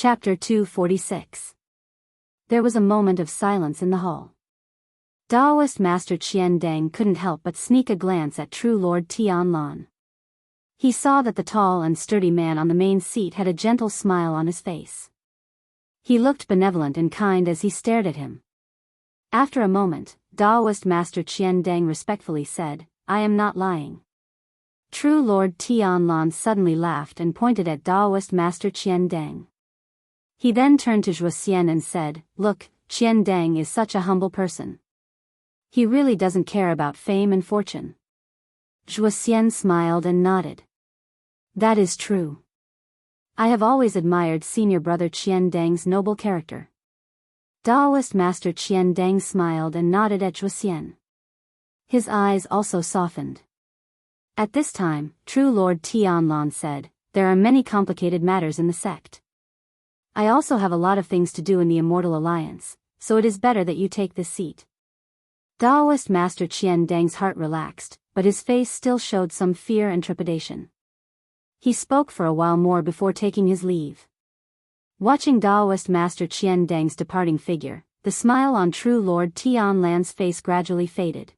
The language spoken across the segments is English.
Chapter 246. There was a moment of silence in the hall. Taoist Master Qian Deng couldn't help but sneak a glance at True Lord Tianlan. He saw that the tall and sturdy man on the main seat had a gentle smile on his face. He looked benevolent and kind as he stared at him. After a moment, Taoist Master Qian Deng respectfully said, "I am not lying." True Lord Tianlan suddenly laughed and pointed at Taoist Master Qian Deng. He then turned to Zhuo Xian and said, "Look, Qian Deng is such a humble person. He really doesn't care about fame and fortune." Zhuo Xian smiled and nodded. "That is true. I have always admired senior brother Qian Deng's noble character." Taoist Master Qian Deng smiled and nodded at Zhuo Xian. His eyes also softened. At this time, True Lord Tianlan said, "There are many complicated matters in the sect. I also have a lot of things to do in the Immortal Alliance, so it is better that you take this seat." Taoist Master Qian Deng's heart relaxed, but his face still showed some fear and trepidation. He spoke for a while more before taking his leave. Watching Taoist Master Qian Deng's departing figure, the smile on True Lord Tianlan's face gradually faded.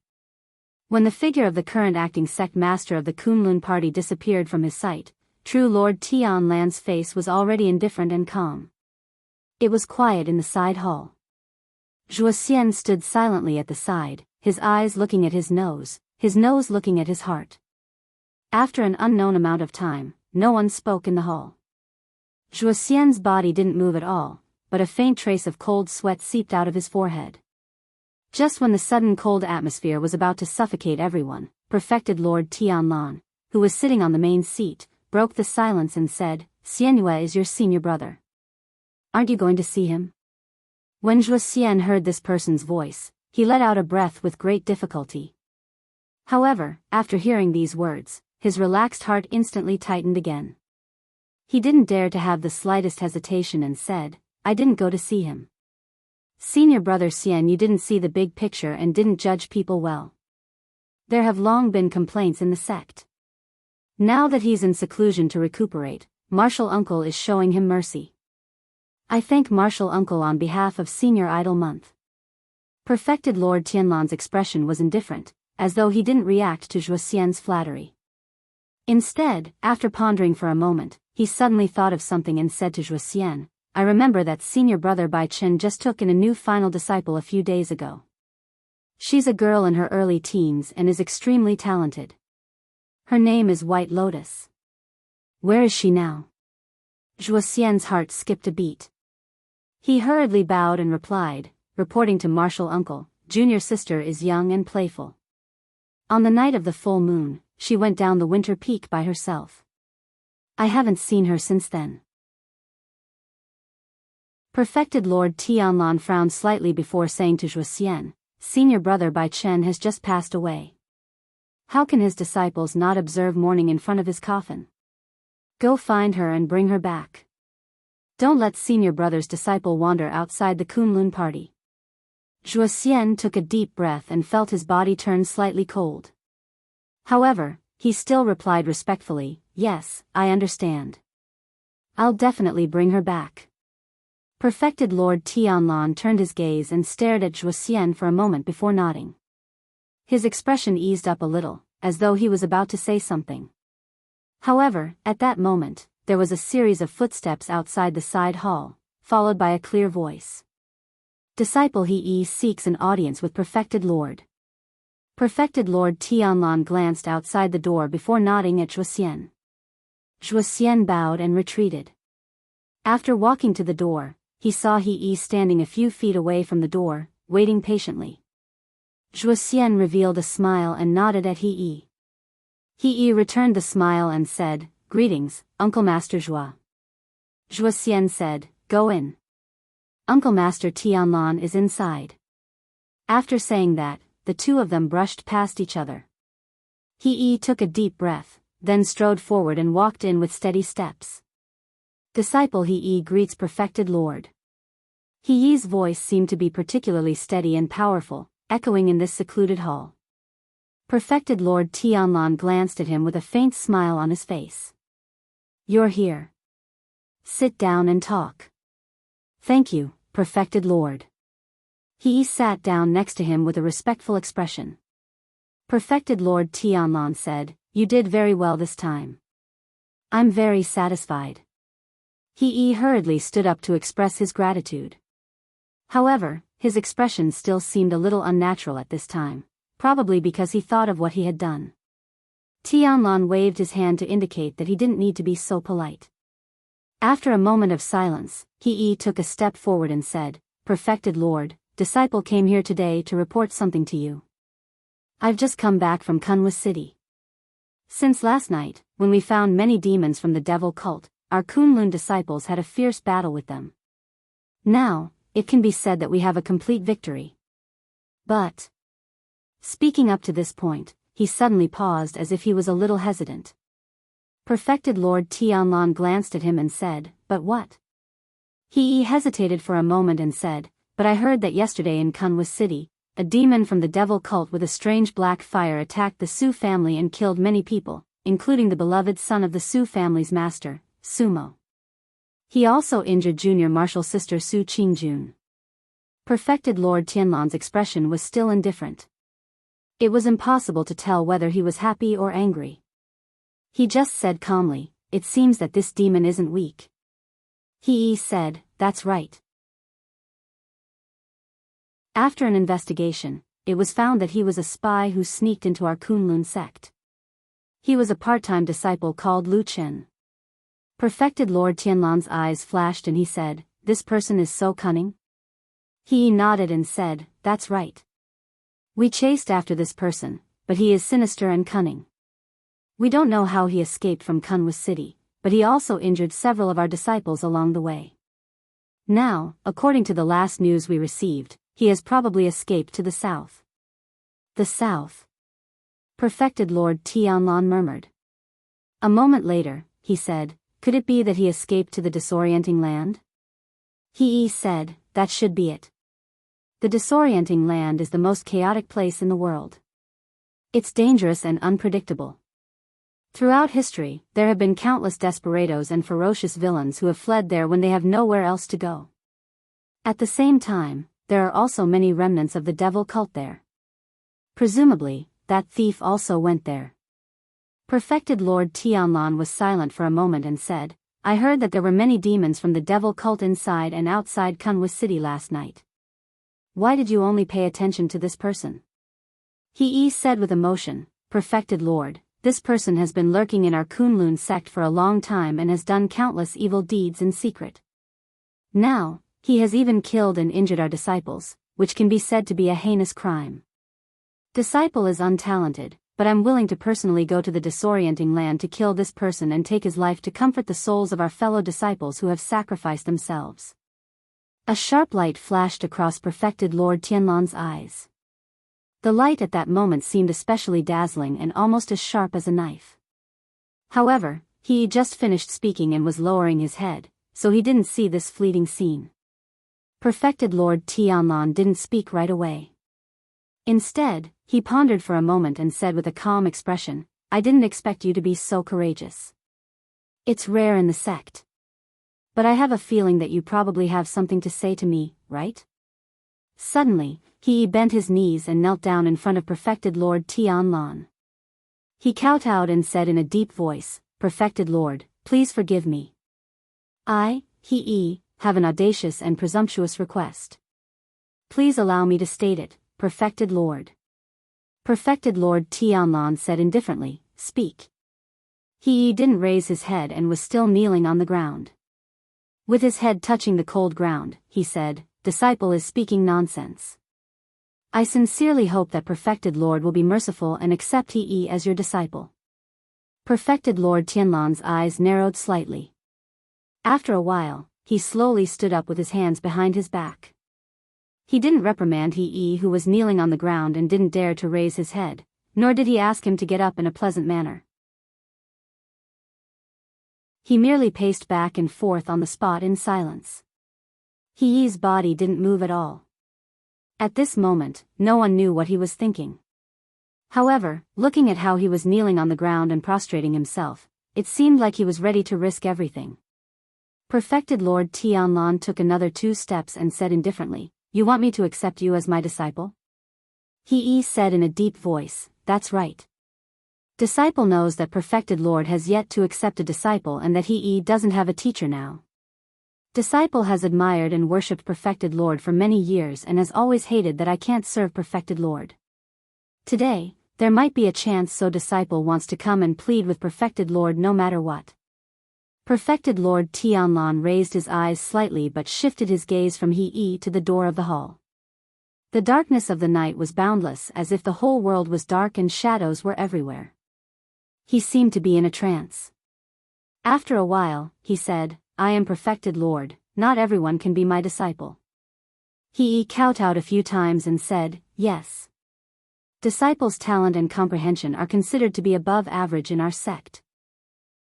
When the figure of the current acting sect master of the Kunlun party disappeared from his sight, True Lord Tianlan's face was already indifferent and calm. It was quiet in the side hall. Zhuo Xian stood silently at the side, his eyes looking at his nose looking at his heart. After an unknown amount of time, no one spoke in the hall. Zhuo Xian's body didn't move at all, but a faint trace of cold sweat seeped out of his forehead. Just when the sudden cold atmosphere was about to suffocate everyone, Perfected Lord Tianlan, who was sitting on the main seat, broke the silence and said, "Xianyue is your senior brother. Aren't you going to see him?" When Zhuo Xian heard this person's voice, he let out a breath with great difficulty. However, after hearing these words, his relaxed heart instantly tightened again. He didn't dare to have the slightest hesitation and said, "I didn't go to see him." "Senior brother Xian, you didn't see the big picture and didn't judge people well. There have long been complaints in the sect. Now that he's in seclusion to recuperate, Martial Uncle is showing him mercy. I thank Martial Uncle on behalf of Senior Idol Month." Perfected Lord Tianlan's expression was indifferent, as though he didn't react to Zhuo Xian's flattery. Instead, after pondering for a moment, he suddenly thought of something and said to Zhuo Xian, "I remember that senior brother Bai Chen just took in a new final disciple a few days ago. She's a girl in her early teens and is extremely talented. Her name is White Lotus. Where is she now?" Zhuo Xian's heart skipped a beat. He hurriedly bowed and replied, "Reporting to Martial Uncle, junior sister is young and playful. On the night of the full moon, she went down the winter peak by herself. I haven't seen her since then." Perfected Lord Tianlan frowned slightly before saying to Zhuo Xian, "Senior brother Bai Chen has just passed away. How can his disciples not observe mourning in front of his coffin? Go find her and bring her back. Don't let senior brother's disciple wander outside the Kunlun party." Zhuo Xian took a deep breath and felt his body turn slightly cold. However, he still replied respectfully, "Yes, I understand. I'll definitely bring her back." Perfected Lord Tianlan turned his gaze and stared at Zhuo Xian for a moment before nodding. His expression eased up a little, as though he was about to say something. However, at that moment, there was a series of footsteps outside the side hall, followed by a clear voice. "Disciple He seeks an audience with Perfected Lord." Perfected Lord Tianlan glanced outside the door before nodding at Zhuo Xian. Zhuo Xian bowed and retreated. After walking to the door, he saw He standing a few feet away from the door, waiting patiently. Zhuo Xian revealed a smile and nodded at He. He returned the smile and said, "Greetings, Uncle Master Zhuo." Zhuo Xian said, "Go in. Uncle Master Tianlan is inside." After saying that, the two of them brushed past each other. He took a deep breath, then strode forward and walked in with steady steps. "Disciple He greets Perfected Lord." He's voice seemed to be particularly steady and powerful, echoing in this secluded hall. Perfected Lord Tianlan glanced at him with a faint smile on his face. "You're here. Sit down and talk." Thank you, perfected Lord. He sat down next to him with a respectful expression. Perfected Lord Tianlan said, You did very well this time. I'm very satisfied. He hurriedly stood up to express his gratitude. However, his expression still seemed a little unnatural at this time, probably because he thought of what he had done. Tianlan waved his hand to indicate that he didn't need to be so polite. After a moment of silence, He took a step forward and said, Perfected Lord, disciple came here today to report something to you. I've just come back from Kunwa City. Since last night, when we found many demons from the devil cult, our Kunlun disciples had a fierce battle with them. Now, it can be said that we have a complete victory. But, speaking up to this point, he suddenly paused as if he was a little hesitant. Perfected Lord Tianlan glanced at him and said, But what? He hesitated for a moment and said, But I heard that yesterday in Kunwa City, a demon from the devil cult with a strange black fire attacked the Su family and killed many people, including the beloved son of the Su family's master, Sumo. He also injured junior martial sister Su Qingjun. Perfected Lord Tianlan's expression was still indifferent. It was impossible to tell whether he was happy or angry. He just said calmly, It seems that this demon isn't weak. He said, That's right. After an investigation, it was found that he was a spy who sneaked into our Kunlun sect. He was a part-time disciple called Lu Chen. Perfected Lord Tianlan's eyes flashed and he said, This person is so cunning? He nodded and said, That's right. We chased after this person, but he is sinister and cunning. We don't know how he escaped from Kunwa City, but he also injured several of our disciples along the way. Now, according to the last news we received, he has probably escaped to the south. The south? Perfected Lord Tianlan murmured. A moment later, he said, Could it be that he escaped to the disorienting land? He said, That should be it. The disorienting land is the most chaotic place in the world. It's dangerous and unpredictable. Throughout history, there have been countless desperados and ferocious villains who have fled there when they have nowhere else to go. At the same time, there are also many remnants of the devil cult there. Presumably, that thief also went there. Perfected Lord Tianlan was silent for a moment and said, I heard that there were many demons from the devil cult inside and outside Kunwa City last night. Why did you only pay attention to this person? He said with emotion, Perfected Lord, this person has been lurking in our Kunlun sect for a long time and has done countless evil deeds in secret. Now, he has even killed and injured our disciples, which can be said to be a heinous crime. Disciple is untalented, but I'm willing to personally go to the disorienting land to kill this person and take his life to comfort the souls of our fellow disciples who have sacrificed themselves. A sharp light flashed across Perfected Lord Tianlan's eyes. The light at that moment seemed especially dazzling and almost as sharp as a knife. However, he just finished speaking and was lowering his head, so he didn't see this fleeting scene. Perfected Lord Tianlan didn't speak right away. Instead, he pondered for a moment and said with a calm expression, I didn't expect you to be so courageous. It's rare in the sect. But I have a feeling that you probably have something to say to me, right? Suddenly, he bent his knees and knelt down in front of Perfected Lord Tianlan. He kowtowed and said in a deep voice, Perfected Lord, please forgive me. I, have an audacious and presumptuous request. Please allow me to state it, Perfected Lord. Perfected Lord Tianlan said indifferently, Speak. He didn't raise his head and was still kneeling on the ground. With his head touching the cold ground, he said, Disciple is speaking nonsense. I sincerely hope that Perfected Lord will be merciful and accept he as your disciple. Perfected Lord Tianlan's eyes narrowed slightly. After a while, he slowly stood up with his hands behind his back. He didn't reprimand he who was kneeling on the ground and didn't dare to raise his head, nor did he ask him to get up in a pleasant manner. He merely paced back and forth on the spot in silence. He's body didn't move at all. At this moment, no one knew what he was thinking. However, looking at how he was kneeling on the ground and prostrating himself, it seemed like he was ready to risk everything. Perfected Lord Tianlan took another 2 steps and said indifferently, "You want me to accept you as my disciple?" He said in a deep voice, "That's right." Disciple knows that Perfected Lord has yet to accept a disciple and that he doesn't have a teacher now. Disciple has admired and worshipped Perfected Lord for many years and has always hated that I can't serve Perfected Lord. Today, there might be a chance, so Disciple wants to come and plead with Perfected Lord no matter what. Perfected Lord Tianlan raised his eyes slightly but shifted his gaze from He to the door of the hall. The darkness of the night was boundless, as if the whole world was dark and shadows were everywhere. He seemed to be in a trance. After a while, he said, "I am Perfected Lord, not everyone can be my disciple." He kowtowed a few times and said, "Yes." Disciples' talent and comprehension are considered to be above average in our sect.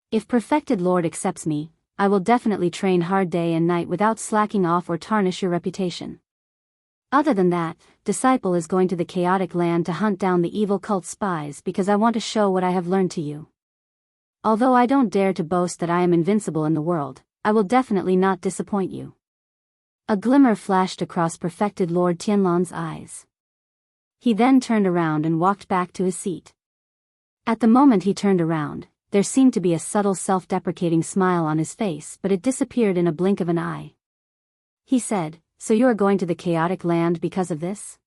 If Perfected Lord accepts me, I will definitely train hard day and night without slacking off or tarnish your reputation. Other than that, Disciple is going to the chaotic land to hunt down the evil cult spies because I want to show what I have learned to you. Although I don't dare to boast that I am invincible in the world, I will definitely not disappoint you. A glimmer flashed across Perfected Lord Tianlan's eyes. He then turned around and walked back to his seat. At the moment he turned around, there seemed to be a subtle self-deprecating smile on his face, but it disappeared in a blink of an eye. He said, "So you are going to the chaotic land because of this?"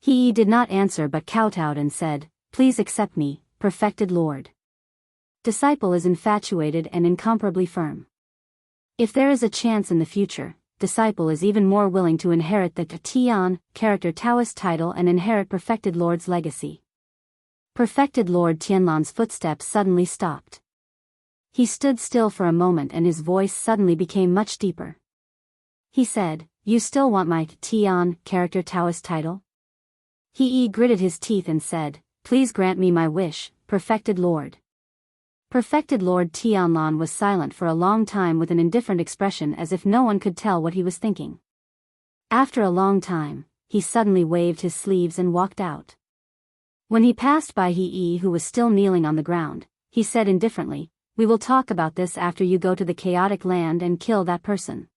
He did not answer but kowtowed and said, "Please accept me, Perfected Lord." Disciple is infatuated and incomparably firm. If there is a chance in the future, Disciple is even more willing to inherit the Tian character Taoist title and inherit Perfected Lord's legacy. Perfected Lord Tianlan's footsteps suddenly stopped. He stood still for a moment and his voice suddenly became much deeper. He said, "You still want my Tian character Taoist title?" He gritted his teeth and said, "Please grant me my wish, Perfected Lord." Perfected Lord Tianlan was silent for a long time with an indifferent expression, as if no one could tell what he was thinking. After a long time, he suddenly waved his sleeves and walked out. When he passed by He who was still kneeling on the ground, he said indifferently, "We will talk about this after you go to the chaotic land and kill that person."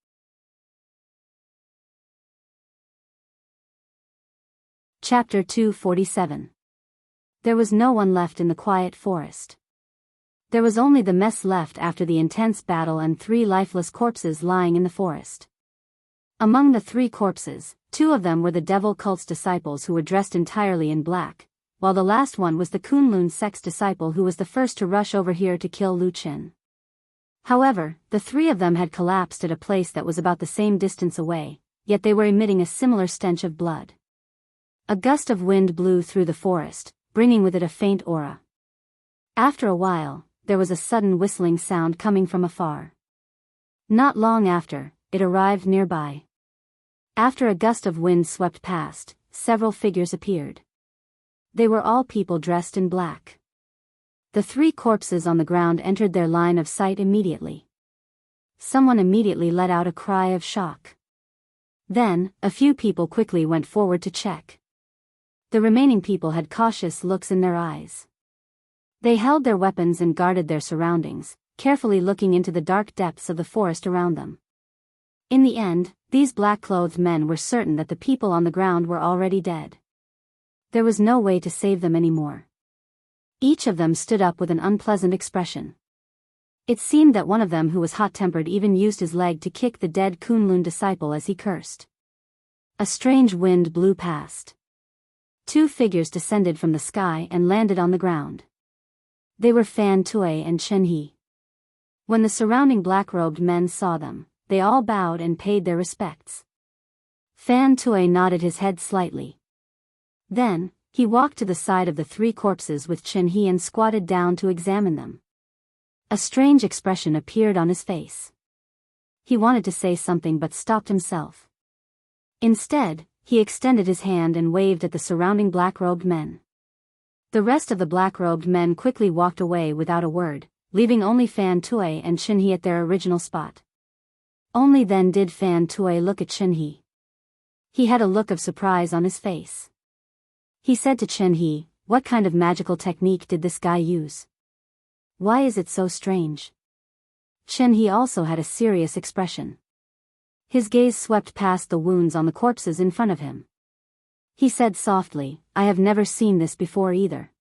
Chapter 247. There was no one left in the quiet forest. There was only the mess left after the intense battle and 3 lifeless corpses lying in the forest. Among the 3 corpses, 2 of them were the devil cult's disciples who were dressed entirely in black, while the last one was the Kunlun sect's disciple who was the first to rush over here to kill Lu Qin. However, the 3 of them had collapsed at a place that was about the same distance away, yet they were emitting a similar stench of blood. A gust of wind blew through the forest, bringing with it a faint aura. After a while, there was a sudden whistling sound coming from afar. Not long after, it arrived nearby. After a gust of wind swept past, several figures appeared. They were all people dressed in black. The 3 corpses on the ground entered their line of sight immediately. Someone immediately let out a cry of shock. Then, a few people quickly went forward to check. The remaining people had cautious looks in their eyes. They held their weapons and guarded their surroundings, carefully looking into the dark depths of the forest around them. In the end, these black-clothed men were certain that the people on the ground were already dead. There was no way to save them anymore. Each of them stood up with an unpleasant expression. It seemed that one of them, who was hot-tempered, even used his leg to kick the dead Kunlun disciple as he cursed. A strange wind blew past. 2 figures descended from the sky and landed on the ground. They were Fan Tui and Chen He. When the surrounding black-robed men saw them, they all bowed and paid their respects. Fan Tui nodded his head slightly. Then, he walked to the side of the 3 corpses with Chen He and squatted down to examine them. A strange expression appeared on his face. He wanted to say something but stopped himself. Instead, he extended his hand and waved at the surrounding black-robed men. The rest of the black-robed men quickly walked away without a word, leaving only Fan Tui and Chen He at their original spot. Only then did Fan Tui look at Chen He. He had a look of surprise on his face. He said to Chen He, "What kind of magical technique did this guy use? Why is it so strange?" Chen He also had a serious expression. His gaze swept past the wounds on the corpses in front of him. He said softly, "I have never seen this before either."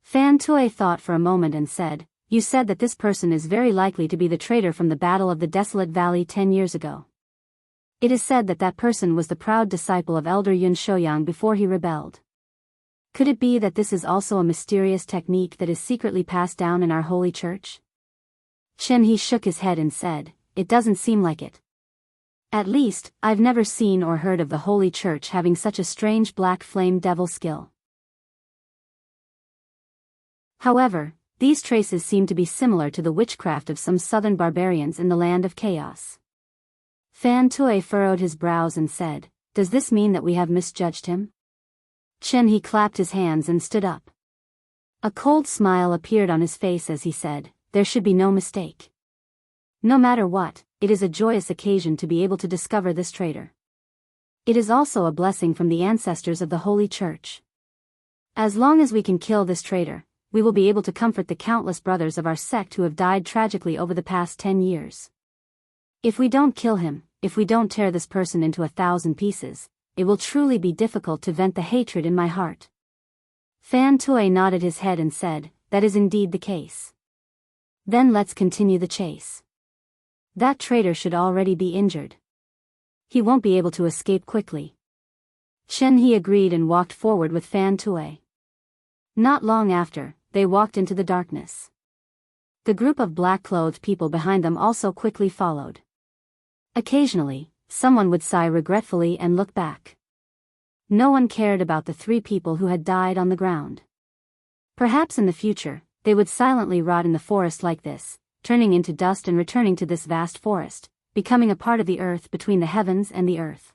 Fan Tui thought for a moment and said, "You said that this person is very likely to be the traitor from the Battle of the Desolate Valley 10 years ago. It is said that that person was the proud disciple of Elder Yun Shouyang before he rebelled. Could it be that this is also a mysterious technique that is secretly passed down in our holy church?" Chen He shook his head and said, "It doesn't seem like it. At least, I've never seen or heard of the holy church having such a strange black flame devil skill. However, these traces seem to be similar to the witchcraft of some southern barbarians in the land of chaos." Fan Tui furrowed his brows and said, "Does this mean that we have misjudged him?" Chen He clapped his hands and stood up. A cold smile appeared on his face as he said, "There should be no mistake. No matter what, it is a joyous occasion to be able to discover this traitor. It is also a blessing from the ancestors of the Holy Church. As long as we can kill this traitor, we will be able to comfort the countless brothers of our sect who have died tragically over the past 10 years. If we don't kill him, if we don't tear this person into 1,000 pieces, it will truly be difficult to vent the hatred in my heart." Fan Tui nodded his head and said, "That is indeed the case. Then let's continue the chase. That traitor should already be injured. He won't be able to escape quickly." Chen He agreed and walked forward with Fan Tui. Not long after, they walked into the darkness. The group of black-clothed people behind them also quickly followed. Occasionally, someone would sigh regretfully and look back. No one cared about the 3 people who had died on the ground. Perhaps in the future, they would silently rot in the forest like this, turning into dust and returning to this vast forest, becoming a part of the earth between the heavens and the earth.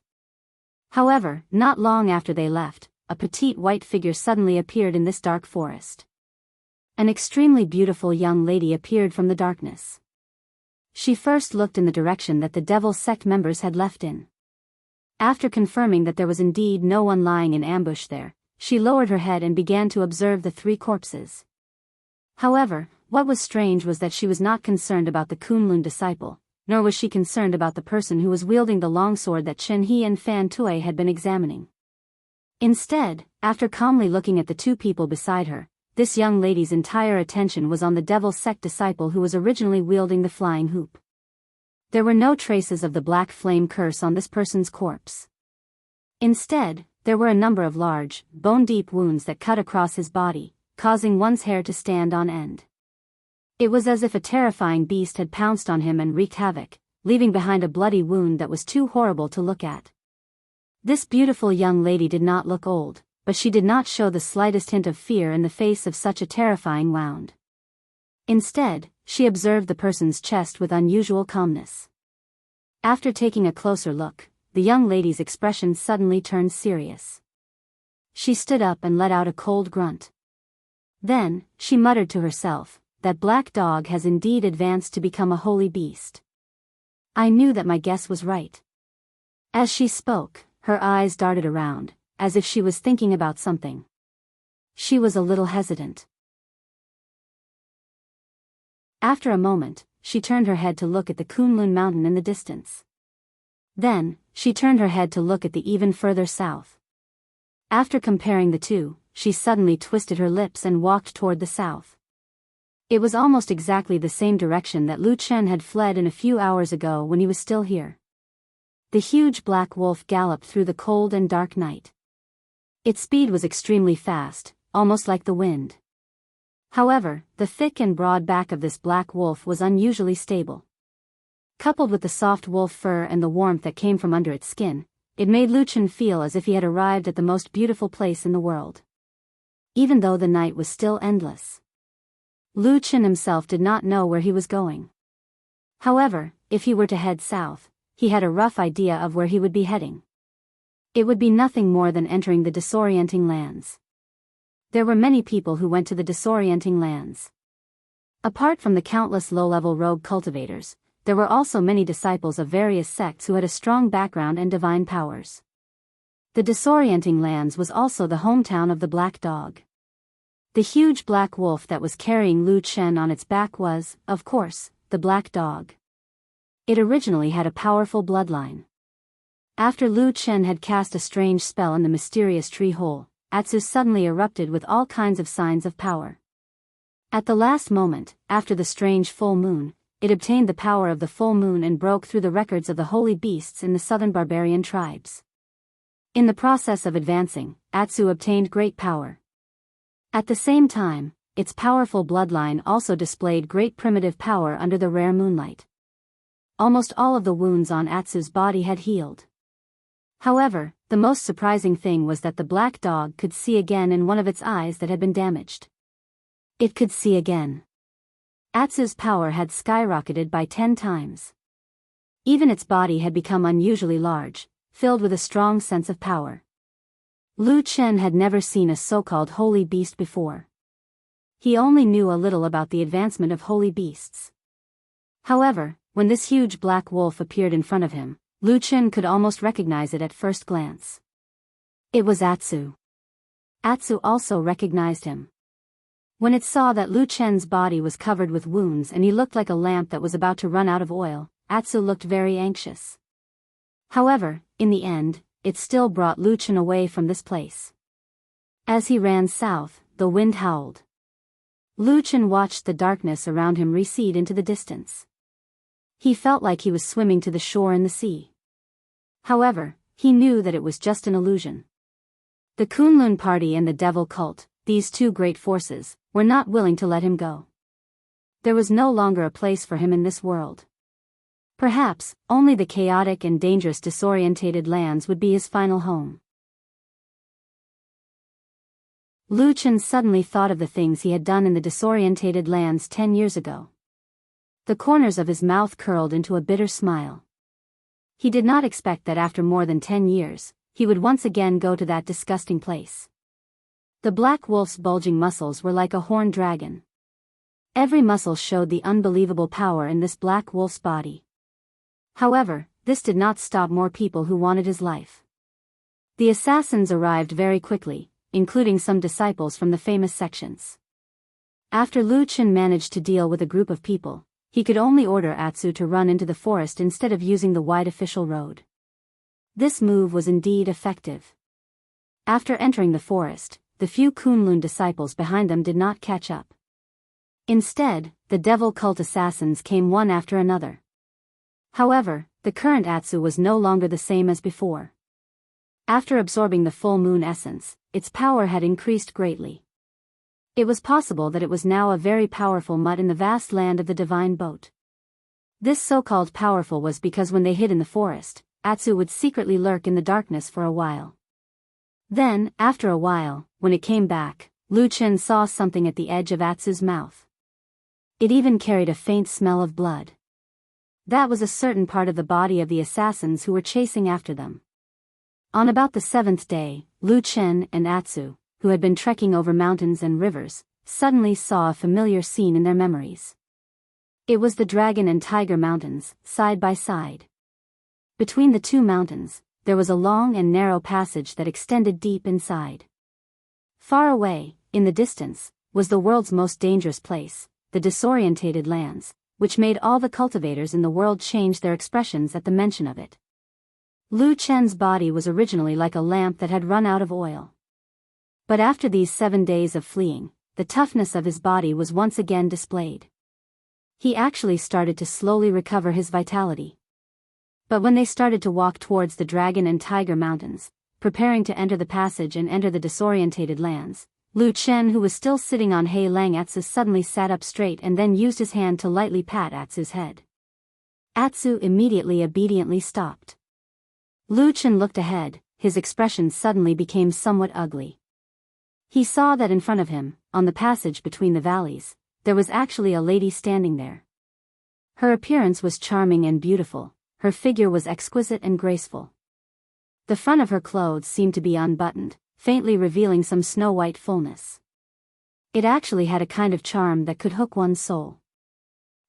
However, not long after they left, a petite white figure suddenly appeared in this dark forest. An extremely beautiful young lady appeared from the darkness. She first looked in the direction that the devil sect members had left in. After confirming that there was indeed no one lying in ambush there, she lowered her head and began to observe the 3 corpses. However, what was strange was that she was not concerned about the Kunlun disciple, nor was she concerned about the person who was wielding the longsword that Chen He and Fan Tui had been examining. Instead, after calmly looking at the 2 people beside her, this young lady's entire attention was on the devil sect disciple who was originally wielding the flying hoop. There were no traces of the black flame curse on this person's corpse. Instead, there were a number of large, bone-deep wounds that cut across his body, causing one's hair to stand on end. It was as if a terrifying beast had pounced on him and wreaked havoc, leaving behind a bloody wound that was too horrible to look at. This beautiful young lady did not look old, but she did not show the slightest hint of fear in the face of such a terrifying wound. Instead, she observed the person's chest with unusual calmness. After taking a closer look, the young lady's expression suddenly turned serious. She stood up and let out a cold grunt. Then, she muttered to herself, "That black dog has indeed advanced to become a holy beast. I knew that my guess was right." As she spoke, her eyes darted around, as if she was thinking about something. She was a little hesitant. After a moment, she turned her head to look at the Kunlun mountain in the distance. Then, she turned her head to look at the even further south. After comparing the 2, she suddenly twisted her lips and walked toward the south. It was almost exactly the same direction that Lu Chen had fled in a few hours ago when he was still here. The huge black wolf galloped through the cold and dark night. Its speed was extremely fast, almost like the wind. However, the thick and broad back of this black wolf was unusually stable. Coupled with the soft wolf fur and the warmth that came from under its skin, it made Lu Chen feel as if he had arrived at the most beautiful place in the world. Even though the night was still endless, Lu Chen himself did not know where he was going. However, if he were to head south, he had a rough idea of where he would be heading. It would be nothing more than entering the disorienting lands. There were many people who went to the disorienting lands. Apart from the countless low-level rogue cultivators, there were also many disciples of various sects who had a strong background and divine powers. The disorienting lands was also the hometown of the black dog. The huge black wolf that was carrying Lu Chen on its back was, of course, the black dog. It originally had a powerful bloodline. After Lu Chen had cast a strange spell in the mysterious tree hole, Atsu suddenly erupted with all kinds of signs of power. At the last moment, after the strange full moon, it obtained the power of the full moon and broke through the records of the holy beasts in the southern barbarian tribes. In the process of advancing, Atsu obtained great power. At the same time, its powerful bloodline also displayed great primitive power under the rare moonlight. Almost all of the wounds on Atsu's body had healed. However, the most surprising thing was that the black dog could see again in one of its eyes that had been damaged. It could see again. Atsu's power had skyrocketed by 10 times. Even its body had become unusually large, filled with a strong sense of power. Lu Chen had never seen a so-called holy beast before. He only knew a little about the advancement of holy beasts. However, when this huge black wolf appeared in front of him, Lu Chen could almost recognize it at first glance. It was Atsu. Atsu also recognized him. When it saw that Lu Chen's body was covered with wounds and he looked like a lamp that was about to run out of oil, Atsu looked very anxious. However, in the end, it still brought Lu Chen away from this place. As he ran south, the wind howled. Lu Chen watched the darkness around him recede into the distance. He felt like he was swimming to the shore in the sea. However, he knew that it was just an illusion. The Kunlun party and the devil cult, these two great forces, were not willing to let him go. There was no longer a place for him in this world. Perhaps, only the chaotic and dangerous disorientated lands would be his final home. Lu Chen suddenly thought of the things he had done in the disorientated lands 10 years ago. The corners of his mouth curled into a bitter smile. He did not expect that after more than 10 years, he would once again go to that disgusting place. The black wolf's bulging muscles were like a horned dragon. Every muscle showed the unbelievable power in this black wolf's body. However, this did not stop more people who wanted his life. The assassins arrived very quickly, including some disciples from the famous sections. After Lu Chen managed to deal with a group of people, he could only order Atsu to run into the forest instead of using the wide official road. This move was indeed effective. After entering the forest, the few Kunlun disciples behind them did not catch up. Instead, the devil cult assassins came one after another. However, the current Atsu was no longer the same as before. After absorbing the full moon essence, its power had increased greatly. It was possible that it was now a very powerful mutt in the vast land of the divine boat. This so-called powerful was because when they hid in the forest, Atsu would secretly lurk in the darkness for a while. Then, after a while, when it came back, Lu Chen saw something at the edge of Atsu's mouth. It even carried a faint smell of blood. That was a certain part of the body of the assassins who were chasing after them. On about the 7th day, Lu Chen and Atsu, who had been trekking over mountains and rivers, suddenly saw a familiar scene in their memories. It was the Dragon and Tiger Mountains, side by side. Between the two mountains, there was a long and narrow passage that extended deep inside. Far away, in the distance, was the world's most dangerous place, the disorientated lands, which made all the cultivators in the world change their expressions at the mention of it. Lu Chen's body was originally like a lamp that had run out of oil. But after these 7 days of fleeing, the toughness of his body was once again displayed. He actually started to slowly recover his vitality. But when they started to walk towards the Dragon and Tiger Mountains, preparing to enter the passage and enter the disorientated lands, Lu Chen, who was still sitting on Hei Lang Atsu, suddenly sat up straight and then used his hand to lightly pat Atsu's head. Atsu immediately obediently stopped. Lu Chen looked ahead, his expression suddenly became somewhat ugly. He saw that in front of him, on the passage between the valleys, there was actually a lady standing there. Her appearance was charming and beautiful, her figure was exquisite and graceful. The front of her clothes seemed to be unbuttoned, faintly revealing some snow-white fullness. It actually had a kind of charm that could hook one's soul.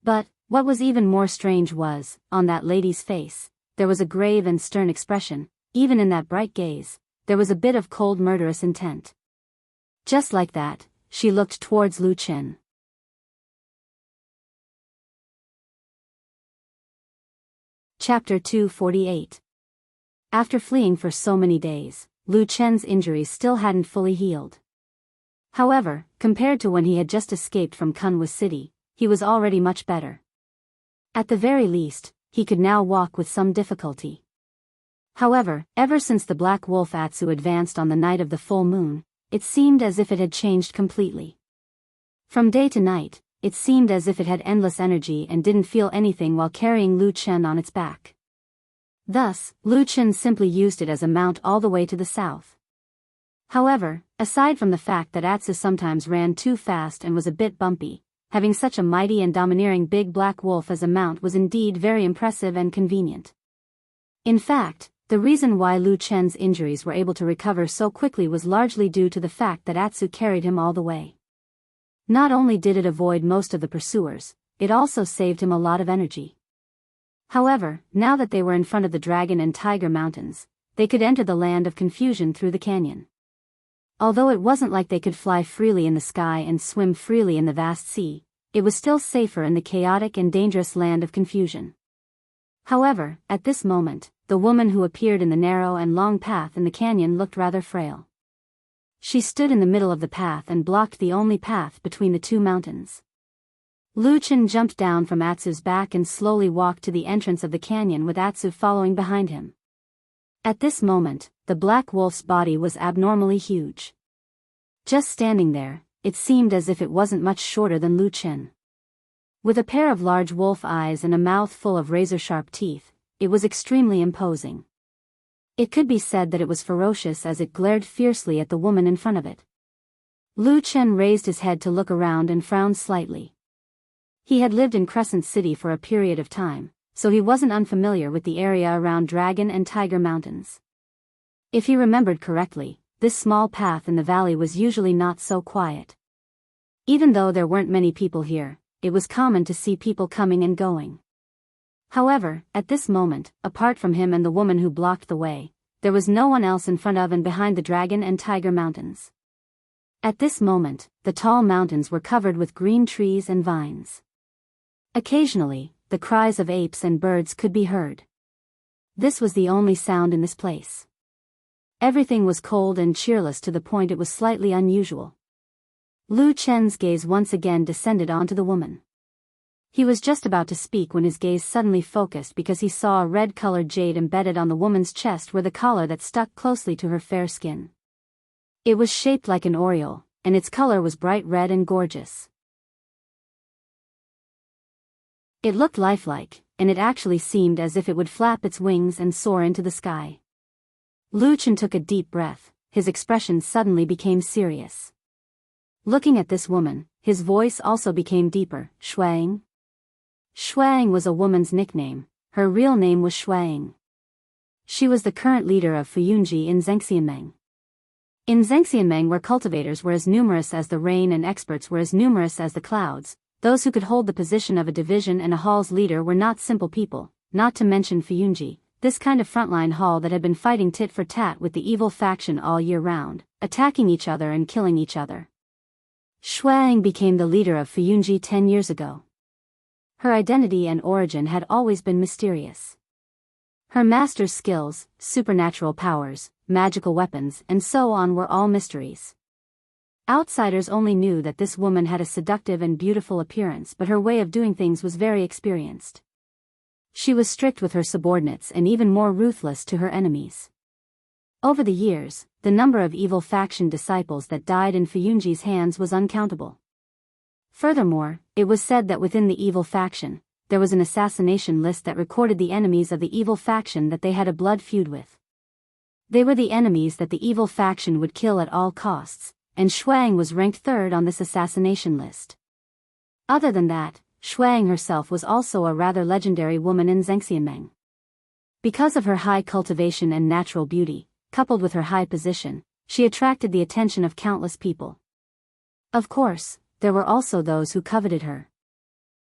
But, what was even more strange was, on that lady's face, there was a grave and stern expression. Even in that bright gaze, there was a bit of cold murderous intent. Just like that, she looked towards Lu Chen. Chapter 248. After fleeing for so many days, Lu Chen's injuries still hadn't fully healed. However, compared to when he had just escaped from Kunwa City, he was already much better. At the very least, he could now walk with some difficulty. However, ever since the Black Wolf Atsu advanced on the night of the full moon, it seemed as if it had changed completely. From day to night, it seemed as if it had endless energy and didn't feel anything while carrying Lu Chen on its back. Thus, Lu Chen simply used it as a mount all the way to the south. However, aside from the fact that Atsu sometimes ran too fast and was a bit bumpy, having such a mighty and domineering big black wolf as a mount was indeed very impressive and convenient. In fact, the reason why Lu Chen's injuries were able to recover so quickly was largely due to the fact that Atsu carried him all the way. Not only did it avoid most of the pursuers, it also saved him a lot of energy. However, now that they were in front of the Dragon and Tiger Mountains, they could enter the land of confusion through the canyon. Although it wasn't like they could fly freely in the sky and swim freely in the vast sea, it was still safer in the chaotic and dangerous land of confusion. However, at this moment, the woman who appeared in the narrow and long path in the canyon looked rather frail. She stood in the middle of the path and blocked the only path between the two mountains. Lu Chen jumped down from Atsu's back and slowly walked to the entrance of the canyon with Atsu following behind him. At this moment, the black wolf's body was abnormally huge. Just standing there, it seemed as if it wasn't much shorter than Lu Chen. With a pair of large wolf eyes and a mouth full of razor-sharp teeth, it was extremely imposing. It could be said that it was ferocious as it glared fiercely at the woman in front of it. Lu Chen raised his head to look around and frowned slightly. He had lived in Crescent City for a period of time, so he wasn't unfamiliar with the area around Dragon and Tiger Mountains. If he remembered correctly, this small path in the valley was usually not so quiet. Even though there weren't many people here, it was common to see people coming and going. However, at this moment, apart from him and the woman who blocked the way, there was no one else in front of and behind the Dragon and Tiger Mountains. At this moment, the tall mountains were covered with green trees and vines. Occasionally, the cries of apes and birds could be heard. This was the only sound in this place. Everything was cold and cheerless to the point it was slightly unusual. Lu Chen's gaze once again descended onto the woman. He was just about to speak when his gaze suddenly focused because he saw a red-colored jade embedded on the woman's chest where the collar that stuck closely to her fair skin. It was shaped like an oriole, and its color was bright red and gorgeous. It looked lifelike, and it actually seemed as if it would flap its wings and soar into the sky. Lu Chen took a deep breath, his expression suddenly became serious. Looking at this woman, his voice also became deeper. Shuang? Shuang was a woman's nickname, her real name was Shuang. She was the current leader of Fuyunji in Zhengxianmeng. In Zhengxianmeng, where cultivators were as numerous as the rain and experts were as numerous as the clouds, those who could hold the position of a division and a hall's leader were not simple people, not to mention Fuyunji, this kind of frontline hall that had been fighting tit for tat with the evil faction all year round, attacking each other and killing each other. Shuang became the leader of Fuyunji 10 years ago. Her identity and origin had always been mysterious. Her master's skills, supernatural powers, magical weapons, and so on were all mysteries. Outsiders only knew that this woman had a seductive and beautiful appearance, but her way of doing things was very experienced. She was strict with her subordinates and even more ruthless to her enemies. Over the years, the number of evil faction disciples that died in Fuyunji's hands was uncountable. Furthermore, it was said that within the evil faction, there was an assassination list that recorded the enemies of the evil faction that they had a blood feud with. They were the enemies that the evil faction would kill at all costs, and Shuang was ranked third on this assassination list. Other than that, Shuang herself was also a rather legendary woman in Zhengxianmeng. Because of her high cultivation and natural beauty, coupled with her high position, she attracted the attention of countless people. Of course, there were also those who coveted her.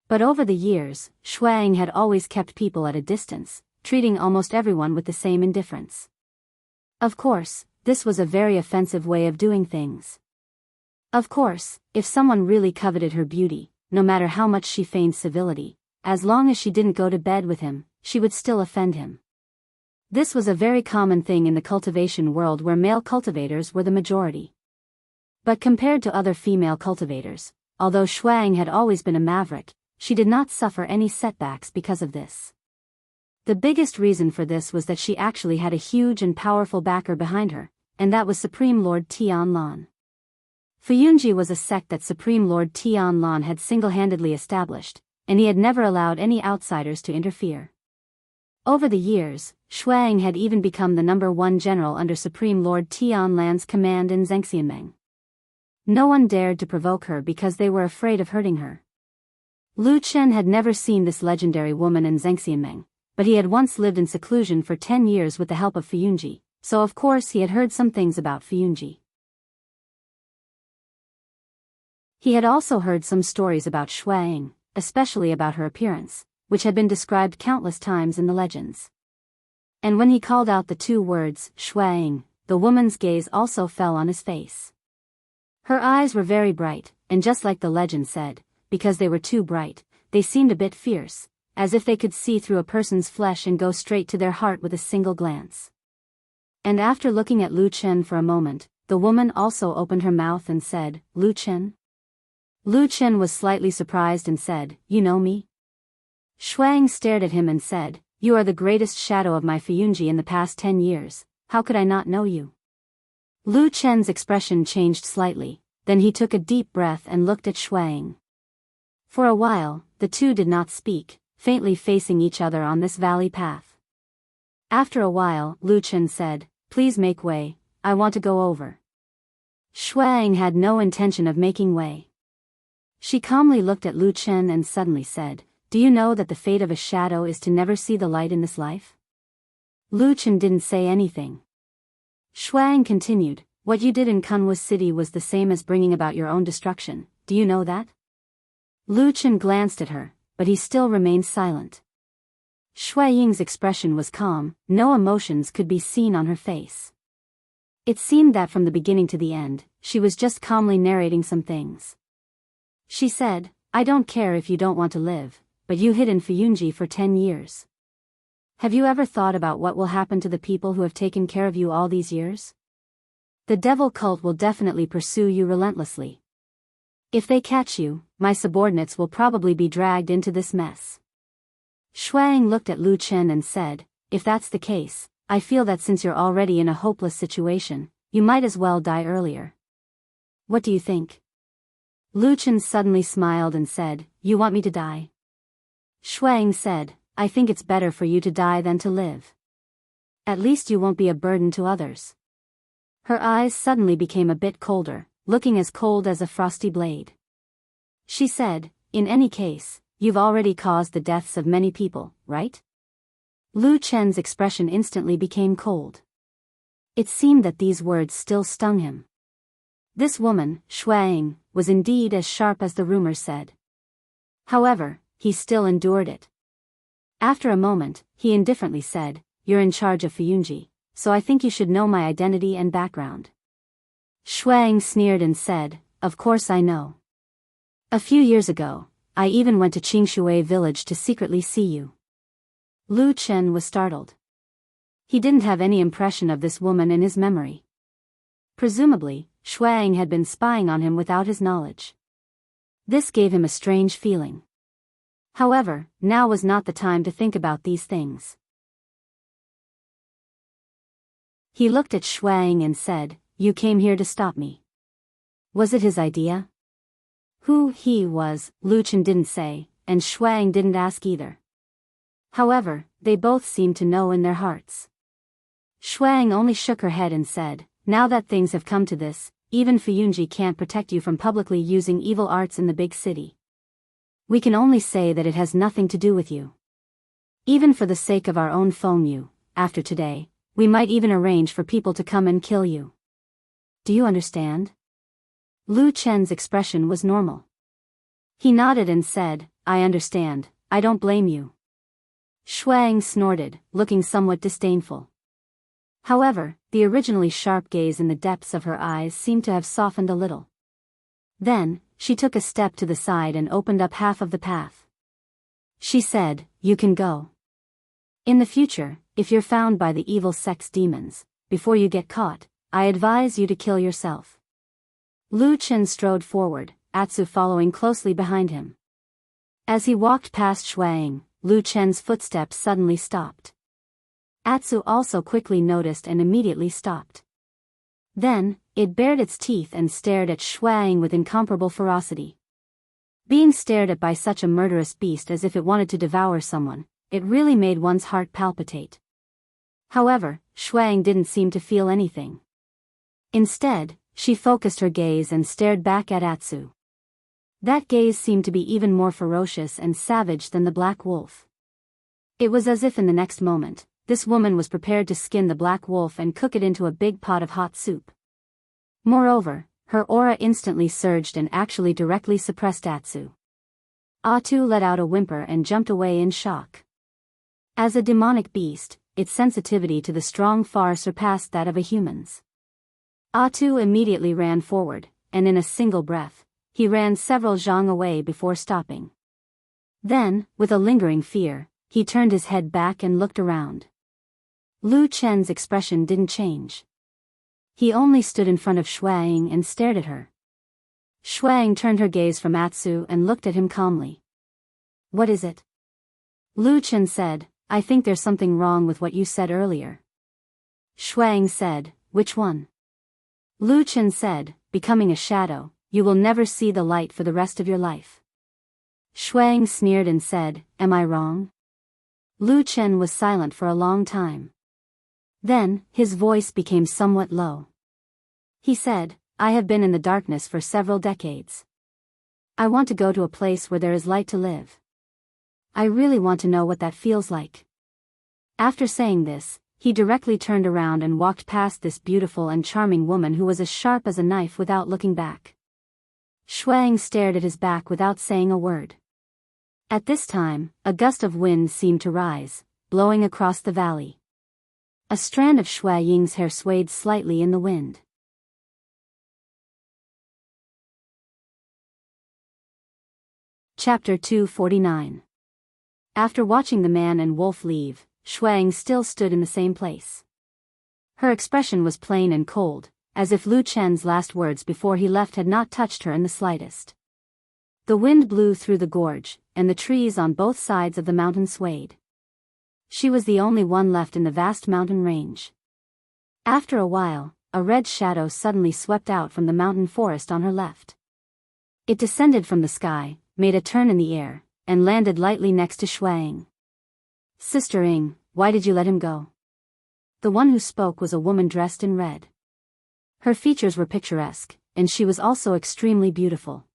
But over the years, Shuang had always kept people at a distance, treating almost everyone with the same indifference. Of course, this was a very offensive way of doing things. Of course, if someone really coveted her beauty, no matter how much she feigned civility, as long as she didn't go to bed with him, she would still offend him. This was a very common thing in the cultivation world where male cultivators were the majority. But compared to other female cultivators, although Shuang had always been a maverick, she did not suffer any setbacks because of this. The biggest reason for this was that she actually had a huge and powerful backer behind her, and that was Supreme Lord Tianlan. Fuyunji was a sect that Supreme Lord Tianlan had single-handedly established, and he had never allowed any outsiders to interfere. Over the years, Shuang had even become the #1 general under Supreme Lord Tianlan's command in Zhengxianmeng. No one dared to provoke her because they were afraid of hurting her. Lu Chen had never seen this legendary woman in Zhengxianmeng, but he had once lived in seclusion for 10 years with the help of Fuyunji, so of course he had heard some things about Fuyunji. He had also heard some stories about Shuang, especially about her appearance, which had been described countless times in the legends. And when he called out the 2 words, Shuang, the woman's gaze also fell on his face. Her eyes were very bright, and just like the legend said, because they were too bright, they seemed a bit fierce, as if they could see through a person's flesh and go straight to their heart with a single glance. And after looking at Lu Chen for a moment, the woman also opened her mouth and said, Lu Chen? Lu Chen was slightly surprised and said, You know me? Shuang stared at him and said, You are the greatest shadow of my Fuyunji in the past 10 years, how could I not know you? Lu Chen's expression changed slightly, then he took a deep breath and looked at Shuang. For a while, the two did not speak, faintly facing each other on this valley path. After a while, Lu Chen said, Please make way, I want to go over. Shuang had no intention of making way. She calmly looked at Lu Chen and suddenly said, Do you know that the fate of a shadow is to never see the light in this life? Lu Chen didn't say anything. Shuang continued, What you did in Kunwa City was the same as bringing about your own destruction, do you know that? Lu Chen glanced at her, but he still remained silent. Shui Ying's expression was calm, no emotions could be seen on her face. It seemed that from the beginning to the end, she was just calmly narrating some things. She said, I don't care if you don't want to live, but you hid in Fuyunji for 10 years. Have you ever thought about what will happen to the people who have taken care of you all these years? The devil cult will definitely pursue you relentlessly. If they catch you, my subordinates will probably be dragged into this mess. Shuang looked at Lu Chen and said, If that's the case, I feel that since you're already in a hopeless situation, you might as well die earlier. What do you think? Lu Chen suddenly smiled and said, You want me to die? Shuang said, I think it's better for you to die than to live. At least you won't be a burden to others. Her eyes suddenly became a bit colder, looking as cold as a frosty blade. She said, In any case, you've already caused the deaths of many people, right? Lu Chen's expression instantly became cold. It seemed that these words still stung him. This woman, Shuang, was indeed as sharp as the rumors said. However, he still endured it. After a moment, he indifferently said, You're in charge of Fuyunji, so I think you should know my identity and background. Shuang sneered and said, Of course I know. A few years ago, I even went to Qingshui village to secretly see you. Lu Chen was startled. He didn't have any impression of this woman in his memory. Presumably, Shuang had been spying on him without his knowledge. This gave him a strange feeling. However, now was not the time to think about these things. He looked at Shuang and said, You came here to stop me. Was it his idea? Who he was, Lu Chen didn't say, and Shuang didn't ask either. However, they both seemed to know in their hearts. Shuang only shook her head and said, Now that things have come to this, even Fuyunji can't protect you from publicly using evil arts in the big city. We can only say that it has nothing to do with you. Even for the sake of our own Fengyu, after today, we might even arrange for people to come and kill you. Do you understand? Lu Chen's expression was normal. He nodded and said, I understand, I don't blame you. Shuang snorted, looking somewhat disdainful. However, the originally sharp gaze in the depths of her eyes seemed to have softened a little. Then, she took a step to the side and opened up half of the path. She said, You can go. In the future, if you're found by the evil sex demons, before you get caught, I advise you to kill yourself. Lu Chen strode forward, Atsu following closely behind him. As he walked past Shuang, Lu Chen's footsteps suddenly stopped. Atsu also quickly noticed and immediately stopped. Then, it bared its teeth and stared at Shuang with incomparable ferocity. Being stared at by such a murderous beast as if it wanted to devour someone, it really made one's heart palpitate. However, Shuang didn't seem to feel anything. Instead, she focused her gaze and stared back at Atsu. That gaze seemed to be even more ferocious and savage than the black wolf. It was as if in the next moment, this woman was prepared to skin the black wolf and cook it into a big pot of hot soup. Moreover, her aura instantly surged and actually directly suppressed Atsu. Atsu let out a whimper and jumped away in shock. As a demonic beast, its sensitivity to the strong far surpassed that of a human's. Atsu immediately ran forward, and in a single breath, he ran several zhang away before stopping. Then, with a lingering fear, he turned his head back and looked around. Lu Chen's expression didn't change. He only stood in front of Shuang and stared at her. Shuang turned her gaze from Atsu and looked at him calmly. "What is it?" Lu Chen said, "I think there's something wrong with what you said earlier." Shuang said, "Which one?" Lu Chen said, "Becoming a shadow, you will never see the light for the rest of your life." Shuang sneered and said, "Am I wrong?" Lu Chen was silent for a long time. Then, his voice became somewhat low. He said, "I have been in the darkness for several decades. I want to go to a place where there is light to live. I really want to know what that feels like." After saying this, he directly turned around and walked past this beautiful and charming woman who was as sharp as a knife without looking back. Shuang stared at his back without saying a word. At this time, a gust of wind seemed to rise, blowing across the valley. A strand of Shui Ying's hair swayed slightly in the wind. Chapter 249. After watching the man and wolf leave, Shuang still stood in the same place. Her expression was plain and cold, as if Lu Chen's last words before he left had not touched her in the slightest. The wind blew through the gorge, and the trees on both sides of the mountain swayed. She was the only one left in the vast mountain range. After a while, a red shadow suddenly swept out from the mountain forest on her left. It descended from the sky, made a turn in the air, and landed lightly next to Shuang. "Sister Ing, why did you let him go?" The one who spoke was a woman dressed in red. Her features were picturesque, and she was also extremely beautiful.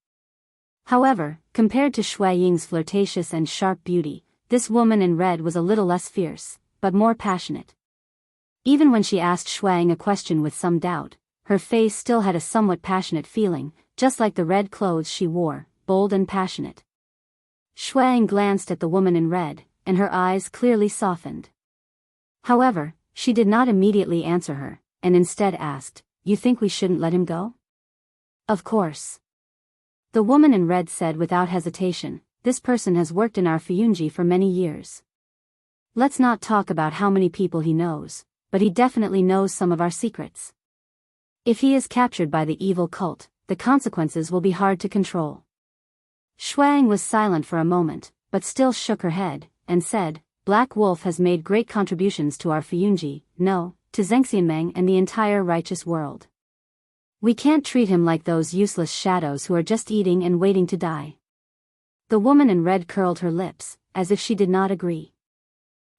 However, compared to Shui Ying's flirtatious and sharp beauty, this woman in red was a little less fierce, but more passionate. Even when she asked Shuang a question with some doubt, her face still had a somewhat passionate feeling, just like the red clothes she wore, bold and passionate. Shuang glanced at the woman in red, and her eyes clearly softened. However, she did not immediately answer her, and instead asked, "You think we shouldn't let him go?" "Of course." The woman in red said without hesitation, "This person has worked in our Fuyunji for many years. Let's not talk about how many people he knows, but he definitely knows some of our secrets. If he is captured by the evil cult, the consequences will be hard to control." Shuang was silent for a moment, but still shook her head, and said, "Black Wolf has made great contributions to our Fuyunji, no, to Zhengxianmeng and the entire righteous world. We can't treat him like those useless shadows who are just eating and waiting to die." The woman in red curled her lips, as if she did not agree.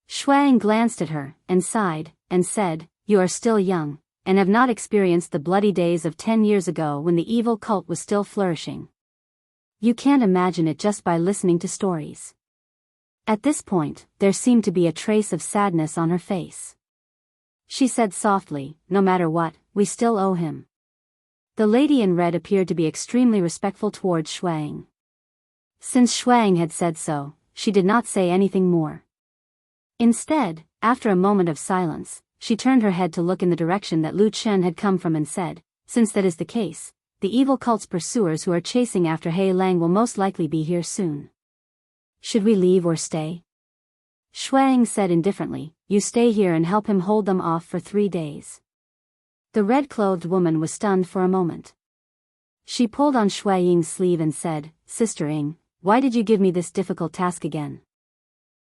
Shuang glanced at her, and sighed, and said, "You are still young, and have not experienced the bloody days of 10 years ago when the evil cult was still flourishing. You can't imagine it just by listening to stories." At this point, there seemed to be a trace of sadness on her face. She said softly, "No matter what, we still owe him." The lady in red appeared to be extremely respectful towards Shuang. Since Shuang had said so, she did not say anything more. Instead, after a moment of silence, she turned her head to look in the direction that Lu Chen had come from and said, "Since that is the case, the evil cult's pursuers who are chasing after He Lang will most likely be here soon. Should we leave or stay?" Shuang said indifferently, you stay here and help him hold them off for 3 days. The red-clothed woman was stunned for a moment. She pulled on Shui Ying's sleeve and said, Sister Ying, why did you give me this difficult task again?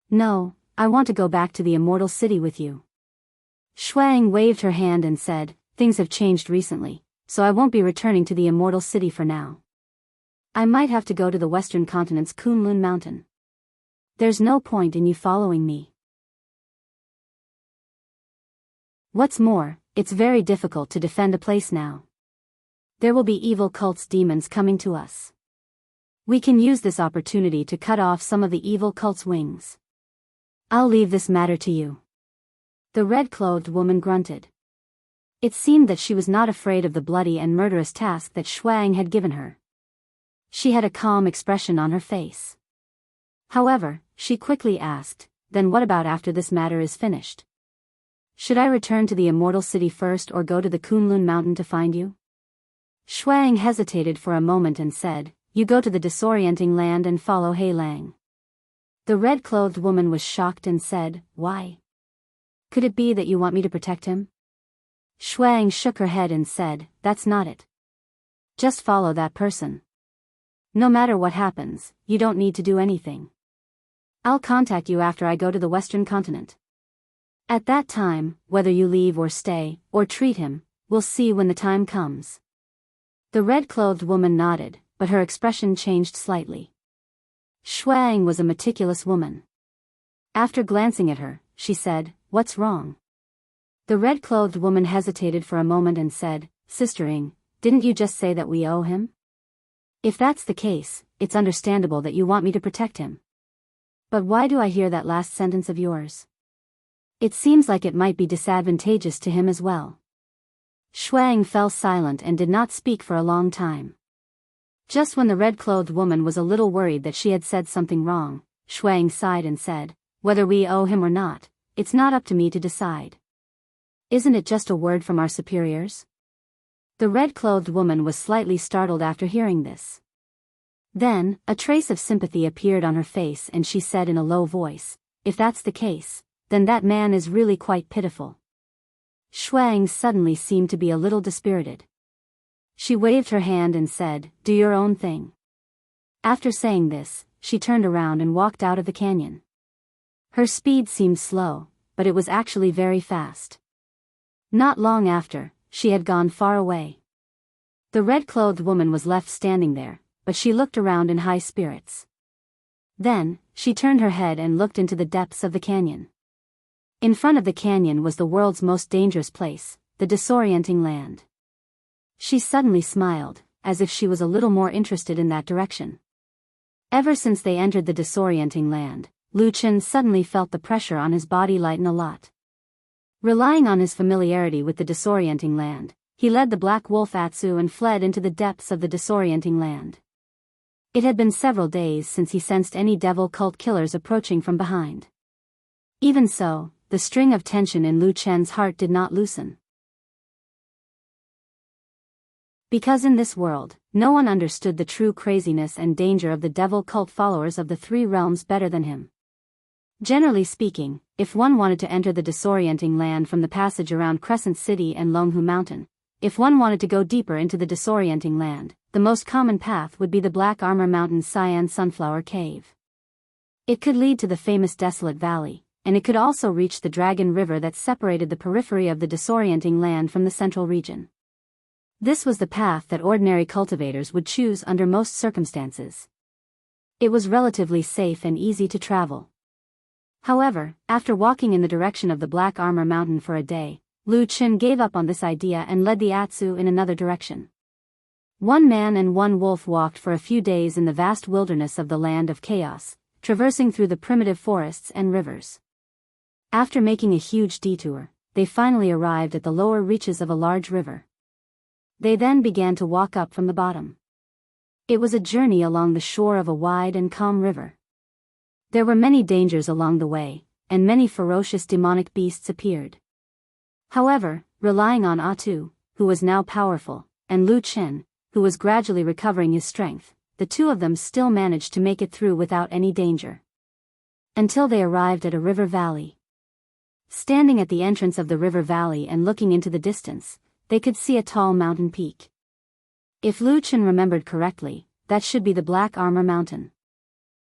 No, I want to go back to the immortal city with you. Shuang waved her hand and said, things have changed recently, so I won't be returning to the immortal city for now. I might have to go to the western continent's Kunlun mountain. There's no point in you following me. What's more, it's very difficult to defend a place now. There will be evil cult's demons coming to us. We can use this opportunity to cut off some of the evil cult's wings. I'll leave this matter to you. The red-clothed woman grunted. It seemed that she was not afraid of the bloody and murderous task that Shuang had given her. She had a calm expression on her face. However, she quickly asked, then what about after this matter is finished? Should I return to the immortal city first or go to the Kunlun mountain to find you? Shuang hesitated for a moment and said, you go to the disorienting land and follow Hei Lang. The red-clothed woman was shocked and said, why? Could it be that you want me to protect him? Shuang shook her head and said, that's not it. Just follow that person. No matter what happens, you don't need to do anything. I'll contact you after I go to the western continent. At that time, whether you leave or stay, or treat him, we'll see when the time comes. The red-clothed woman nodded, but her expression changed slightly. Shuang was a meticulous woman. After glancing at her, she said, what's wrong? The red-clothed woman hesitated for a moment and said, Sister Ying, didn't you just say that we owe him? If that's the case, it's understandable that you want me to protect him. But why do I hear that last sentence of yours? It seems like it might be disadvantageous to him as well. Shuang fell silent and did not speak for a long time. Just when the red-clothed woman was a little worried that she had said something wrong, Shuang sighed and said, whether we owe him or not, it's not up to me to decide. Isn't it just a word from our superiors? The red-clothed woman was slightly startled after hearing this. Then, a trace of sympathy appeared on her face and she said in a low voice, if that's the case, then that man is really quite pitiful. Shuang suddenly seemed to be a little dispirited. She waved her hand and said, do your own thing. After saying this, she turned around and walked out of the canyon. Her speed seemed slow, but it was actually very fast. Not long after, she had gone far away. The red-clothed woman was left standing there, but she looked around in high spirits. Then, she turned her head and looked into the depths of the canyon. In front of the canyon was the world's most dangerous place, the disorienting land. She suddenly smiled, as if she was a little more interested in that direction. Ever since they entered the disorienting land, Lu Chen suddenly felt the pressure on his body lighten a lot. Relying on his familiarity with the disorienting land, he led the black wolf Atsu and fled into the depths of the disorienting land. It had been several days since he sensed any devil cult killers approaching from behind. Even so, the string of tension in Lu Chen's heart did not loosen. Because in this world, no one understood the true craziness and danger of the devil cult followers of the three realms better than him. Generally speaking, if one wanted to enter the disorienting land from the passage around Crescent City and Longhu Mountain, if one wanted to go deeper into the disorienting land, the most common path would be the Black Armor Mountain Cyan Sunflower Cave. It could lead to the famous Desolate Valley, and it could also reach the Dragon River that separated the periphery of the disorienting land from the central region. This was the path that ordinary cultivators would choose under most circumstances. It was relatively safe and easy to travel. However, after walking in the direction of the Black Armor Mountain for a day, Lu Chen gave up on this idea and led the Atsu in another direction. One man and one wolf walked for a few days in the vast wilderness of the Land of Chaos, traversing through the primitive forests and rivers. After making a huge detour, they finally arrived at the lower reaches of a large river. They then began to walk up from the bottom. It was a journey along the shore of a wide and calm river. There were many dangers along the way, and many ferocious demonic beasts appeared. However, relying on Atu, who was now powerful, and Lu Chen, who was gradually recovering his strength, the two of them still managed to make it through without any danger. until they arrived at a river valley. Standing at the entrance of the river valley and looking into the distance, they could see a tall mountain peak. If Lu Chen remembered correctly, that should be the Black Armor Mountain.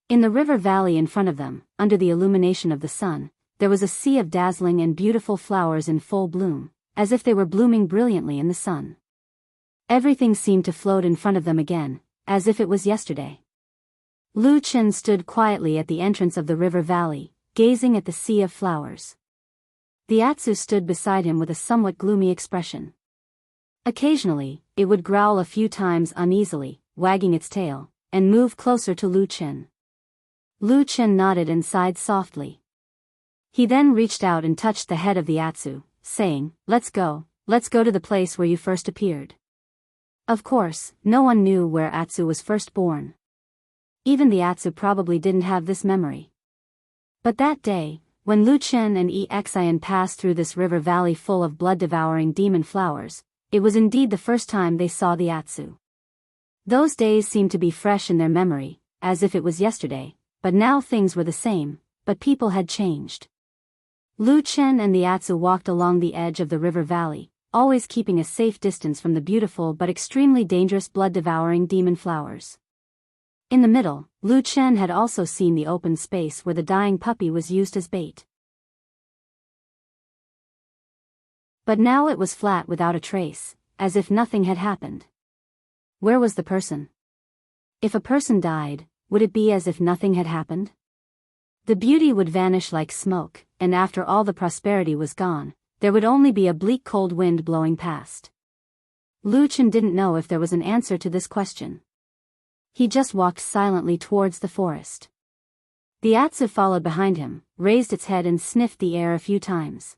In the river valley in front of them, under the illumination of the sun, there was a sea of dazzling and beautiful flowers in full bloom, as if they were blooming brilliantly in the sun. Everything seemed to float in front of them again, as if it was yesterday. Lu Chen stood quietly at the entrance of the river valley, gazing at the sea of flowers. The Atsu stood beside him with a somewhat gloomy expression. Occasionally, it would growl a few times uneasily, wagging its tail, and move closer to Lu Chen. Lu Chen nodded and sighed softly. He then reached out and touched the head of the Atsu, saying, let's go to the place where you first appeared." Of course, no one knew where Atsu was first born. Even the Atsu probably didn't have this memory. But that day, when Lu Chen and Exian passed through this river valley full of blood-devouring demon flowers, it was indeed the first time they saw the Atsu. Those days seemed to be fresh in their memory, as if it was yesterday, but now things were the same, but people had changed. Lu Chen and the Atsu walked along the edge of the river valley, always keeping a safe distance from the beautiful but extremely dangerous blood-devouring demon flowers. In the middle, Lu Chen had also seen the open space where the dying puppy was used as bait. But now it was flat without a trace, as if nothing had happened. Where was the person? If a person died, would it be as if nothing had happened? The beauty would vanish like smoke, and after all the prosperity was gone, there would only be a bleak cold wind blowing past. Lu Chen didn't know if there was an answer to this question. He just walked silently towards the forest. The Atsu followed behind him, raised its head and sniffed the air a few times.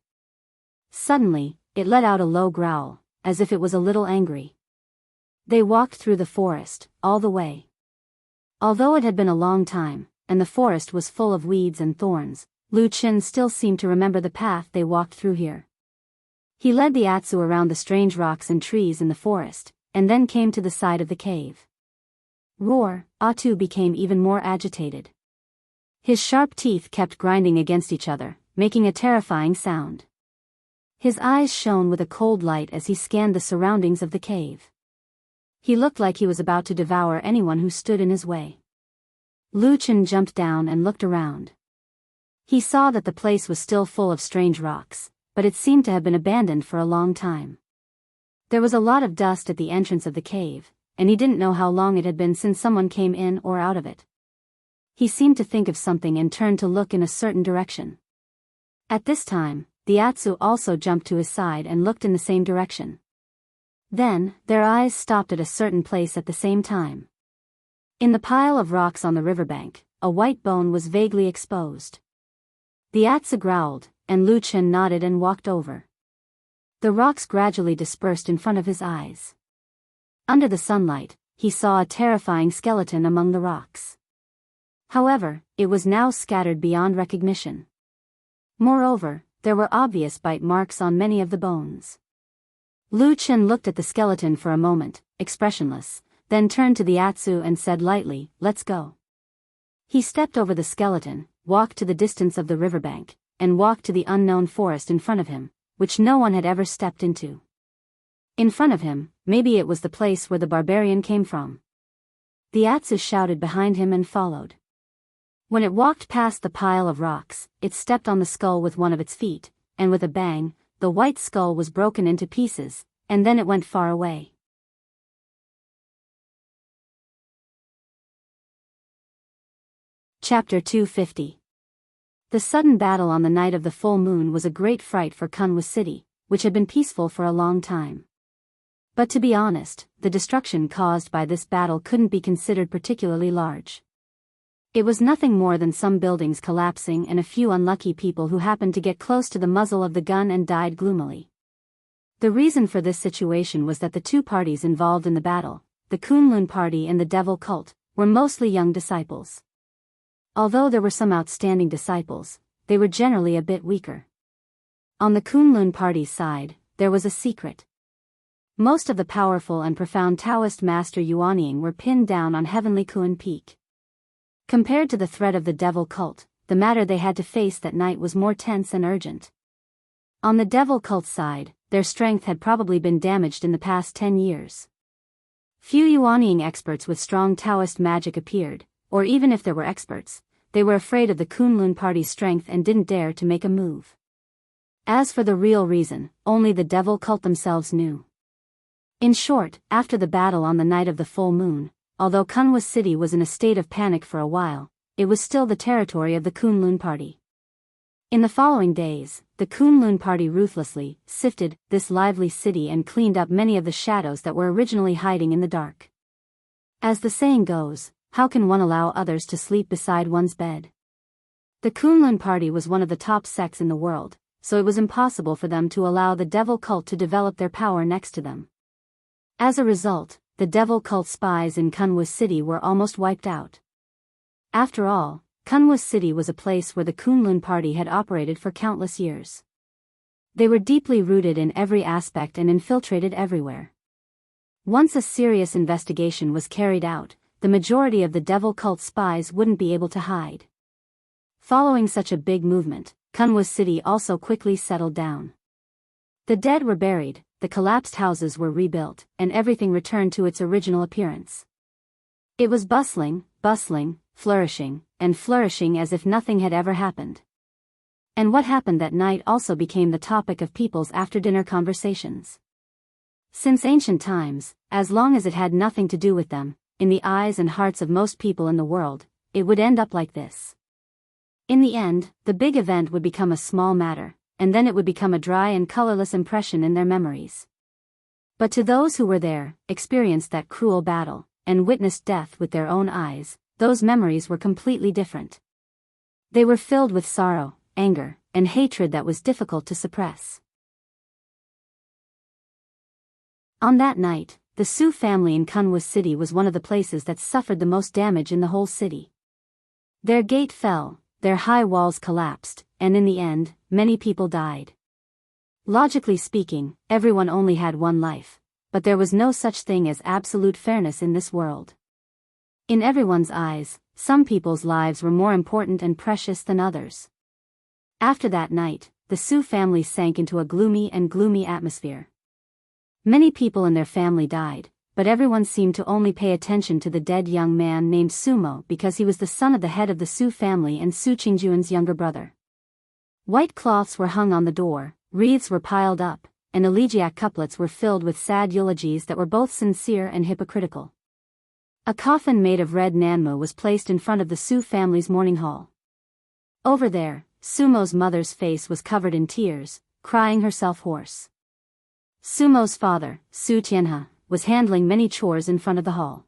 Suddenly, it let out a low growl, as if it was a little angry. They walked through the forest, all the way. Although it had been a long time, and the forest was full of weeds and thorns, Lu Chen still seemed to remember the path they walked through here. He led the Atsu around the strange rocks and trees in the forest, and then came to the side of the cave. Roar! Atsu became even more agitated. His sharp teeth kept grinding against each other, making a terrifying sound. His eyes shone with a cold light as he scanned the surroundings of the cave. He looked like he was about to devour anyone who stood in his way. Lu Chen jumped down and looked around. He saw that the place was still full of strange rocks, but it seemed to have been abandoned for a long time. There was a lot of dust at the entrance of the cave, and he didn't know how long it had been since someone came in or out of it. He seemed to think of something and turned to look in a certain direction. At this time, the Atsu also jumped to his side and looked in the same direction. Then, their eyes stopped at a certain place at the same time. In the pile of rocks on the riverbank, a white bone was vaguely exposed. The Atsu growled, and Lu Chen nodded and walked over. The rocks gradually dispersed in front of his eyes. Under the sunlight, he saw a terrifying skeleton among the rocks. However, it was now scattered beyond recognition. Moreover, there were obvious bite marks on many of the bones. Lu Chen looked at the skeleton for a moment, expressionless, then turned to the Atsu and said lightly, "Let's go." He stepped over the skeleton, walked to the distance of the riverbank, and walked to the unknown forest in front of him, which no one had ever stepped into. In front of him, maybe it was the place where the barbarian came from. The Atsu shouted behind him and followed. When it walked past the pile of rocks, it stepped on the skull with one of its feet, and with a bang, the white skull was broken into pieces, and then it went far away. Chapter 250. The sudden battle on the night of the full moon was a great fright for Kunwa City, which had been peaceful for a long time. But to be honest, the destruction caused by this battle couldn't be considered particularly large. It was nothing more than some buildings collapsing and a few unlucky people who happened to get close to the muzzle of the gun and died gloomily. The reason for this situation was that the two parties involved in the battle, the Kunlun party and the Devil cult, were mostly young disciples. Although there were some outstanding disciples, they were generally a bit weaker. On the Kunlun party's side, there was a secret. Most of the powerful and profound Taoist master Yuanying were pinned down on Heavenly Kun Peak. Compared to the threat of the Devil cult, the matter they had to face that night was more tense and urgent. On the devil cult side, their strength had probably been damaged in the past 10 years. Few Yuanying experts with strong Taoist magic appeared, or even if there were experts, they were afraid of the Kunlun party's strength and didn't dare to make a move. As for the real reason, only the devil cult themselves knew. In short, after the battle on the night of the full moon, although Kunwa City was in a state of panic for a while, it was still the territory of the Kunlun party. In the following days, the Kunlun party ruthlessly sifted this lively city and cleaned up many of the shadows that were originally hiding in the dark. As the saying goes, how can one allow others to sleep beside one's bed? The Kunlun party was one of the top sects in the world, so it was impossible for them to allow the devil cult to develop their power next to them. As a result, the devil cult spies in Kunwa City were almost wiped out. After all, Kunwa City was a place where the Kunlun party had operated for countless years. They were deeply rooted in every aspect and infiltrated everywhere. Once a serious investigation was carried out, the majority of the devil cult spies wouldn't be able to hide. Following such a big movement, Kunwa City also quickly settled down. The dead were buried, the collapsed houses were rebuilt, and everything returned to its original appearance. It was bustling, flourishing, and flourishing as if nothing had ever happened. And what happened that night also became the topic of people's after-dinner conversations. Since ancient times, as long as it had nothing to do with them, in the eyes and hearts of most people in the world, it would end up like this. In the end, the big event would become a small matter, and then it would become a dry and colorless impression in their memories. But to those who were there, experienced that cruel battle, and witnessed death with their own eyes, those memories were completely different. They were filled with sorrow, anger, and hatred that was difficult to suppress. On that night, the Su family in Kunwa City was one of the places that suffered the most damage in the whole city. Their gate fell, their high walls collapsed, and in the end, many people died. Logically speaking, everyone only had one life, but there was no such thing as absolute fairness in this world. In everyone's eyes, some people's lives were more important and precious than others. After that night, the Su family sank into a gloomy atmosphere. Many people in their family died, but everyone seemed to only pay attention to the dead young man named Sumo because he was the son of the head of the Su family and Su Qingjuan's younger brother. White cloths were hung on the door, wreaths were piled up, and elegiac couplets were filled with sad eulogies that were both sincere and hypocritical. A coffin made of red nanmo was placed in front of the Su family's mourning hall. Over there, Sumo's mother's face was covered in tears, crying herself hoarse. Sumo's father, Su Tianhe, was handling many chores in front of the hall.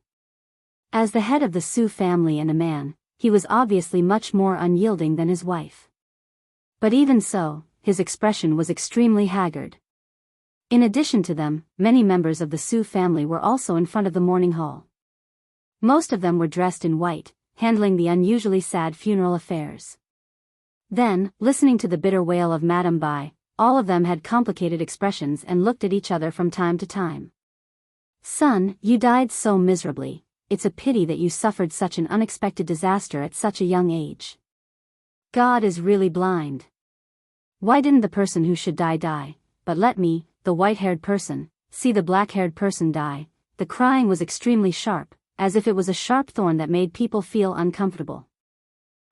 As the head of the Su family and a man, he was obviously much more unyielding than his wife. But even so, his expression was extremely haggard. In addition to them, many members of the Su family were also in front of the mourning hall. Most of them were dressed in white, handling the unusually sad funeral affairs. Then, listening to the bitter wail of Madame Bai, all of them had complicated expressions and looked at each other from time to time. "Son, you died so miserably, it's a pity that you suffered such an unexpected disaster at such a young age. God is really blind. Why didn't the person who should die, but let me, the white-haired person, see the black-haired person die?" The crying was extremely sharp, as if it was a sharp thorn that made people feel uncomfortable.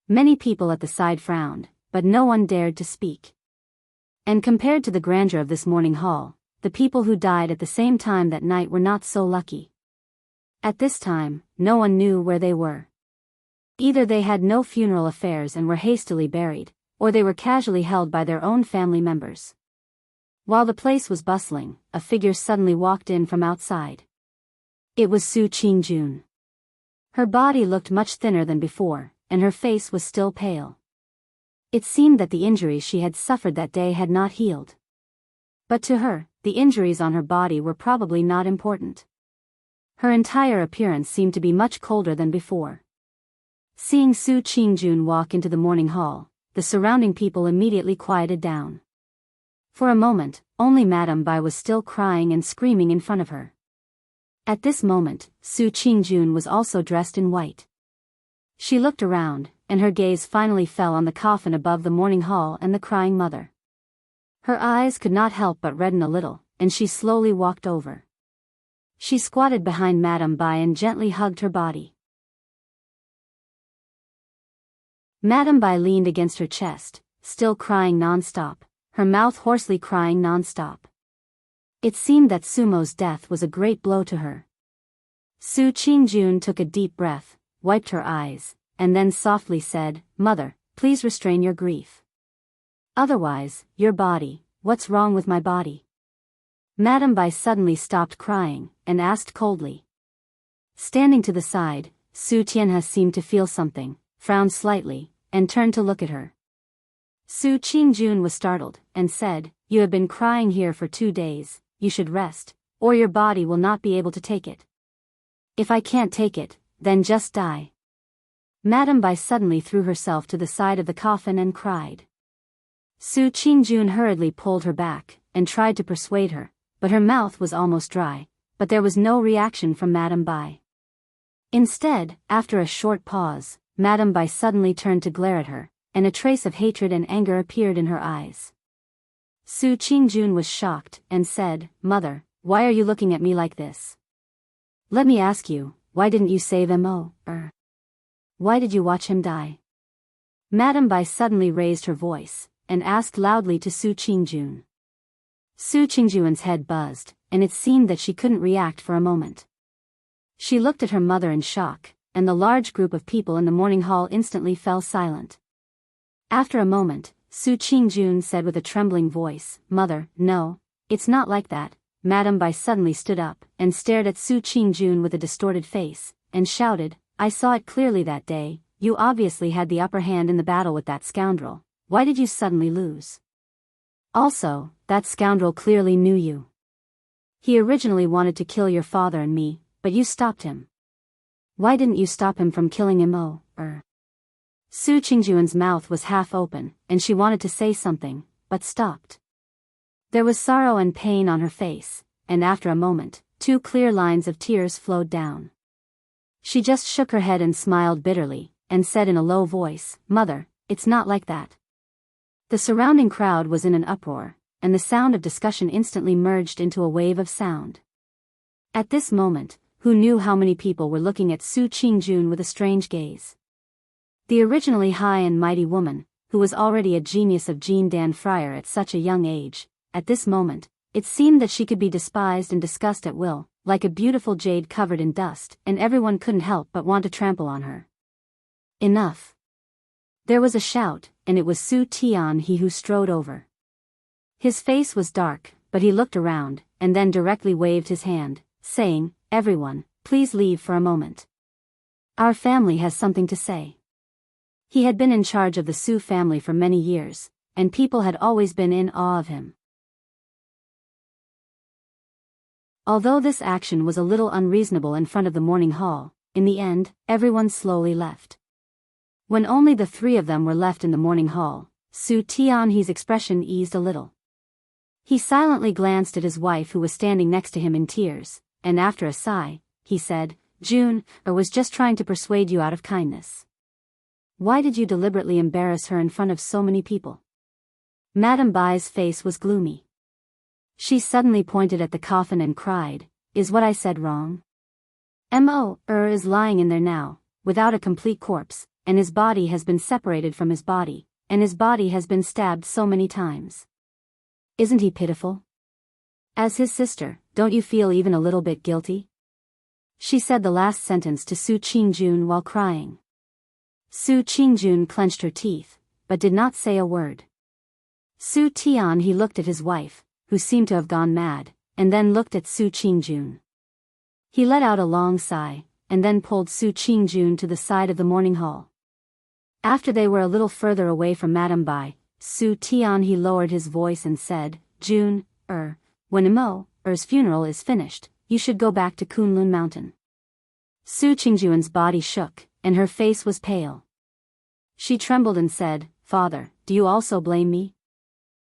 Many people at the side frowned, but no one dared to speak. And compared to the grandeur of this mourning hall, the people who died at the same time that night were not so lucky. At this time, no one knew where they were. Either they had no funeral affairs and were hastily buried, or they were casually held by their own family members. While the place was bustling, a figure suddenly walked in from outside. It was Su Qingjun. Her body looked much thinner than before, and her face was still pale. It seemed that the injuries she had suffered that day had not healed. But to her, the injuries on her body were probably not important. Her entire appearance seemed to be much colder than before. Seeing Su Qingjun walk into the mourning hall, the surrounding people immediately quieted down. For a moment, only Madame Bai was still crying and screaming in front of her. At this moment, Su Qingjun was also dressed in white. She looked around, and her gaze finally fell on the coffin above the mourning hall and the crying mother. Her eyes could not help but redden a little, and she slowly walked over. She squatted behind Madame Bai and gently hugged her body. Madame Bai leaned against her chest, still crying non-stop, her mouth hoarsely crying non-stop. It seemed that Sumo's death was a great blow to her. Su Qingjun took a deep breath, wiped her eyes, and then softly said, "Mother, please restrain your grief. Otherwise, your body, what's wrong with my body?" Madame Bai suddenly stopped crying, and asked coldly. Standing to the side, Su Tianhe seemed to feel something, frowned slightly, and turned to look at her. Su Qingjun was startled, and said, "You have been crying here for 2 days, you should rest, or your body will not be able to take it." "If I can't take it, then just die." Madame Bai suddenly threw herself to the side of the coffin and cried. Su Qingjun hurriedly pulled her back, and tried to persuade her, but her mouth was almost dry, but there was no reaction from Madame Bai. Instead, after a short pause, Madame Bai suddenly turned to glare at her, and a trace of hatred and anger appeared in her eyes. Su Qingjun was shocked, and said, "Mother, why are you looking at me like this? Let me ask you, why didn't you save Mo? Why did you watch him die?" Madame Bai suddenly raised her voice, and asked loudly to Su Qingjun. Su Qingjun's head buzzed, and it seemed that she couldn't react for a moment. She looked at her mother in shock, and the large group of people in the mourning hall instantly fell silent. After a moment, Su Qingjun said with a trembling voice, "Mother, no, it's not like that." Madame Bai suddenly stood up, and stared at Su Qingjun with a distorted face, and shouted, "I saw it clearly that day, you obviously had the upper hand in the battle with that scoundrel. Why did you suddenly lose? Also, that scoundrel clearly knew you. He originally wanted to kill your father and me, but you stopped him. Why didn't you stop him from killing Mo? Su Qingjun's mouth was half open, and she wanted to say something, but stopped. There was sorrow and pain on her face, and after a moment, 2 clear lines of tears flowed down. She just shook her head and smiled bitterly, and said in a low voice, "Mother, it's not like that." The surrounding crowd was in an uproar, and the sound of discussion instantly merged into a wave of sound. At this moment, who knew how many people were looking at Su Qingjun with a strange gaze? The originally high and mighty woman, who was already a genius of Jean Dan Friar at such a young age, at this moment, it seemed that she could be despised and discussed at will, like a beautiful jade covered in dust, and everyone couldn't help but want to trample on her. Enough. There was a shout, and it was Su Tianhe who strode over. His face was dark, but he looked around, and then directly waved his hand, saying, "Everyone, please leave for a moment. Our family has something to say." He had been in charge of the Su family for many years, and people had always been in awe of him. Although this action was a little unreasonable in front of the mourning hall, in the end, everyone slowly left. When only the 3 of them were left in the mourning hall, Su Tianhe's expression eased a little. He silently glanced at his wife who was standing next to him in tears, and after a sigh, he said, "June, I was just trying to persuade you out of kindness. Why did you deliberately embarrass her in front of so many people?" Madame Bai's face was gloomy. She suddenly pointed at the coffin and cried, "Is what I said wrong? Mo is lying in there now, without a complete corpse, and his body has been separated from his body, and his body has been stabbed so many times. Isn't he pitiful? As his sister, don't you feel even a little bit guilty?" She said the last sentence to Su Qingjun while crying. Su Qingjun clenched her teeth, but did not say a word. Su Tianhe looked at his wife, who seemed to have gone mad, and then looked at Su Qingjun. He let out a long sigh, and then pulled Su Qingjun to the side of the mourning hall. After they were a little further away from Madame Bai, Su Tianhe lowered his voice and said, "June, when Mo's funeral is finished, you should go back to Kunlun Mountain." Su Qingjun's body shook, and her face was pale. She trembled and said, "Father, do you also blame me?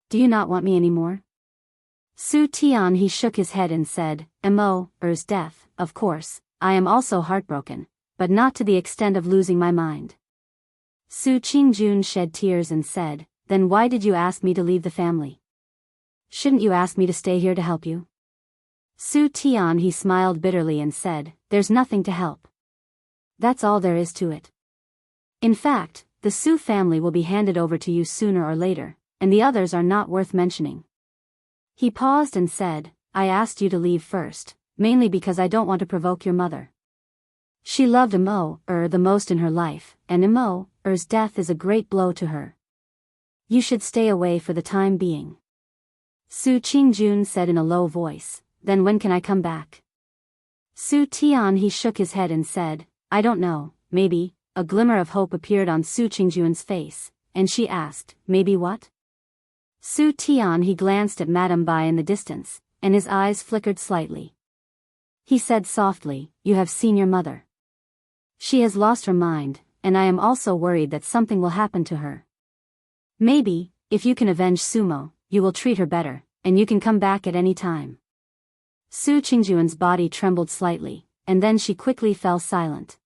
Do you not want me anymore?" Su Tianhe shook his head and said, "Mo's death, of course, I am also heartbroken, but not to the extent of losing my mind." Su Qingjun shed tears and said, "Then why did you ask me to leave the family? Shouldn't you ask me to stay here to help you?" Su Tian he smiled bitterly and said, "There's nothing to help. That's all there is to it. In fact, the Su family will be handed over to you sooner or later, and the others are not worth mentioning." He paused and said, "I asked you to leave first, mainly because I don't want to provoke your mother. She loved Immerse the most in her life, and Immerse's death is a great blow to her. You should stay away for the time being." Su Qingjun said in a low voice, "Then when can I come back?" Su Tian he shook his head and said, "I don't know, maybe." A glimmer of hope appeared on Su Qingjun's face, and she asked, "Maybe what?" Su Tian he glanced at Madame Bai in the distance, and his eyes flickered slightly. He said softly, "You have seen your mother. She has lost her mind, and I am also worried that something will happen to her. Maybe, if you can avenge Sumo, you will treat her better, and you can come back at any time." Su Qingjun's body trembled slightly, and then she quickly fell silent.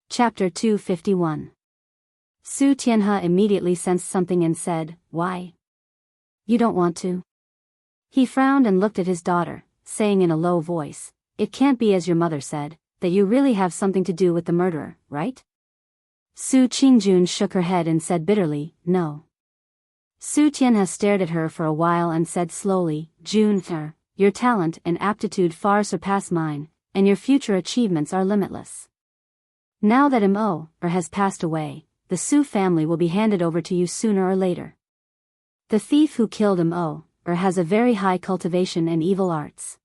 Chapter 251. Su Tianhe immediately sensed something and said, "Why? You don't want to?" He frowned and looked at his daughter, saying in a low voice, "It can't be as your mother said, that you really have something to do with the murderer, right?" Su Qingjun shook her head and said bitterly, "No." Su Tianhe stared at her for a while and said slowly, "Jun, your talent and aptitude far surpass mine, and your future achievements are limitless. Now that Immerse has passed away, the Su family will be handed over to you sooner or later. The thief who killed Immerse has a very high cultivation and evil arts.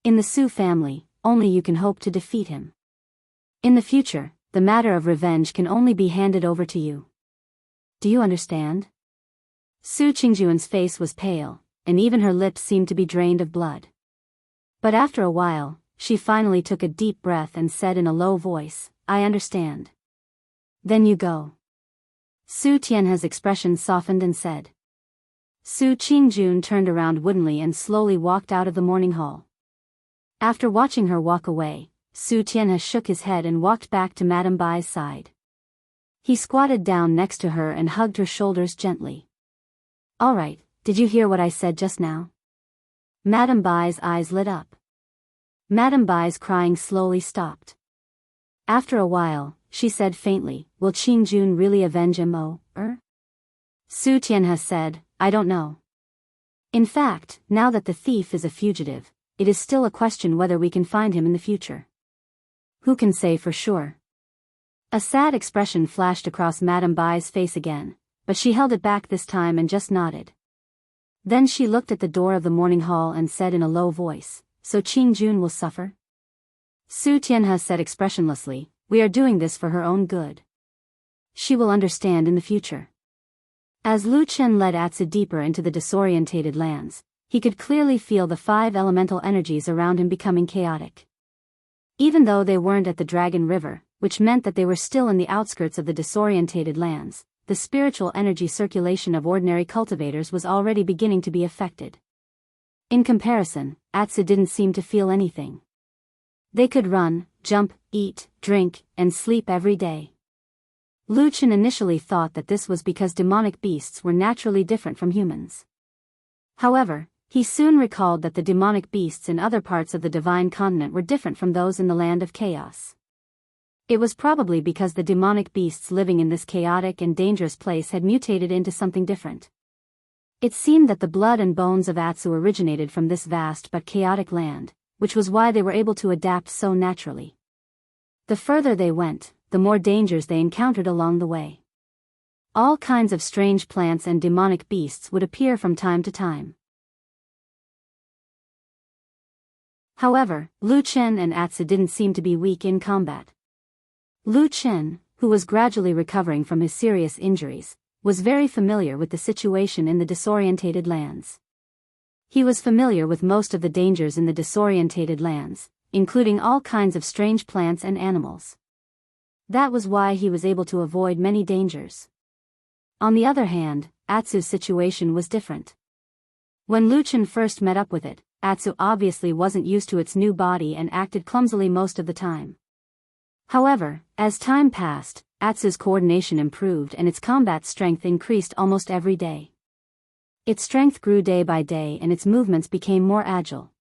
In the Su family, only you can hope to defeat him. In the future, the matter of revenge can only be handed over to you. Do you understand?" Su Qingjun's face was pale, and even her lips seemed to be drained of blood. But after a while, she finally took a deep breath and said in a low voice, "I understand." "Then you go." Su Tianhe's expression softened and said. Su Qingjun turned around woodenly and slowly walked out of the morning hall. After watching her walk away, Su Tianhe shook his head and walked back to Madame Bai's side. He squatted down next to her and hugged her shoulders gently. "All right, did you hear what I said just now?" Madame Bai's eyes lit up. Madame Bai's crying slowly stopped. After a while, she said faintly, "Will Qingjun really avenge Immerse?" Su Tianhe said, "I don't know. In fact, now that the thief is a fugitive, it is still a question whether we can find him in the future. Who can say for sure?" A sad expression flashed across Madame Bai's face again, but she held it back this time and just nodded. Then she looked at the door of the morning hall and said in a low voice, "So Qingjun will suffer?" Su Tianhe said expressionlessly, "We are doing this for her own good. She will understand in the future." As Lu Chen led Atsu deeper into the disorientated lands, he could clearly feel the 5 elemental energies around him becoming chaotic. Even though they weren't at the Dragon River, which meant that they were still in the outskirts of the disorientated lands, the spiritual energy circulation of ordinary cultivators was already beginning to be affected. In comparison, Atsu didn't seem to feel anything. They could run, jump, eat, drink, and sleep every day. Lu Chen initially thought that this was because demonic beasts were naturally different from humans. However, he soon recalled that the demonic beasts in other parts of the Divine Continent were different from those in the Land of Chaos. It was probably because the demonic beasts living in this chaotic and dangerous place had mutated into something different. It seemed that the blood and bones of Atsu originated from this vast but chaotic land, which was why they were able to adapt so naturally. The further they went, the more dangers they encountered along the way. All kinds of strange plants and demonic beasts would appear from time to time. However, Lu Chen and Atsu didn't seem to be weak in combat. Lu Chen, who was gradually recovering from his serious injuries, was very familiar with the situation in the disorientated lands. He was familiar with most of the dangers in the disorientated lands, including all kinds of strange plants and animals. That was why he was able to avoid many dangers. On the other hand, Atsu's situation was different. When Lu Chen first met up with it, Atsu obviously wasn't used to its new body and acted clumsily most of the time. However, as time passed, Atsu's coordination improved and its combat strength increased almost every day. Its strength grew day by day and its movements became more agile.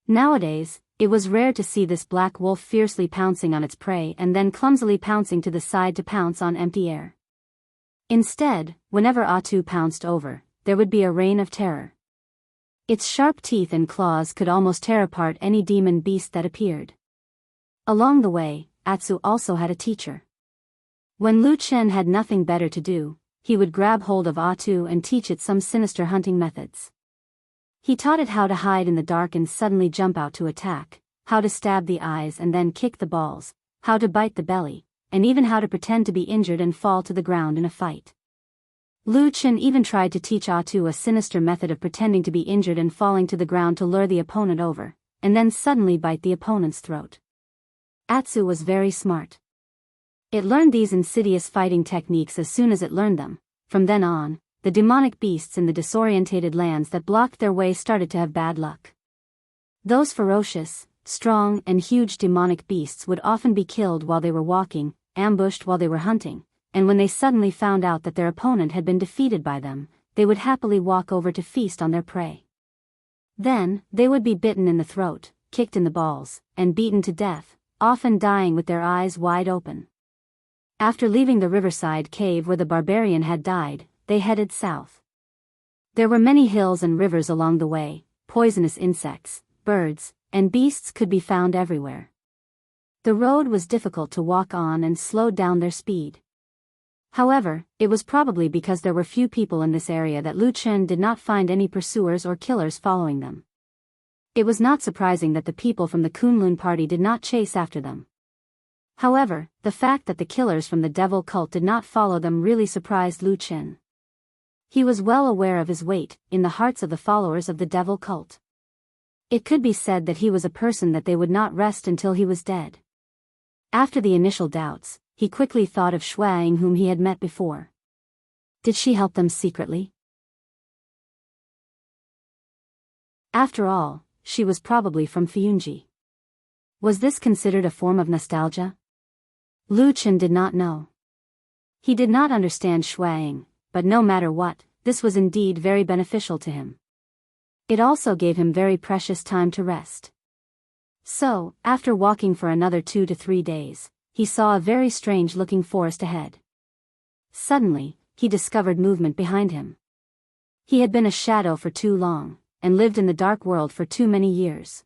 Nowadays, it was rare to see this black wolf fiercely pouncing on its prey and then clumsily pouncing to the side to pounce on empty air. Instead, whenever Atsu pounced over, there would be a reign of terror. Its sharp teeth and claws could almost tear apart any demon beast that appeared. Along the way, Atsu also had a teacher. When Lu Chen had nothing better to do, he would grab hold of Atsu and teach it some sinister hunting methods. He taught it how to hide in the dark and suddenly jump out to attack, how to stab the eyes and then kick the balls, how to bite the belly, and even how to pretend to be injured and fall to the ground in a fight. Lu Chen even tried to teach Atsu a sinister method of pretending to be injured and falling to the ground to lure the opponent over, and then suddenly bite the opponent's throat. Atsu was very smart. It learned these insidious fighting techniques as soon as it learned them. From then on, the demonic beasts in the disorientated lands that blocked their way started to have bad luck. Those ferocious, strong, and huge demonic beasts would often be killed while they were walking, ambushed while they were hunting, and when they suddenly found out that their opponent had been defeated by them, they would happily walk over to feast on their prey. Then, they would be bitten in the throat, kicked in the balls, and beaten to death, often dying with their eyes wide open. After leaving the riverside cave where the barbarian had died, they headed south. There were many hills and rivers along the way, poisonous insects, birds, and beasts could be found everywhere. The road was difficult to walk on and slowed down their speed. However, it was probably because there were few people in this area that Lu Chen did not find any pursuers or killers following them. It was not surprising that the people from the Kunlun party did not chase after them. However, the fact that the killers from the devil cult did not follow them really surprised Lu Chen. He was well aware of his weight in the hearts of the followers of the devil cult. It could be said that he was a person that they would not rest until he was dead. After the initial doubts, he quickly thought of Shuaing whom he had met before. Did she help them secretly? After all, she was probably from Fuyunji. Was this considered a form of nostalgia? Lu Chen did not know. He did not understand Shuaing, but no matter what, this was indeed very beneficial to him. It also gave him very precious time to rest. So, after walking for another 2 to 3 days, he saw a very strange-looking forest ahead. Suddenly, he discovered movement behind him. He had been a shadow for too long, and lived in the dark world for too many years.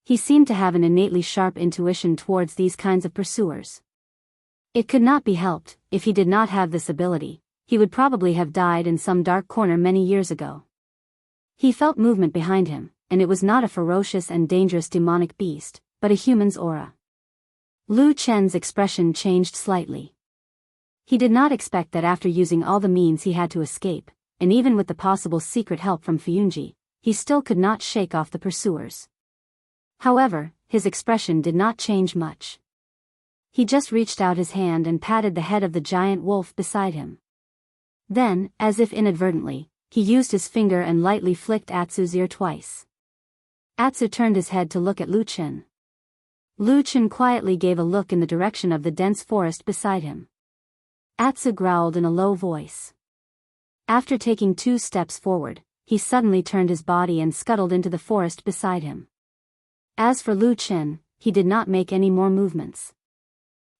He seemed to have an innately sharp intuition towards these kinds of pursuers. It could not be helped. If he did not have this ability, he would probably have died in some dark corner many years ago. He felt movement behind him, and it was not a ferocious and dangerous demonic beast, but a human's aura. Lu Chen's expression changed slightly. He did not expect that after using all the means he had to escape, and even with the possible secret help from Fuyunji, he still could not shake off the pursuers. However, his expression did not change much. He just reached out his hand and patted the head of the giant wolf beside him. Then, as if inadvertently, he used his finger and lightly flicked Atsu's ear twice. Atsu turned his head to look at Lu Chen. Lu Chen quietly gave a look in the direction of the dense forest beside him. Atsu growled in a low voice. After taking 2 steps forward, he suddenly turned his body and scuttled into the forest beside him. As for Lu Chen, he did not make any more movements.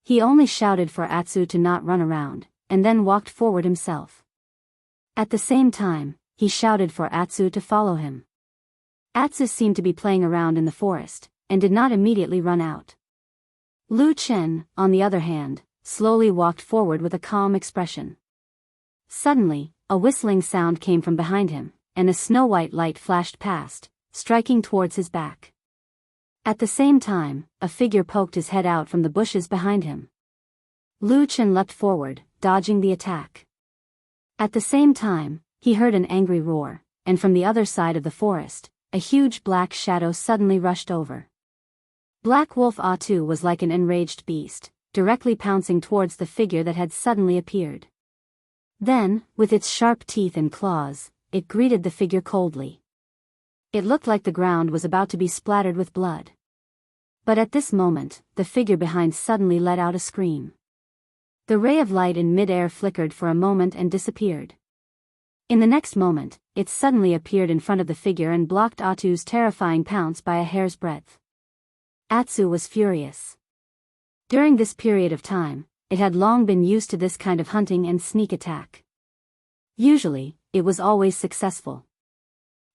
He only shouted for Atsu to not run around, and then walked forward himself. At the same time, he shouted for Atsu to follow him. Atsu seemed to be playing around in the forest, and did not immediately run out. Lu Chen, on the other hand, slowly walked forward with a calm expression. Suddenly, a whistling sound came from behind him, and a snow-white light flashed past, striking towards his back. At the same time, a figure poked his head out from the bushes behind him. Lu Chen leapt forward, dodging the attack. At the same time, he heard an angry roar, and from the other side of the forest, a huge black shadow suddenly rushed over. Black Wolf Atsu was like an enraged beast, directly pouncing towards the figure that had suddenly appeared. Then, with its sharp teeth and claws, it greeted the figure coldly. It looked like the ground was about to be splattered with blood. But at this moment, the figure behind suddenly let out a scream. The ray of light in mid-air flickered for a moment and disappeared. In the next moment, it suddenly appeared in front of the figure and blocked Atsu's terrifying pounce by a hair's breadth. Atsu was furious. During this period of time, it had long been used to this kind of hunting and sneak attack. Usually, it was always successful.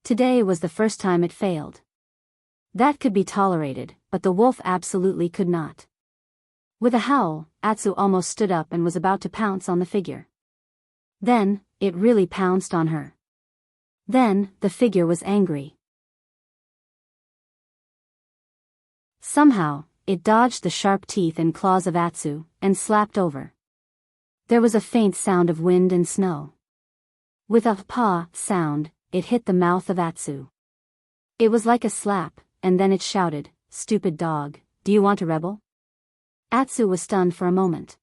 Today was the first time it failed. That could be tolerated, but the wolf absolutely could not. With a howl, Atsu almost stood up and was about to pounce on the figure. Then, it really pounced on her. Then, the figure was angry. Somehow, it dodged the sharp teeth and claws of Atsu, and slapped over. There was a faint sound of wind and snow. With a paw sound, it hit the mouth of Atsu. It was like a slap, and then it shouted, "Stupid dog, do you want to rebel?" Atsu was stunned for a moment.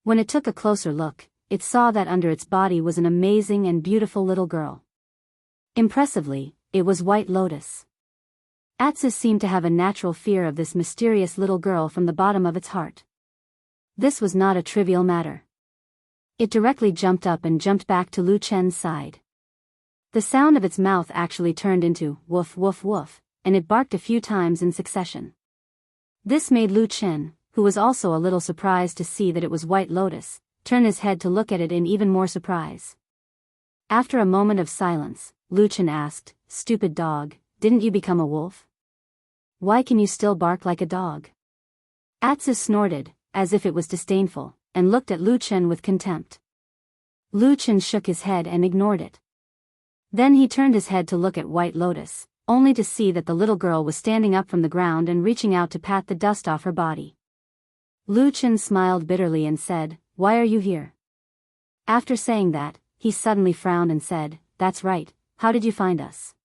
When it took a closer look, it saw that under its body was an amazing and beautiful little girl. Impressively, it was White Lotus. Atsu seemed to have a natural fear of this mysterious little girl from the bottom of its heart. This was not a trivial matter. It directly jumped up and jumped back to Lu Chen's side. The sound of its mouth actually turned into woof woof woof, and it barked a few times in succession. This made Lu Chen, who was also a little surprised to see that it was White Lotus, turn his head to look at it in even more surprise. After a moment of silence, Lu Chen asked, "Stupid dog, didn't you become a wolf? Why can you still bark like a dog?" Atsu snorted, as if it was disdainful, and looked at Lu Chen with contempt. Lu Chen shook his head and ignored it. Then he turned his head to look at White Lotus, only to see that the little girl was standing up from the ground and reaching out to pat the dust off her body. Lu Chen smiled bitterly and said, "Why are you here?" After saying that, he suddenly frowned and said, "That's right, how did you find us?"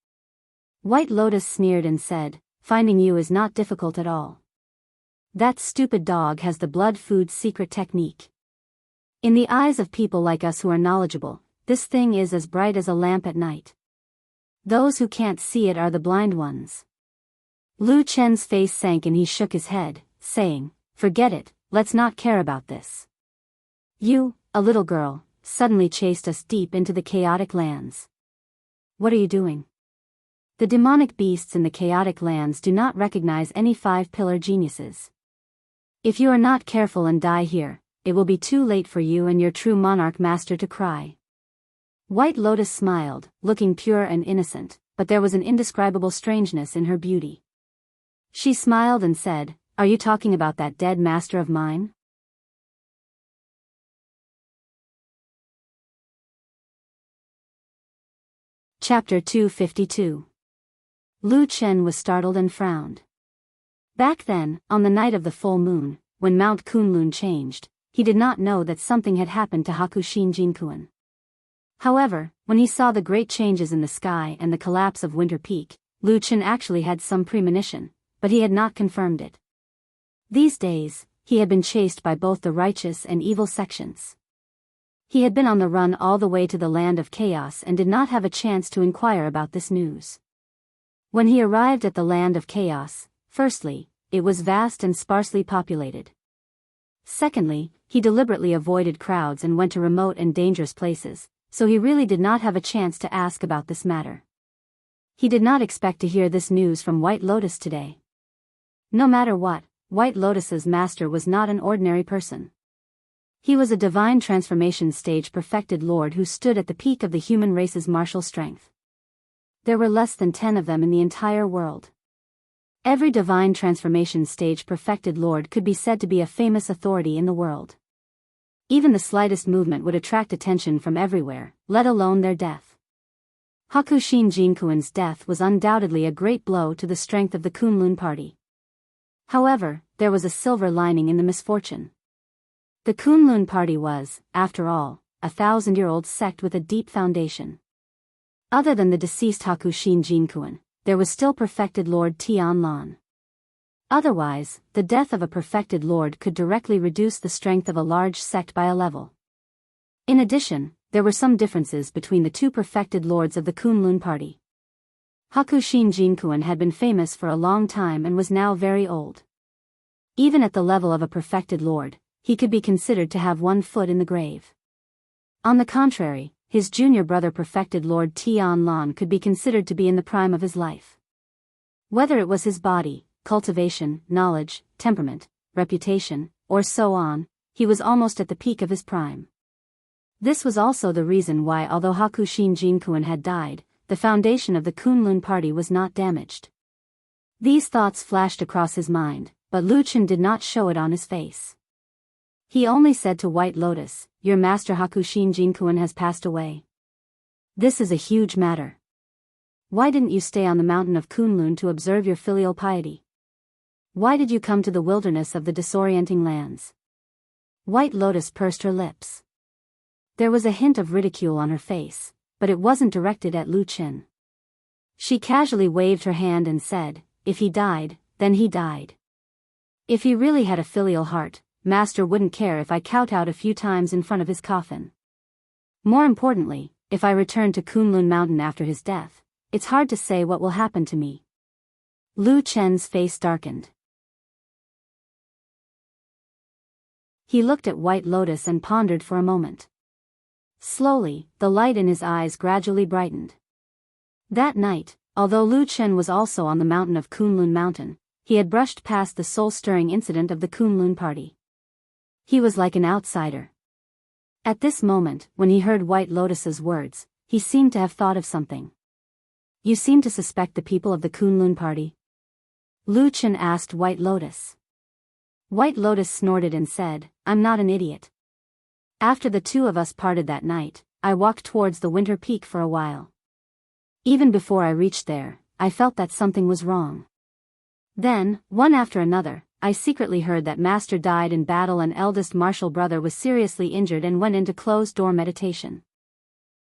White Lotus sneered and said, "Finding you is not difficult at all. That stupid dog has the blood food secret technique. In the eyes of people like us who are knowledgeable, this thing is as bright as a lamp at night. Those who can't see it are the blind ones." Lu Chen's face sank and he shook his head, saying, "Forget it, let's not care about this. You, a little girl, suddenly chased us deep into the chaotic lands. What are you doing? The demonic beasts in the chaotic lands do not recognize any five-pillar geniuses. If you are not careful and die here, it will be too late for you and your true monarch master to cry." White Lotus smiled, looking pure and innocent, but there was an indescribable strangeness in her beauty. She smiled and said, "Are you talking about that dead master of mine?" Chapter 252. Lu Chen was startled and frowned. Back then, on the night of the full moon, when Mount Kunlun changed, he did not know that something had happened to Hakushin Jinkuen. However, when he saw the great changes in the sky and the collapse of Winter Peak, Lu Chen actually had some premonition, but he had not confirmed it. These days, he had been chased by both the righteous and evil sections. He had been on the run all the way to the land of chaos and did not have a chance to inquire about this news. When he arrived at the land of chaos, firstly, it was vast and sparsely populated. Secondly, he deliberately avoided crowds and went to remote and dangerous places, so he really did not have a chance to ask about this matter. He did not expect to hear this news from White Lotus today. No matter what, White Lotus's master was not an ordinary person. He was a divine transformation stage perfected lord who stood at the peak of the human race's martial strength. There were less than 10 of them in the entire world. Every divine transformation stage perfected lord could be said to be a famous authority in the world. Even the slightest movement would attract attention from everywhere, let alone their death. Hakushin Jinkuen's death was undoubtedly a great blow to the strength of the Kunlun party. However, there was a silver lining in the misfortune. The Kunlun party was, after all, a 1,000-year-old sect with a deep foundation. Other than the deceased Hakushin Jinkuen, there was still perfected Lord Tianlan. Otherwise, the death of a perfected lord could directly reduce the strength of a large sect by a level. In addition, there were some differences between the two perfected lords of the Kunlun party. Hakushin Jinkuen had been famous for a long time and was now very old. Even at the level of a perfected lord, he could be considered to have one foot in the grave. On the contrary, his junior brother perfected Lord Tian Lan could be considered to be in the prime of his life. Whether it was his body, cultivation, knowledge, temperament, reputation, or so on, he was almost at the peak of his prime. This was also the reason why, although Hakushin Jinkuen had died, the foundation of the Kunlun party was not damaged. These thoughts flashed across his mind, but Lu Chen did not show it on his face. He only said to White Lotus, "Your master Hakushin Jinkuen has passed away. This is a huge matter. Why didn't you stay on the mountain of Kunlun to observe your filial piety? Why did you come to the wilderness of the disorienting lands?" White Lotus pursed her lips. There was a hint of ridicule on her face, but it wasn't directed at Lu Chen. She casually waved her hand and said, "If he died, then he died. If he really had a filial heart, Master wouldn't care if I kowtowed a few times in front of his coffin. More importantly, if I return to Kunlun Mountain after his death, it's hard to say what will happen to me." Lu Chen's face darkened. He looked at White Lotus and pondered for a moment. Slowly, the light in his eyes gradually brightened. That night, although Lu Chen was also on the mountain of Kunlun Mountain, he had brushed past the soul-stirring incident of the Kunlun party. He was like an outsider. At this moment, when he heard White Lotus's words, he seemed to have thought of something. "You seem to suspect the people of the Kunlun party?" Lu Chen asked White Lotus. White Lotus snorted and said, "I'm not an idiot. After the two of us parted that night, I walked towards the winter peak for a while. Even before I reached there, I felt that something was wrong. Then, one after another, I secretly heard that Master died in battle and eldest martial brother was seriously injured and went into closed-door meditation.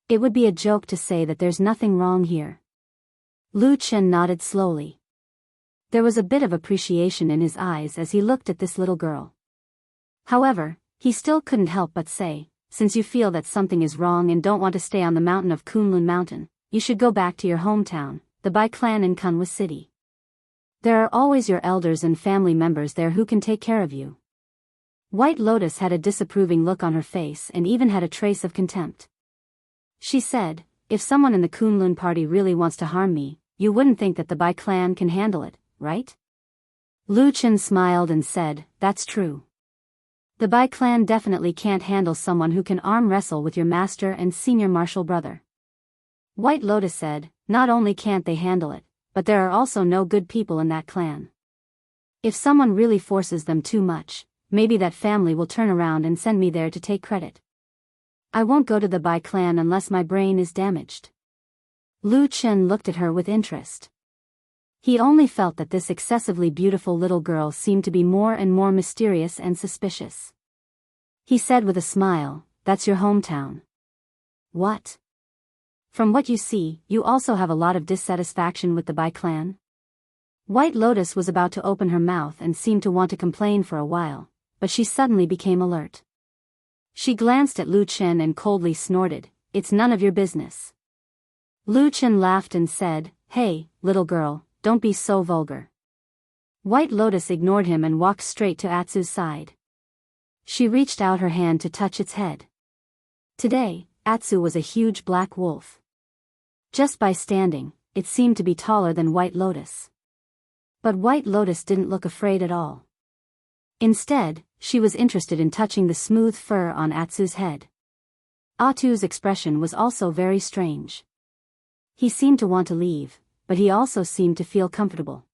It would be a joke to say that there's nothing wrong here." Lu Chen nodded slowly. There was a bit of appreciation in his eyes as he looked at this little girl. However, he still couldn't help but say, "Since you feel that something is wrong and don't want to stay on the mountain of Kunlun Mountain, you should go back to your hometown, the Bai clan in Kunwa City. There are always your elders and family members there who can take care of you." White Lotus had a disapproving look on her face and even had a trace of contempt. She said, "If someone in the Kunlun party really wants to harm me, you wouldn't think that the Bai clan can handle it, right?" Lu Chen smiled and said, "That's true. The Bai clan definitely can't handle someone who can arm wrestle with your master and senior martial brother." White Lotus said, "Not only can't they handle it, but there are also no good people in that clan. If someone really forces them too much, maybe that family will turn around and send me there to take credit. I won't go to the Bai clan unless my brain is damaged." Lu Chen looked at her with interest. He only felt that this excessively beautiful little girl seemed to be more and more mysterious and suspicious. He said with a smile, "That's your hometown. What? From what you see, you also have a lot of dissatisfaction with the Bai clan?" White Lotus was about to open her mouth and seemed to want to complain for a while, but she suddenly became alert. She glanced at Lu Chen and coldly snorted, "It's none of your business." Lu Chen laughed and said, "Hey, little girl, don't be so vulgar." White Lotus ignored him and walked straight to Atsu's side. She reached out her hand to touch its head. Today, Atsu was a huge black wolf. Just by standing, it seemed to be taller than White Lotus. But White Lotus didn't look afraid at all. Instead, she was interested in touching the smooth fur on Atsu's head. Atsu's expression was also very strange. He seemed to want to leave, but he also seemed to feel comfortable.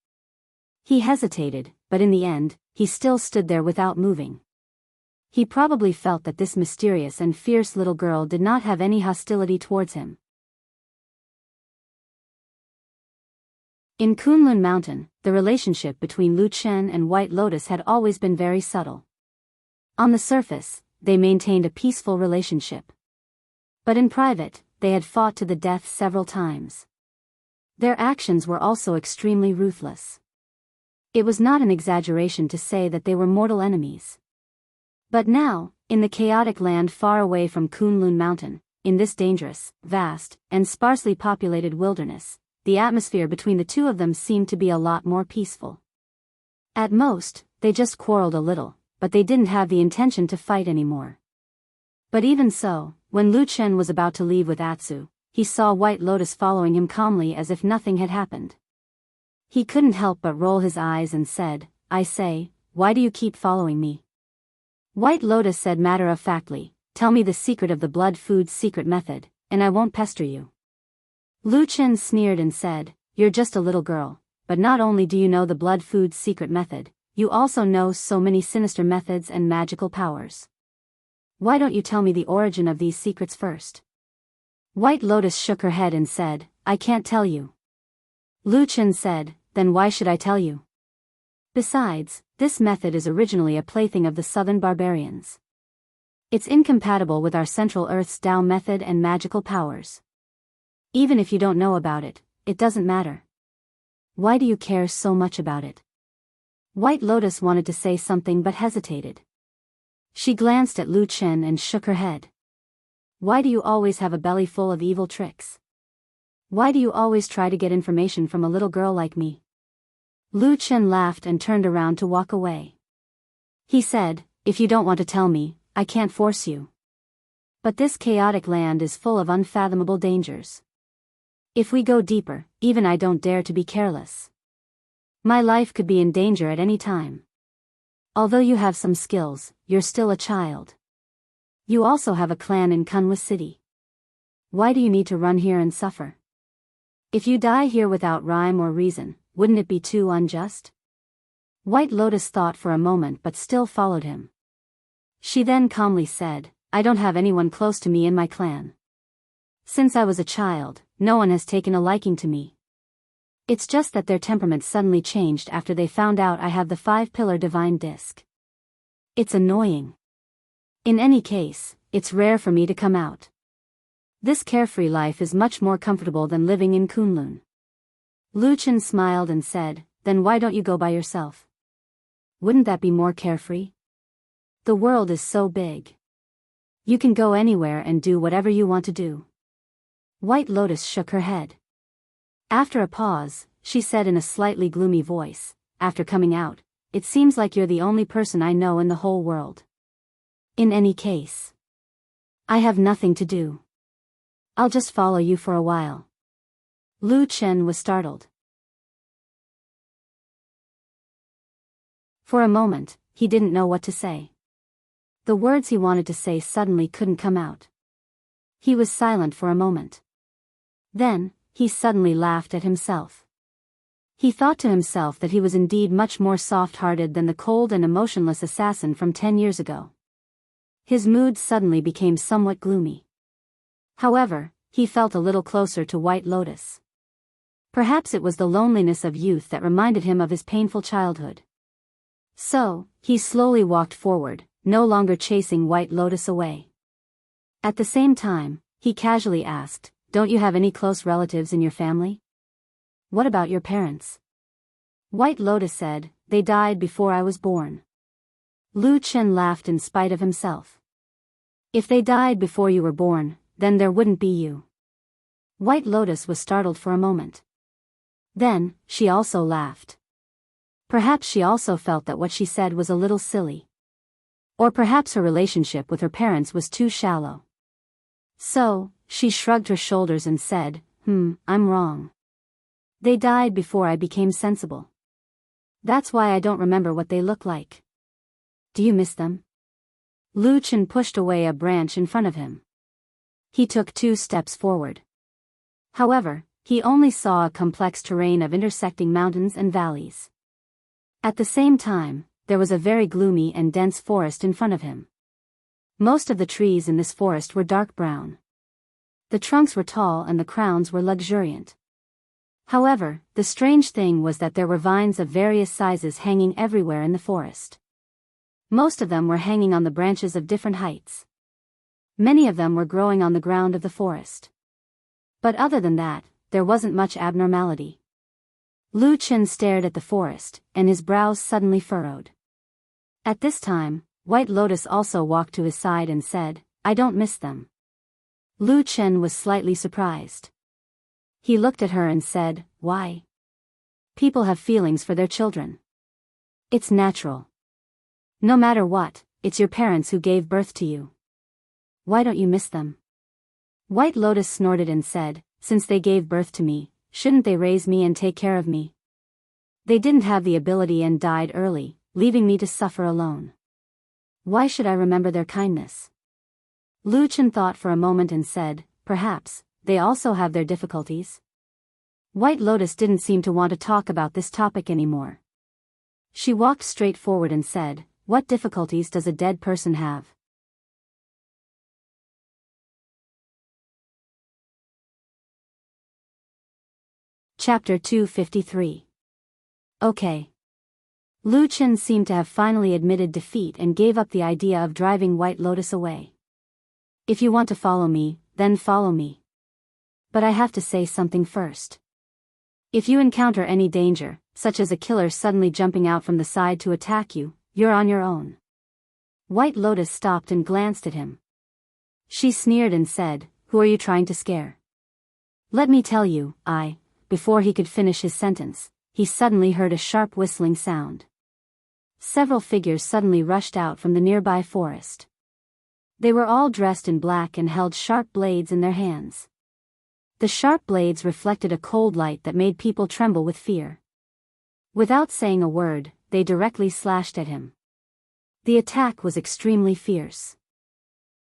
He hesitated, but in the end, he still stood there without moving. He probably felt that this mysterious and fierce little girl did not have any hostility towards him. In Kunlun Mountain, the relationship between Lu Chen and White Lotus had always been very subtle. On the surface, they maintained a peaceful relationship. But in private, they had fought to the death several times. Their actions were also extremely ruthless. It was not an exaggeration to say that they were mortal enemies. But now, in the chaotic land far away from Kunlun Mountain, in this dangerous, vast, and sparsely populated wilderness, the atmosphere between the two of them seemed to be a lot more peaceful. At most, they just quarreled a little, but they didn't have the intention to fight anymore. But even so, when Lu Chen was about to leave with Atsu, he saw White Lotus following him calmly as if nothing had happened. He couldn't help but roll his eyes and said, "I say, why do you keep following me?" White Lotus said matter-of-factly, "Tell me the secret of the blood food's secret method, and I won't pester you." Lu Chen sneered and said, "You're just a little girl, but not only do you know the blood food's secret method, you also know so many sinister methods and magical powers. Why don't you tell me the origin of these secrets first?" White Lotus shook her head and said, "I can't tell you." Lu Chen said, "Then why should I tell you? Besides, this method is originally a plaything of the southern barbarians. It's incompatible with our Central Earth's Tao method and magical powers. Even if you don't know about it, it doesn't matter. Why do you care so much about it?" White Lotus wanted to say something but hesitated. She glanced at Lu Chen and shook her head. "Why do you always have a belly full of evil tricks? Why do you always try to get information from a little girl like me?" Lu Chen laughed and turned around to walk away. He said, "If you don't want to tell me, I can't force you. But this chaotic land is full of unfathomable dangers. If we go deeper, even I don't dare to be careless. My life could be in danger at any time. Although you have some skills, you're still a child. You also have a clan in Kunwa City. Why do you need to run here and suffer? If you die here without rhyme or reason, wouldn't it be too unjust?" White Lotus thought for a moment but still followed him. She then calmly said, "I don't have anyone close to me in my clan. Since I was a child, no one has taken a liking to me. It's just that their temperament suddenly changed after they found out I have the 5-pillar divine disc. It's annoying. In any case, it's rare for me to come out. This carefree life is much more comfortable than living in Kunlun." Lu Chen smiled and said, "Then why don't you go by yourself? Wouldn't that be more carefree? The world is so big. You can go anywhere and do whatever you want to do." White Lotus shook her head. After a pause, she said in a slightly gloomy voice, "After coming out, it seems like you're the only person I know in the whole world. In any case, I have nothing to do. I'll just follow you for a while." Lu Chen was startled. For a moment, he didn't know what to say. The words he wanted to say suddenly couldn't come out. He was silent for a moment. Then, he suddenly laughed at himself. He thought to himself that he was indeed much more soft-hearted than the cold and emotionless assassin from 10 years ago. His mood suddenly became somewhat gloomy. However, he felt a little closer to White Lotus. Perhaps it was the loneliness of youth that reminded him of his painful childhood. So, he slowly walked forward, no longer chasing White Lotus away. At the same time, he casually asked, "Don't you have any close relatives in your family? What about your parents?" White Lotus said, "They died before I was born." Lu Chen laughed in spite of himself. "If they died before you were born, then there wouldn't be you." White Lotus was startled for a moment. Then, she also laughed. Perhaps she also felt that what she said was a little silly. Or perhaps her relationship with her parents was too shallow. So, she shrugged her shoulders and said, I'm wrong. They died before I became sensible. That's why I don't remember what they look like." "Do you miss them?" Lu Chen pushed away a branch in front of him. He took 2 steps forward. However, he only saw a complex terrain of intersecting mountains and valleys. At the same time, there was a very gloomy and dense forest in front of him. Most of the trees in this forest were dark brown. The trunks were tall and the crowns were luxuriant. However, the strange thing was that there were vines of various sizes hanging everywhere in the forest. Most of them were hanging on the branches of different heights. Many of them were growing on the ground of the forest. But other than that, there wasn't much abnormality. Lu Chen stared at the forest, and his brows suddenly furrowed. At this time, White Lotus also walked to his side and said, "I don't miss them." Lu Chen was slightly surprised. He looked at her and said, "Why? People have feelings for their children. It's natural. No matter what, it's your parents who gave birth to you. Why don't you miss them?" White Lotus snorted and said, "Since they gave birth to me, shouldn't they raise me and take care of me? They didn't have the ability and died early, leaving me to suffer alone. Why should I remember their kindness?" Lu Chen thought for a moment and said, "Perhaps they also have their difficulties." White Lotus didn't seem to want to talk about this topic anymore. She walked straight forward and said, "What difficulties does a dead person have?" Chapter 253. Okay. Lu Chen seemed to have finally admitted defeat and gave up the idea of driving White Lotus away. "If you want to follow me, then follow me. But I have to say something first. If you encounter any danger, such as a killer suddenly jumping out from the side to attack you, you're on your own." White Lotus stopped and glanced at him. She sneered and said, "Who are you trying to scare?" "Let me tell you, Before he could finish his sentence, he suddenly heard a sharp whistling sound. Several figures suddenly rushed out from the nearby forest. They were all dressed in black and held sharp blades in their hands. The sharp blades reflected a cold light that made people tremble with fear. Without saying a word, they directly slashed at him. The attack was extremely fierce.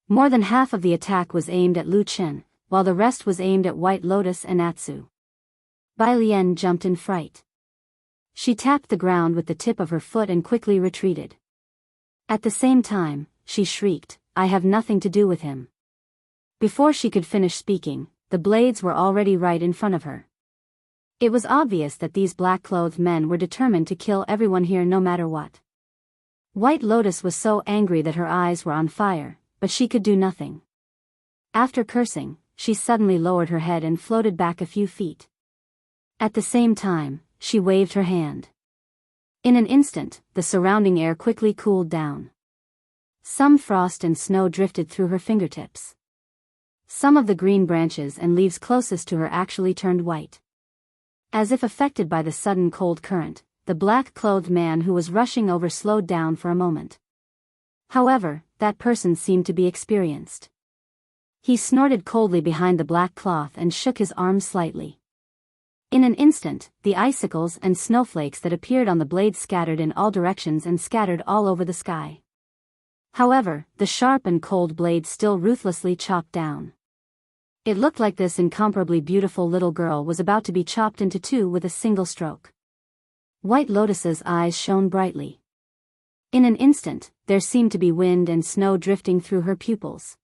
More than half of the attack was aimed at Lu Chen, while the rest was aimed at White Lotus and Atsu. Bai Lian jumped in fright. She tapped the ground with the tip of her foot and quickly retreated. At the same time, she shrieked, "I have nothing to do with him." Before she could finish speaking, the blades were already right in front of her. It was obvious that these black-clothed men were determined to kill everyone here no matter what. White Lotus was so angry that her eyes were on fire, but she could do nothing. After cursing, she suddenly lowered her head and floated back a few feet. At the same time, she waved her hand. In an instant, the surrounding air quickly cooled down. Some frost and snow drifted through her fingertips. Some of the green branches and leaves closest to her actually turned white. As if affected by the sudden cold current, the black-clothed man who was rushing over slowed down for a moment. However, that person seemed to be experienced. He snorted coldly behind the black cloth and shook his arms slightly. In an instant, the icicles and snowflakes that appeared on the blades scattered in all directions and scattered all over the sky. However, the sharp and cold blades still ruthlessly chopped down. It looked like this incomparably beautiful little girl was about to be chopped into two with a single stroke. White Lotus's eyes shone brightly. In an instant, there seemed to be wind and snow drifting through her pupils.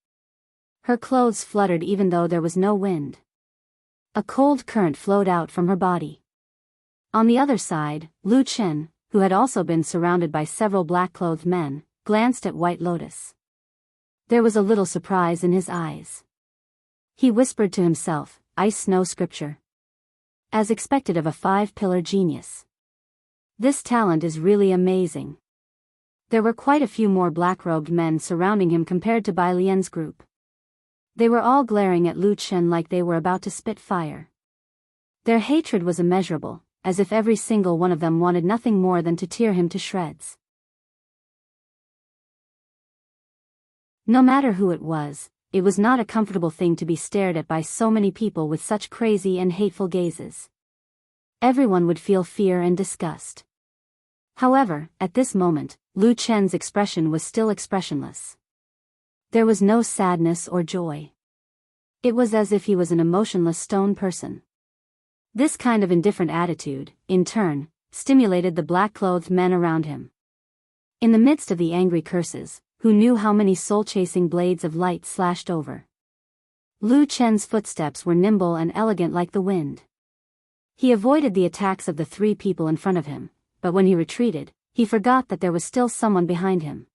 Her clothes fluttered even though there was no wind. A cold current flowed out from her body. On the other side, Lu Chen, who had also been surrounded by several black-clothed men, glanced at White Lotus. There was a little surprise in his eyes. He whispered to himself, "Ice Snow Scripture." As expected of a five-pillar genius. This talent is really amazing. There were quite a few more black-robed men surrounding him compared to Bai Lian's group. They were all glaring at Lu Chen like they were about to spit fire. Their hatred was immeasurable, as if every single one of them wanted nothing more than to tear him to shreds. No matter who it was not a comfortable thing to be stared at by so many people with such crazy and hateful gazes. Everyone would feel fear and disgust. However, at this moment, Lu Chen's expression was still expressionless. There was no sadness or joy. It was as if he was an emotionless stone person. This kind of indifferent attitude, in turn, stimulated the black-clothed men around him. In the midst of the angry curses, who knew how many soul-chasing blades of light slashed over? Lu Chen's footsteps were nimble and elegant like the wind. He avoided the attacks of the three people in front of him, but when he retreated, he forgot that there was still someone behind him.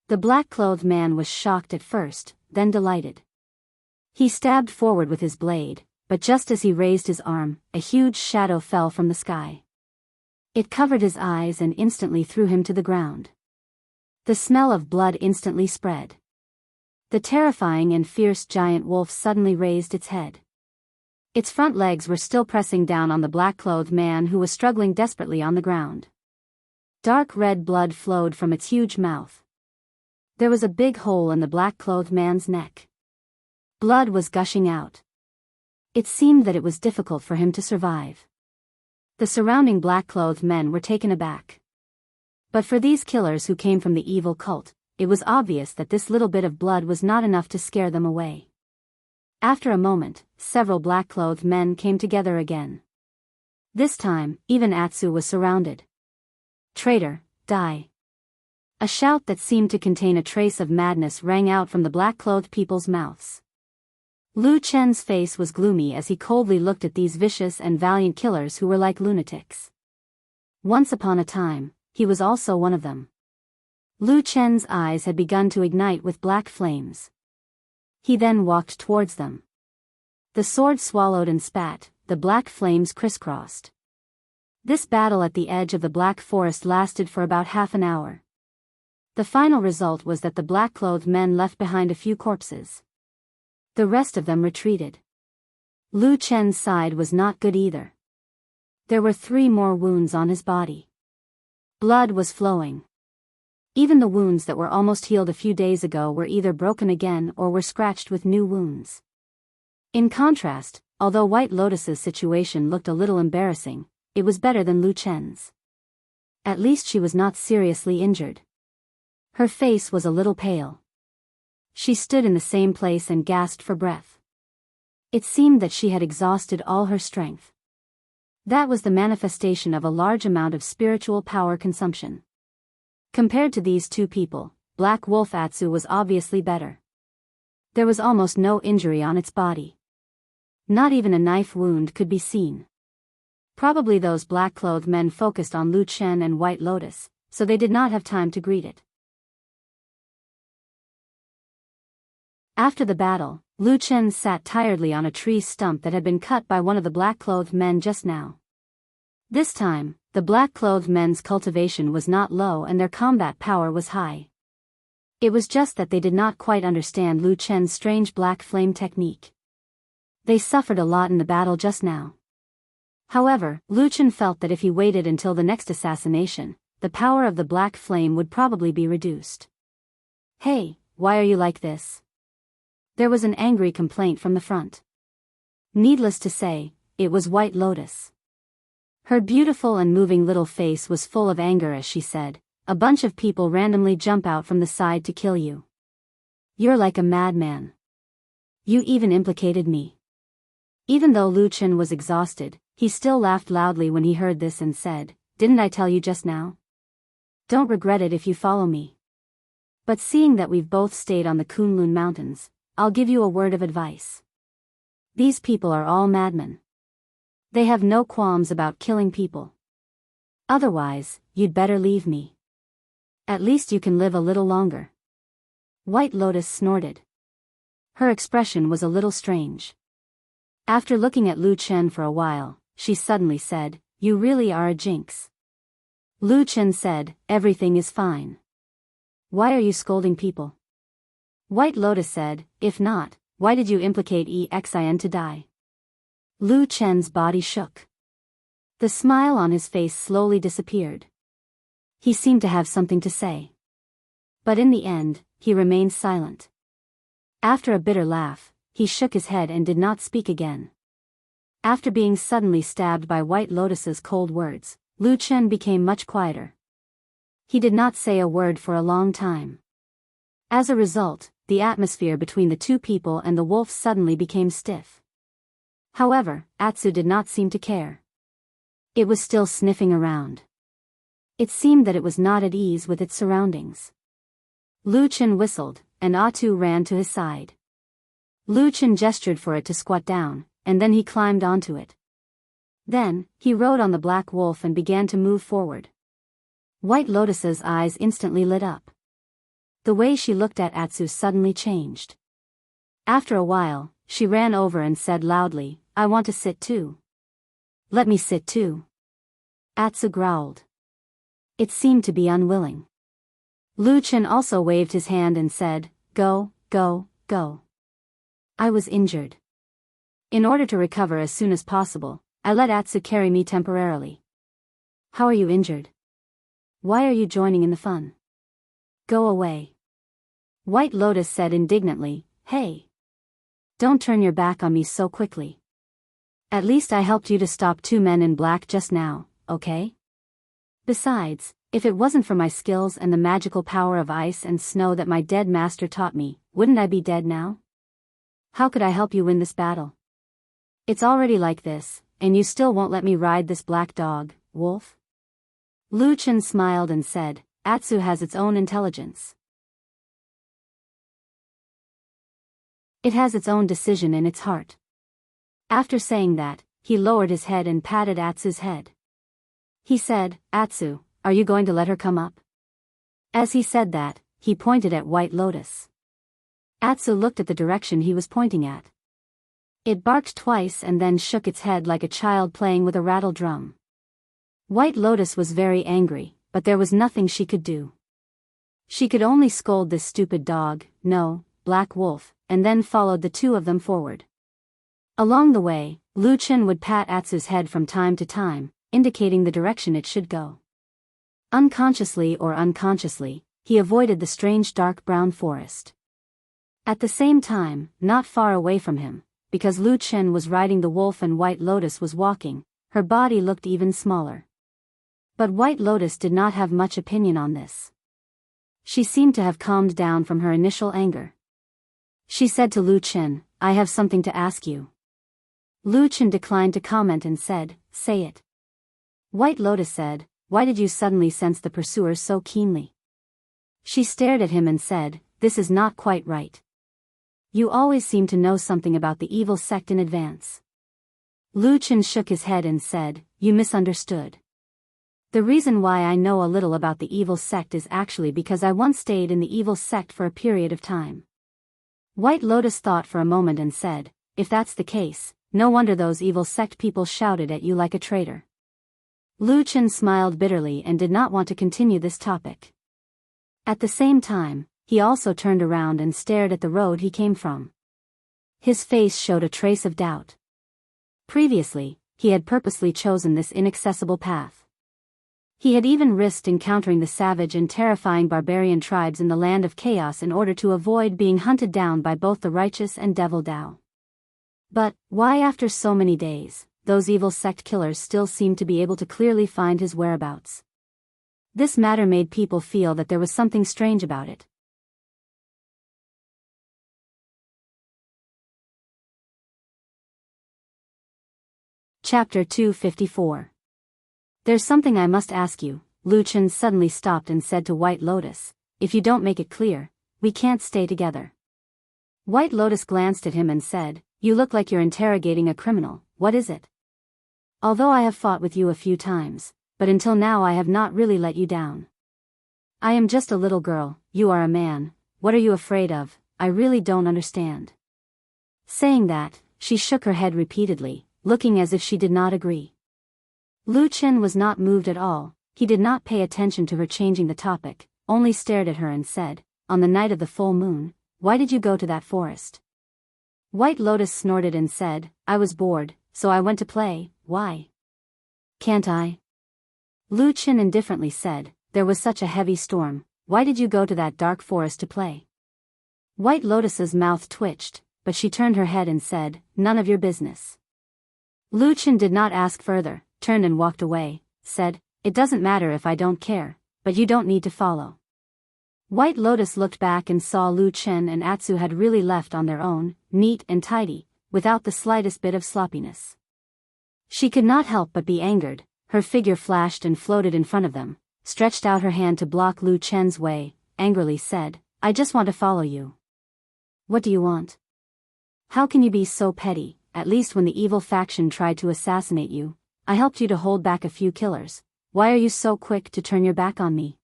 The black-clothed man was shocked at first, then delighted. He stabbed forward with his blade, but just as he raised his arm, a huge shadow fell from the sky. It covered his eyes and instantly threw him to the ground. The smell of blood instantly spread. The terrifying and fierce giant wolf suddenly raised its head. Its front legs were still pressing down on the black-clothed man who was struggling desperately on the ground. Dark red blood flowed from its huge mouth. There was a big hole in the black-clothed man's neck. Blood was gushing out. It seemed that it was difficult for him to survive. The surrounding black-clothed men were taken aback. But for these killers who came from the evil cult, it was obvious that this little bit of blood was not enough to scare them away. After a moment, several black-clothed men came together again. This time, even Atsu was surrounded. "Traitor, die." A shout that seemed to contain a trace of madness rang out from the black-clothed people's mouths. Lu Chen's face was gloomy as he coldly looked at these vicious and valiant killers who were like lunatics. Once upon a time, he was also one of them. Lu Chen's eyes had begun to ignite with black flames. He then walked towards them. The sword swallowed and spat, the black flames crisscrossed. This battle at the edge of the black forest lasted for about half an hour. The final result was that the black-clothed men left behind a few corpses. The rest of them retreated. Lu Chen's side was not good either. There were 3 more wounds on his body. Blood was flowing. Even the wounds that were almost healed a few days ago were either broken again or were scratched with new wounds. In contrast, although White Lotus's situation looked a little embarrassing, it was better than Lu Chen's. At least she was not seriously injured. Her face was a little pale. She stood in the same place and gasped for breath. It seemed that she had exhausted all her strength. That was the manifestation of a large amount of spiritual power consumption. Compared to these 2 people, Black Wolf Atsu was obviously better. There was almost no injury on its body. Not even a knife wound could be seen. Probably those black-clothed men focused on Lu Chen and White Lotus, so they did not have time to greet it. After the battle, Lu Chen sat tiredly on a tree stump that had been cut by one of the black-clothed men just now. This time, the black-clothed men's cultivation was not low and their combat power was high. It was just that they did not quite understand Lu Chen's strange black flame technique. They suffered a lot in the battle just now. However, Lu Chen felt that if he waited until the next assassination, the power of the black flame would probably be reduced. "Hey, why are you like this?" There was an angry complaint from the front. Needless to say, it was White Lotus. Her beautiful and moving little face was full of anger as she said, "A bunch of people randomly jump out from the side to kill you. You're like a madman. You even implicated me." Even though Lu Chen was exhausted, he still laughed loudly when he heard this and said, "Didn't I tell you just now? Don't regret it if you follow me. But seeing that we've both stayed on the Kunlun Mountains, I'll give you a word of advice. These people are all madmen. They have no qualms about killing people. Otherwise, you'd better leave me. At least you can live a little longer." White Lotus snorted. Her expression was a little strange. After looking at Lu Chen for a while, she suddenly said, "You really are a jinx." Lu Chen said, "Everything is fine. Why are you scolding people?" White Lotus said, "If not, why did you implicate Exin to die?" Lu Chen's body shook. The smile on his face slowly disappeared. He seemed to have something to say. But in the end, he remained silent. After a bitter laugh, he shook his head and did not speak again. After being suddenly stabbed by White Lotus's cold words, Lu Chen became much quieter. He did not say a word for a long time. As a result, the atmosphere between the 2 people and the wolf suddenly became stiff. However, Atsu did not seem to care. It was still sniffing around. It seemed that it was not at ease with its surroundings. Lu Chen whistled, and Atsu ran to his side. Lu Chen gestured for it to squat down, and then he climbed onto it. Then, he rode on the black wolf and began to move forward. White Lotus's eyes instantly lit up. The way she looked at Atsu suddenly changed. After a while, she ran over and said loudly, "I want to sit too." "Let me sit too." Atsu growled. It seemed to be unwilling. Lu Chen also waved his hand and said, "Go, go, go. I was injured." In order to recover as soon as possible, I let Atsu carry me temporarily. How are you injured? Why are you joining in the fun? Go away. White Lotus said indignantly, Hey! Don't turn your back on me so quickly. At least I helped you to stop 2 men in black just now, okay? Besides, if it wasn't for my skills and the magical power of ice and snow that my dead master taught me, wouldn't I be dead now? How could I help you win this battle? It's already like this, and you still won't let me ride this black dog, wolf? Lu Chen smiled and said, Atsu has its own intelligence. It has its own decision in its heart. After saying that, he lowered his head and patted Atsu's head. He said, Atsu, are you going to let her come up? As he said that, he pointed at White Lotus. Atsu looked at the direction he was pointing at. It barked twice and then shook its head like a child playing with a rattle drum. White Lotus was very angry, but there was nothing she could do. She could only scold this stupid dog, no, Black Wolf, and then followed the 2 of them forward. Along the way, Lu Chen would pat Atsu's head from time to time, indicating the direction it should go. Unconsciously or unconsciously, he avoided the strange dark brown forest. At the same time, not far away from him, because Lu Chen was riding the wolf and White Lotus was walking, her body looked even smaller. But White Lotus did not have much opinion on this. She seemed to have calmed down from her initial anger. She said to Lu Chen, I have something to ask you. Lu Chen declined to comment and said, Say it. White Lotus said, Why did you suddenly sense the pursuers so keenly? She stared at him and said, This is not quite right. You always seem to know something about the evil sect in advance. Lu Chen shook his head and said, You misunderstood. The reason why I know a little about the evil sect is actually because I once stayed in the evil sect for a period of time. White Lotus thought for a moment and said, If that's the case, no wonder those evil sect people shouted at you like a traitor. Lu Chen smiled bitterly and did not want to continue this topic. At the same time, he also turned around and stared at the road he came from. His face showed a trace of doubt. Previously, he had purposely chosen this inaccessible path. He had even risked encountering the savage and terrifying barbarian tribes in the land of chaos in order to avoid being hunted down by both the righteous and devil Dao. But, why after so many days, those evil sect killers still seemed to be able to clearly find his whereabouts? This matter made people feel that there was something strange about it. Chapter 254. There's something I must ask you. Lu Chen suddenly stopped and said to White Lotus, If you don't make it clear, we can't stay together. White Lotus glanced at him and said, You look like you're interrogating a criminal, what is it? Although I have fought with you a few times, but until now I have not really let you down. I am just a little girl, you are a man, what are you afraid of? I really don't understand. Saying that, she shook her head repeatedly, looking as if she did not agree. Lu Chen was not moved at all, he did not pay attention to her changing the topic, only stared at her and said, On the night of the full moon, why did you go to that forest? White Lotus snorted and said, I was bored, so I went to play, why? Can't I? Lu Chen indifferently said, There was such a heavy storm, why did you go to that dark forest to play? White Lotus's mouth twitched, but she turned her head and said, None of your business. Lu Chen did not ask further, turned and walked away, said, It doesn't matter if I don't care, but you don't need to follow. White Lotus looked back and saw Lu Chen and Atsu had really left on their own, neat and tidy, without the slightest bit of sloppiness. She could not help but be angered, her figure flashed and floated in front of them, stretched out her hand to block Lu Chen's way, angrily said, I just want to follow you. What do you want? How can you be so petty? At least when the evil faction tried to assassinate you, I helped you to hold back a few killers. Why are you so quick to turn your back on me?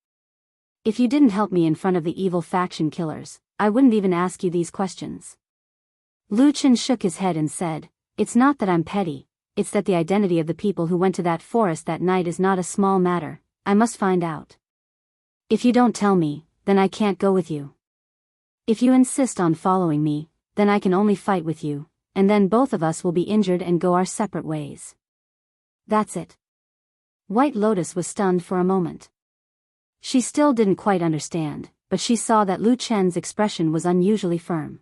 If you didn't help me in front of the evil faction killers, I wouldn't even ask you these questions. Lu Chen shook his head and said, It's not that I'm petty, it's that the identity of the people who went to that forest that night is not a small matter, I must find out. If you don't tell me, then I can't go with you. If you insist on following me, then I can only fight with you, and then both of us will be injured and go our separate ways. That's it. White Lotus was stunned for a moment. She still didn't quite understand, but she saw that Lu Chen's expression was unusually firm.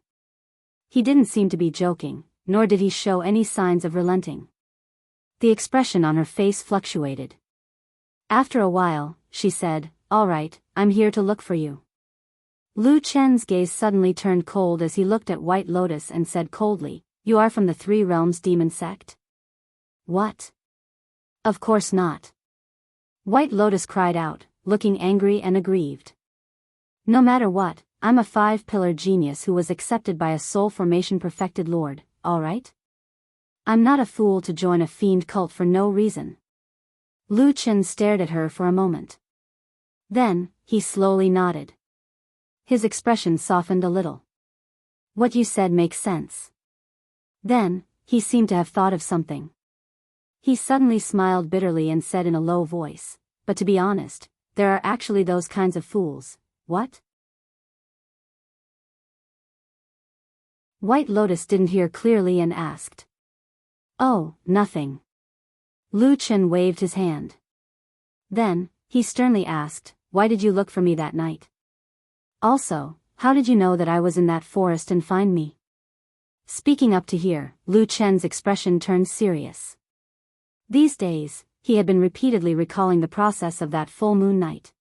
He didn't seem to be joking, nor did he show any signs of relenting. The expression on her face fluctuated. After a while, she said, "All right, I'm here to look for you." Lu Chen's gaze suddenly turned cold as he looked at White Lotus and said coldly, "You are from the Three Realms Demon Sect?" "What? Of course not." White Lotus cried out, looking angry and aggrieved. "No matter what, I'm a five-pillar genius who was accepted by a soul formation perfected lord, all right? I'm not a fool to join a fiend cult for no reason." Lu Chen stared at her for a moment. Then, he slowly nodded. His expression softened a little. "What you said makes sense." Then, he seemed to have thought of something. He suddenly smiled bitterly and said in a low voice, "But to be honest, there are actually those kinds of fools." "What?" White Lotus didn't hear clearly and asked. "Oh, nothing." Lu Chen waved his hand. Then, he sternly asked, "Why did you look for me that night? Also, how did you know that I was in that forest and find me?" Speaking up to here, Lu Chen's expression turned serious. These days, he had been repeatedly recalling the process of that full moon night.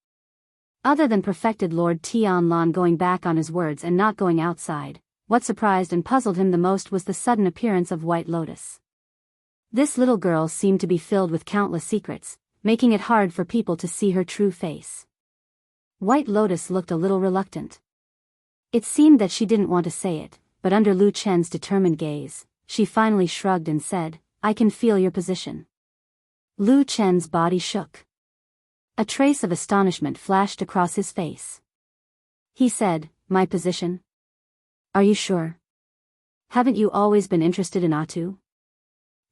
Other than perfected Lord Tianlan going back on his words and not going outside, what surprised and puzzled him the most was the sudden appearance of White Lotus. This little girl seemed to be filled with countless secrets, making it hard for people to see her true face. White Lotus looked a little reluctant. It seemed that she didn't want to say it, but under Lu Chen's determined gaze, she finally shrugged and said, "I can feel your position." Lu Chen's body shook. A trace of astonishment flashed across his face. He said, "My position? Are you sure? Haven't you always been interested in Atu?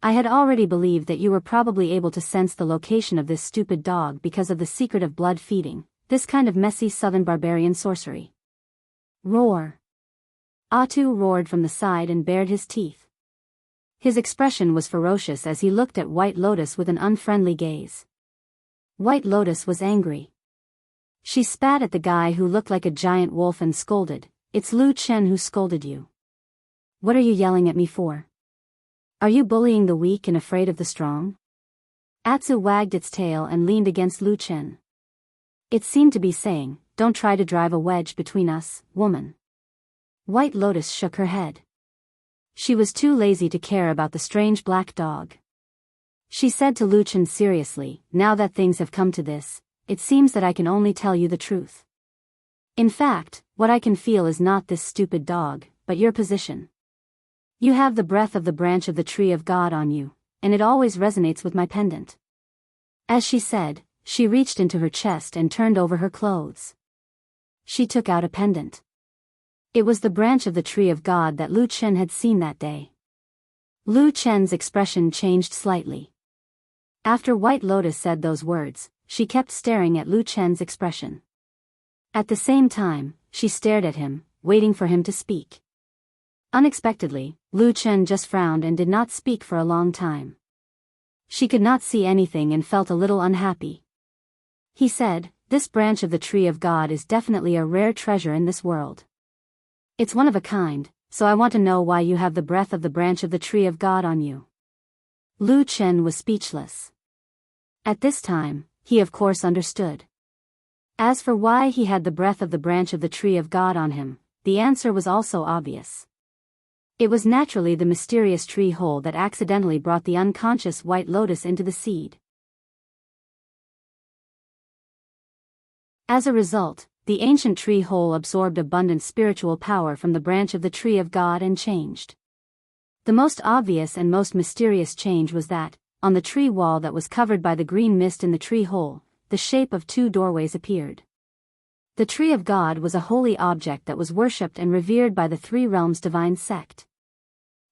I had already believed that you were probably able to sense the location of this stupid dog because of the secret of blood feeding, this kind of messy southern barbarian sorcery." Roar. Atu roared from the side and bared his teeth. His expression was ferocious as he looked at White Lotus with an unfriendly gaze. White Lotus was angry. She spat at the guy who looked like a giant wolf and scolded, "It's Lu Chen who scolded you. What are you yelling at me for? Are you bullying the weak and afraid of the strong?" Atsu wagged its tail and leaned against Lu Chen. It seemed to be saying, "Don't try to drive a wedge between us, woman." White Lotus shook her head. She was too lazy to care about the strange black dog. She said to Lu Chen seriously, "Now that things have come to this, it seems that I can only tell you the truth. In fact, what I can feel is not this stupid dog, but your position. You have the breath of the branch of the tree of God on you, and it always resonates with my pendant." As she said, she reached into her chest and turned over her clothes. She took out a pendant. It was the branch of the tree of God that Lu Chen had seen that day. Lu Chen's expression changed slightly. After White Lotus said those words, she kept staring at Lu Chen's expression. At the same time, she stared at him, waiting for him to speak. Unexpectedly, Lu Chen just frowned and did not speak for a long time. She could not see anything and felt a little unhappy. He said, "This branch of the tree of God is definitely a rare treasure in this world. It's one of a kind, so I want to know why you have the breath of the branch of the tree of God on you." Lu Chen was speechless. At this time, he of course understood. As for why he had the breath of the branch of the tree of God on him, the answer was also obvious. It was naturally the mysterious tree hole that accidentally brought the unconscious White Lotus into the seed. As a result, the ancient tree hole absorbed abundant spiritual power from the branch of the tree of God and changed. The most obvious and most mysterious change was that, on the tree wall that was covered by the green mist in the tree hole, the shape of two doorways appeared. The tree of God was a holy object that was worshipped and revered by the Three Realms divine sect.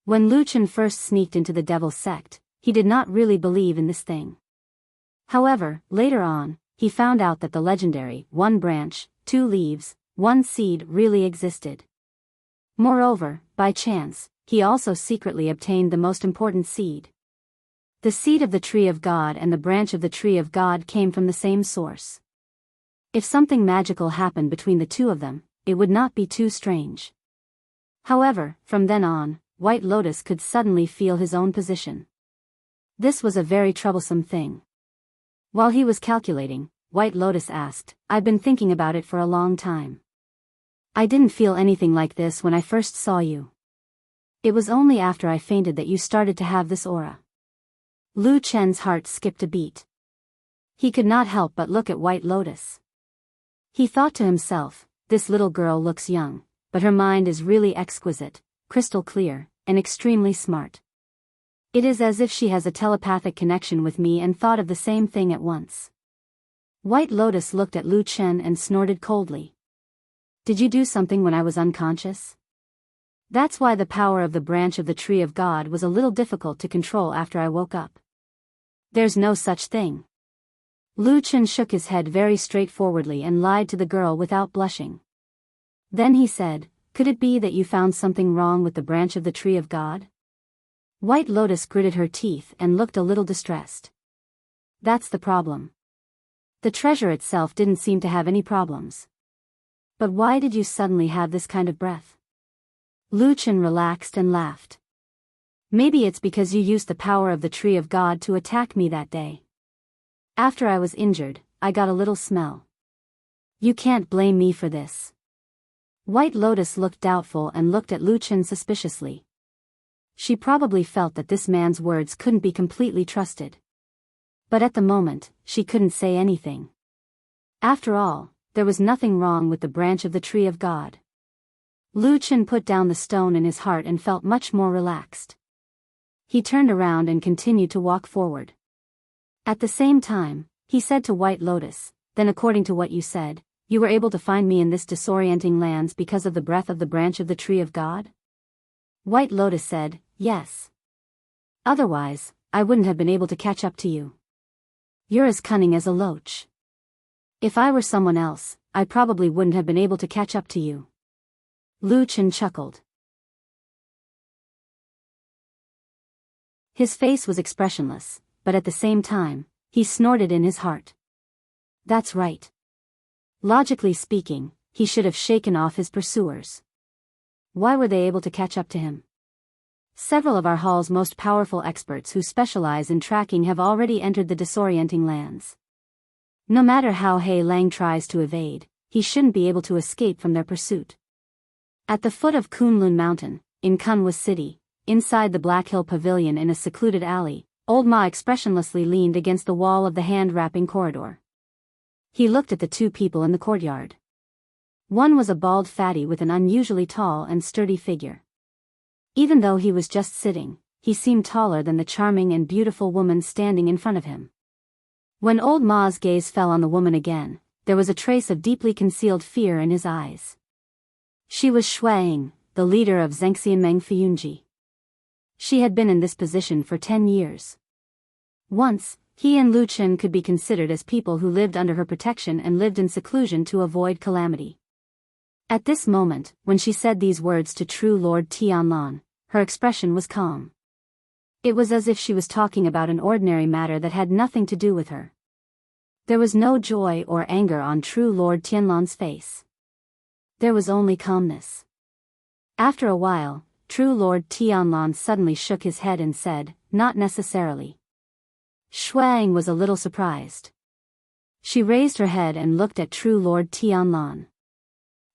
When Lu Chen first sneaked into the devil's sect, he did not really believe in this thing. However, later on, he found out that the legendary, one branch, two leaves, one seed really existed. Moreover, by chance, he also secretly obtained the most important seed. The seed of the tree of God and the branch of the tree of God came from the same source. If something magical happened between the two of them, it would not be too strange. However, from then on, White Lotus could suddenly feel his own position. This was a very troublesome thing. While he was calculating, White Lotus asked, "I've been thinking about it for a long time. I didn't feel anything like this when I first saw you. It was only after I fainted that you started to have this aura." Lu Chen's heart skipped a beat. He could not help but look at White Lotus. He thought to himself, this little girl looks young, but her mind is really exquisite, crystal clear, and extremely smart. It is as if she has a telepathic connection with me and thought of the same thing at once. White Lotus looked at Lu Chen and snorted coldly. "Did you do something when I was unconscious? That's why the power of the branch of the tree of God was a little difficult to control after I woke up." "There's no such thing." Lu Chen shook his head very straightforwardly and lied to the girl without blushing. Then he said, "Could it be that you found something wrong with the branch of the tree of God?" White Lotus gritted her teeth and looked a little distressed. "That's the problem. The treasure itself didn't seem to have any problems. But why did you suddenly have this kind of breath?" Lu Chen relaxed and laughed. "Maybe it's because you used the power of the tree of God to attack me that day. After I was injured, I got a little smell. You can't blame me for this." White Lotus looked doubtful and looked at Lu Chen suspiciously. She probably felt that this man's words couldn't be completely trusted. But at the moment, she couldn't say anything. After all, there was nothing wrong with the branch of the tree of God. Lu Chen put down the stone in his heart and felt much more relaxed. He turned around and continued to walk forward. At the same time, he said to White Lotus, "Then according to what you said, you were able to find me in this disorienting lands because of the breath of the branch of the tree of God?" White Lotus said, "Yes. Otherwise, I wouldn't have been able to catch up to you. You're as cunning as a loach. If I were someone else, I probably wouldn't have been able to catch up to you." Lu Chen chuckled. His face was expressionless, but at the same time, he snorted in his heart. That's right. Logically speaking, he should have shaken off his pursuers. Why were they able to catch up to him? Several of our hall's most powerful experts who specialize in tracking have already entered the disorienting lands. No matter how He Lang tries to evade, he shouldn't be able to escape from their pursuit. At the foot of Kunlun Mountain, in Kunwa City, inside the Black Hill Pavilion in a secluded alley, Old Ma expressionlessly leaned against the wall of the hand-wrapping corridor. He looked at the two people in the courtyard. One was a bald fatty with an unusually tall and sturdy figure. Even though he was just sitting, he seemed taller than the charming and beautiful woman standing in front of him. When Old Ma's gaze fell on the woman again, there was a trace of deeply concealed fear in his eyes. She was Shuang, the leader of Zhengxianmeng Fuyunji. She had been in this position for 10 years. Once, he and Lu Chen could be considered as people who lived under her protection and lived in seclusion to avoid calamity. At this moment, when she said these words to true Lord Tianlan, her expression was calm. It was as if she was talking about an ordinary matter that had nothing to do with her. There was no joy or anger on true Lord Tianlan's face. There was only calmness. After a while, true Lord Tianlan suddenly shook his head and said, "Not necessarily." Shuang was a little surprised. She raised her head and looked at true Lord Tianlan.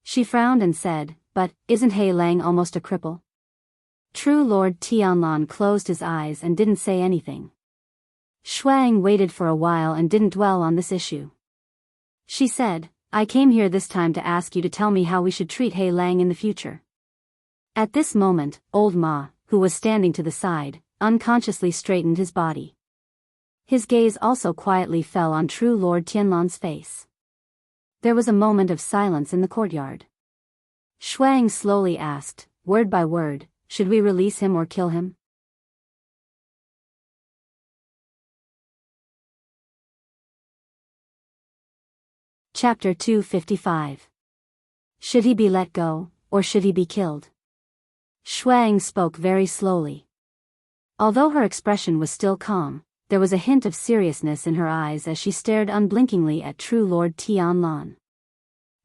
She frowned and said, "But, isn't He Lang almost a cripple?" True Lord Tianlan closed his eyes and didn't say anything. Shuang waited for a while and didn't dwell on this issue. She said, "I came here this time to ask you to tell me how we should treat He Lang in the future." At this moment, Old Ma, who was standing to the side, unconsciously straightened his body. His gaze also quietly fell on true Lord Tianlan's face. There was a moment of silence in the courtyard. Shuang slowly asked, word by word, "Should we release him or kill him?" Chapter 255. Should he be let go, or should he be killed? Shuang spoke very slowly. Although her expression was still calm, there was a hint of seriousness in her eyes as she stared unblinkingly at true Lord Tianlan.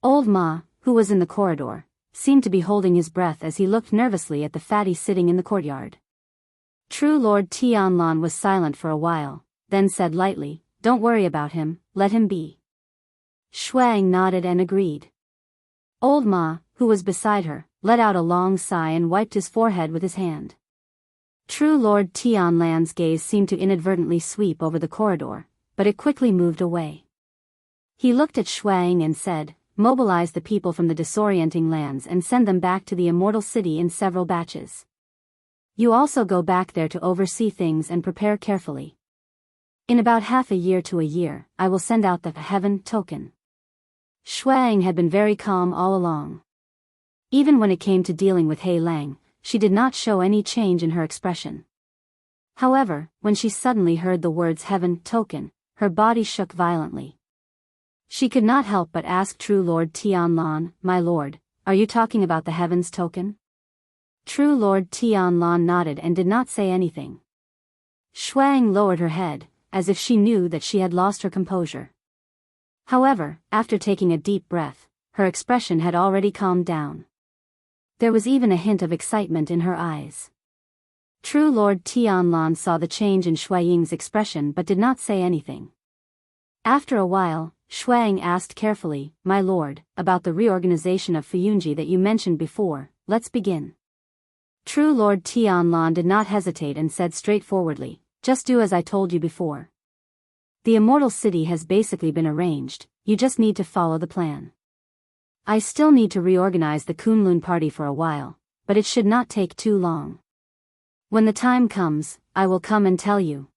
Old Ma, who was in the corridor, seemed to be holding his breath as he looked nervously at the fatty sitting in the courtyard. True Lord Tianlan was silent for a while, then said lightly, "Don't worry about him, let him be." Shuang nodded and agreed. Old Ma, who was beside her, let out a long sigh and wiped his forehead with his hand. True Lord Tianlan's gaze seemed to inadvertently sweep over the corridor, but it quickly moved away. He looked at Shuang and said, "Mobilize the people from the disorienting lands and send them back to the immortal city in several batches. You also go back there to oversee things and prepare carefully. In about half a year to a year, I will send out the heaven token." Shuang had been very calm all along. Even when it came to dealing with He Lang, she did not show any change in her expression. However, when she suddenly heard the words heaven token, her body shook violently. She could not help but ask True Lord Tianlan, "My lord, are you talking about the heavens token?" True Lord Tianlan nodded and did not say anything. Shuang lowered her head, as if she knew that she had lost her composure. However, after taking a deep breath, her expression had already calmed down. There was even a hint of excitement in her eyes. True Lord Tianlan saw the change in Shuang's expression but did not say anything. After a while, Shuang asked carefully, "My lord, about the reorganization of Fuyunji that you mentioned before, let's begin." True Lord Tianlan did not hesitate and said straightforwardly, "Just do as I told you before. The immortal city has basically been arranged, you just need to follow the plan. I still need to reorganize the Kunlun party for a while, but it should not take too long. When the time comes, I will come and tell you.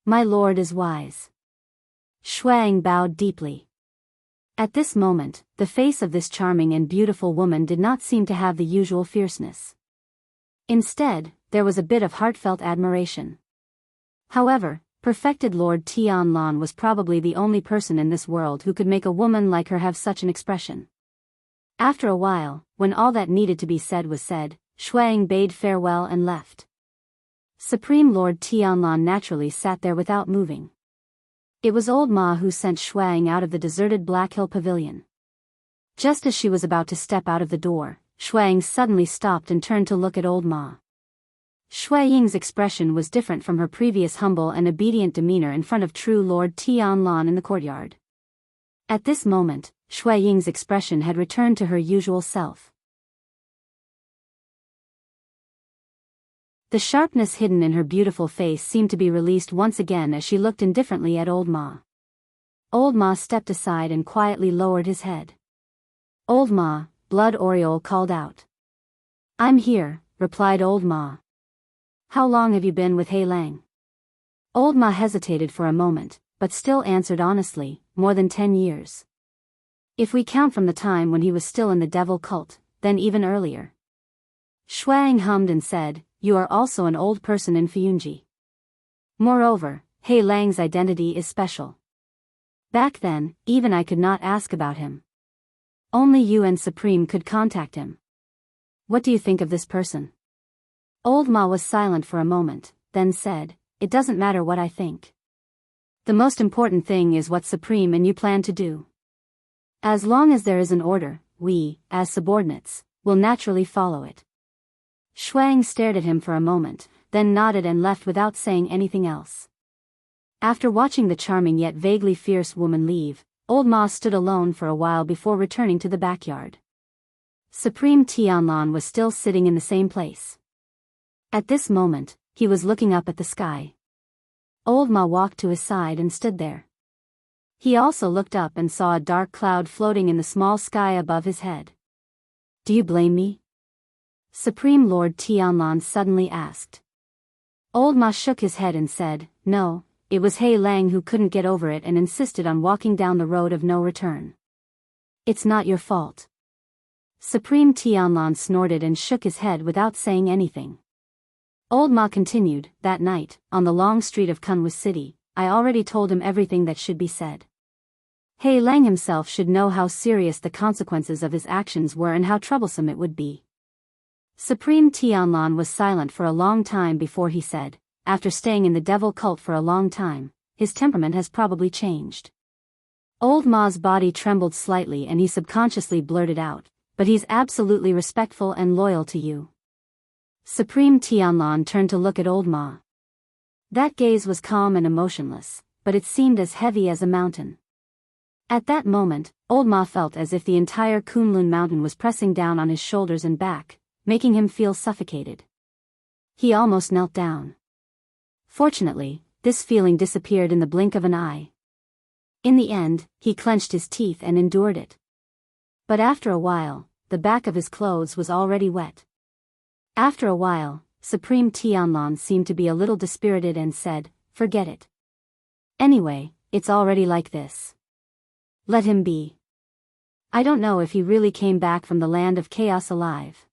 My lord is wise." Shuang bowed deeply. At this moment, the face of this charming and beautiful woman did not seem to have the usual fierceness. Instead, there was a bit of heartfelt admiration. However, perfected Lord Tianlan was probably the only person in this world who could make a woman like her have such an expression. After a while, when all that needed to be said was said, Shuang bade farewell and left. Supreme Lord Tianlan naturally sat there without moving. It was old Ma who sent Shuang out of the deserted Black Hill Pavilion. Just as she was about to step out of the door, Shuang suddenly stopped and turned to look at old Ma. Shuang's expression was different from her previous humble and obedient demeanor in front of true Lord Tianlan in the courtyard. At this moment, Shuang's expression had returned to her usual self. The sharpness hidden in her beautiful face seemed to be released once again as she looked indifferently at old Ma. Old Ma stepped aside and quietly lowered his head. "Old Ma," Blood Oriole called out. "I'm here," replied old Ma. "How long have you been with He Lang?" Old Ma hesitated for a moment, but still answered honestly, "More than 10 years. If we count from the time when he was still in the devil cult, then even earlier." Shuang hummed and said, "You are also an old person in Fuyunji. Moreover, He Lang's identity is special. Back then, even I could not ask about him. Only you and Supreme could contact him. What do you think of this person?" Old Ma was silent for a moment, then said, "It doesn't matter what I think. The most important thing is what Supreme and you plan to do. As long as there is an order, we, as subordinates, will naturally follow it." Shuang stared at him for a moment, then nodded and left without saying anything else. After watching the charming yet vaguely fierce woman leave, old Ma stood alone for a while before returning to the backyard. Supreme Tianlan was still sitting in the same place. At this moment, he was looking up at the sky. Old Ma walked to his side and stood there. He also looked up and saw a dark cloud floating in the small sky above his head. "Do you blame me?" Supreme Lord Tianlan suddenly asked. Old Ma shook his head and said, "No, it was He Lang who couldn't get over it and insisted on walking down the road of no return. It's not your fault." Supreme Tianlan snorted and shook his head without saying anything. Old Ma continued, "That night, on the long street of Kunwa City, I already told him everything that should be said. He Lang himself should know how serious the consequences of his actions were and how troublesome it would be. Supreme Tianlan was silent for a long time before he said, after staying in the devil cult for a long time, his temperament has probably changed. Old Ma's body trembled slightly and he subconsciously blurted out, but he's absolutely respectful and loyal to you. Supreme Tianlan turned to look at Old Ma. That gaze was calm and emotionless, but it seemed as heavy as a mountain. At that moment, Old Ma felt as if the entire Kunlun mountain was pressing down on his shoulders and back, making him feel suffocated. He almost knelt down. Fortunately, this feeling disappeared in the blink of an eye. In the end, he clenched his teeth and endured it. But after a while, the back of his clothes was already wet. After a while, Supreme Tianlan seemed to be a little dispirited and said, "Forget it. Anyway, it's already like this. Let him be. I don't know if he really came back from the land of chaos alive."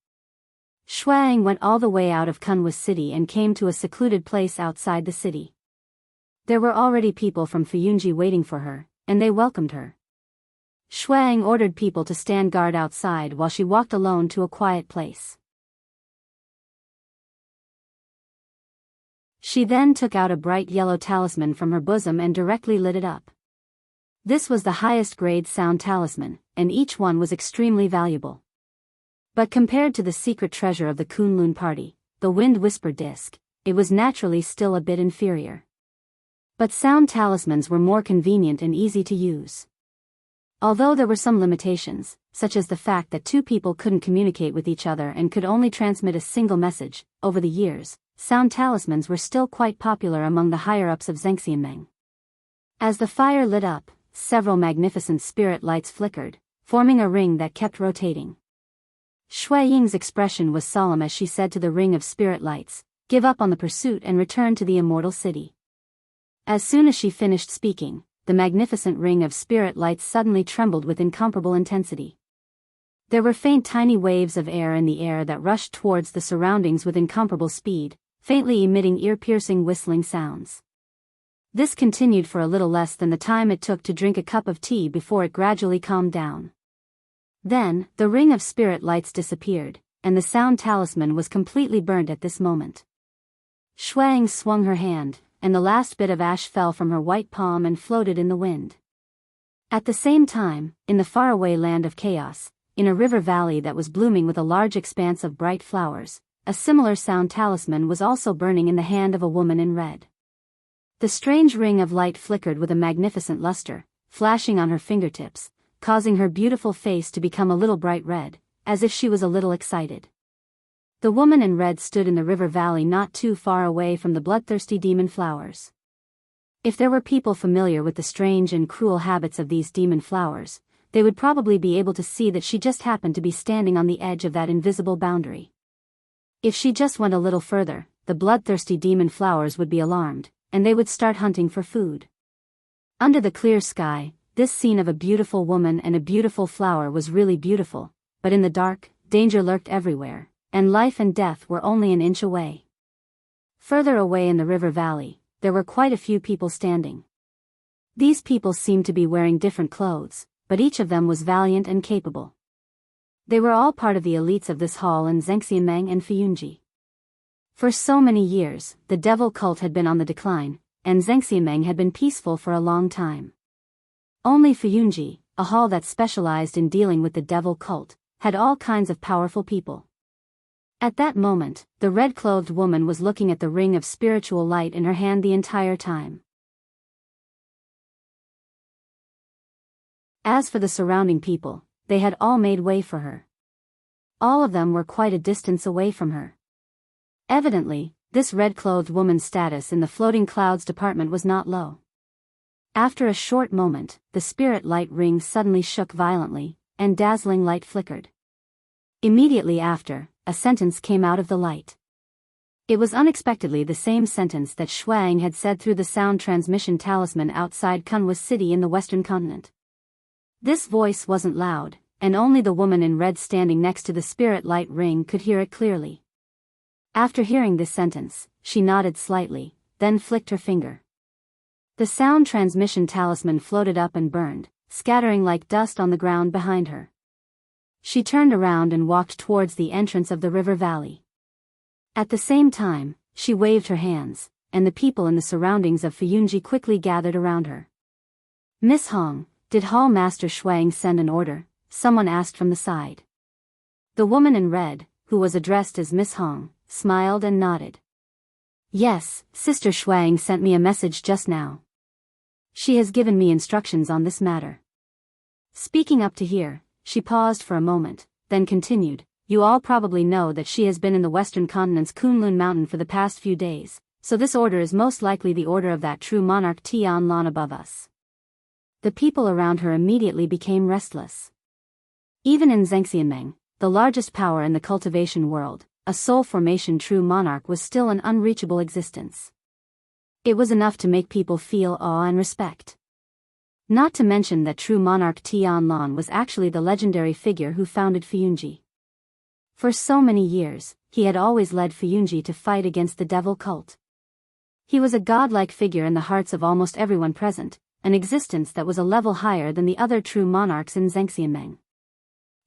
Shuang went all the way out of Kunwas city and came to a secluded place outside the city. There were already people from Fuyunji waiting for her, and they welcomed her. Shuang ordered people to stand guard outside while she walked alone to a quiet place. She then took out a bright yellow talisman from her bosom and directly lit it up. This was the highest grade sound talisman, and each one was extremely valuable. But compared to the secret treasure of the Kunlun party, the Wind Whisper disc, it was naturally still a bit inferior. But sound talismans were more convenient and easy to use. Although there were some limitations, such as the fact that two people couldn't communicate with each other and could only transmit a single message, over the years, sound talismans were still quite popular among the higher-ups of Zhengxianmeng. As the fire lit up, several magnificent spirit lights flickered, forming a ring that kept rotating. Shui Ying's expression was solemn as she said to the ring of spirit lights, "Give up on the pursuit and return to the immortal city." As soon as she finished speaking, the magnificent ring of spirit lights suddenly trembled with incomparable intensity. There were faint tiny waves of air in the air that rushed towards the surroundings with incomparable speed, faintly emitting ear-piercing whistling sounds. This continued for a little less than the time it took to drink a cup of tea before it gradually calmed down. Then, the ring of spirit lights disappeared, and the sound talisman was completely burnt at this moment. Shuang swung her hand, and the last bit of ash fell from her white palm and floated in the wind. At the same time, in the faraway land of chaos, in a river valley that was blooming with a large expanse of bright flowers, a similar sound talisman was also burning in the hand of a woman in red. The strange ring of light flickered with a magnificent luster, flashing on her fingertips, causing her beautiful face to become a little bright red, as if she was a little excited. The woman in red stood in the river valley not too far away from the bloodthirsty demon flowers. If there were people familiar with the strange and cruel habits of these demon flowers, they would probably be able to see that she just happened to be standing on the edge of that invisible boundary. If she just went a little further, the bloodthirsty demon flowers would be alarmed, and they would start hunting for food. Under the clear sky, this scene of a beautiful woman and a beautiful flower was really beautiful, but in the dark, danger lurked everywhere, and life and death were only an inch away. Further away in the river valley, there were quite a few people standing. These people seemed to be wearing different clothes, but each of them was valiant and capable. They were all part of the elites of this hall in Zhengxianmeng and Fuyunji. For so many years, the devil cult had been on the decline, and Zhengxianmeng had been peaceful for a long time. Only Fuyunji, a hall that specialized in dealing with the devil cult, had all kinds of powerful people. At that moment, the red-clothed woman was looking at the ring of spiritual light in her hand the entire time. As for the surrounding people, they had all made way for her. All of them were quite a distance away from her. Evidently, this red-clothed woman's status in the floating clouds department was not low. After a short moment, the spirit light ring suddenly shook violently, and dazzling light flickered. Immediately after, a sentence came out of the light. It was unexpectedly the same sentence that Shuang had said through the sound transmission talisman outside Kunwas city in the western continent. This voice wasn't loud, and only the woman in red standing next to the spirit light ring could hear it clearly. After hearing this sentence, she nodded slightly, then flicked her finger. The sound transmission talisman floated up and burned, scattering like dust on the ground behind her. She turned around and walked towards the entrance of the river valley. At the same time, she waved her hands, and the people in the surroundings of Fuyunji quickly gathered around her. "Miss Hong, did Hall Master Shuang send an order?" someone asked from the side. The woman in red, who was addressed as Miss Hong, smiled and nodded. "Yes, Sister Shuang sent me a message just now. She has given me instructions on this matter." Speaking up to here, she paused for a moment, then continued, "You all probably know that she has been in the western continent's Kunlun Mountain for the past few days, so this order is most likely the order of that true monarch Tian Lan above us." The people around her immediately became restless. Even in Zhengxianmeng, the largest power in the cultivation world, a soul formation true monarch was still an unreachable existence. It was enough to make people feel awe and respect. Not to mention that true monarch Tian Lan was actually the legendary figure who founded Fuyunji. For so many years, he had always led Fuyunji to fight against the devil cult. He was a godlike figure in the hearts of almost everyone present, an existence that was a level higher than the other true monarchs in Zhengxianmeng.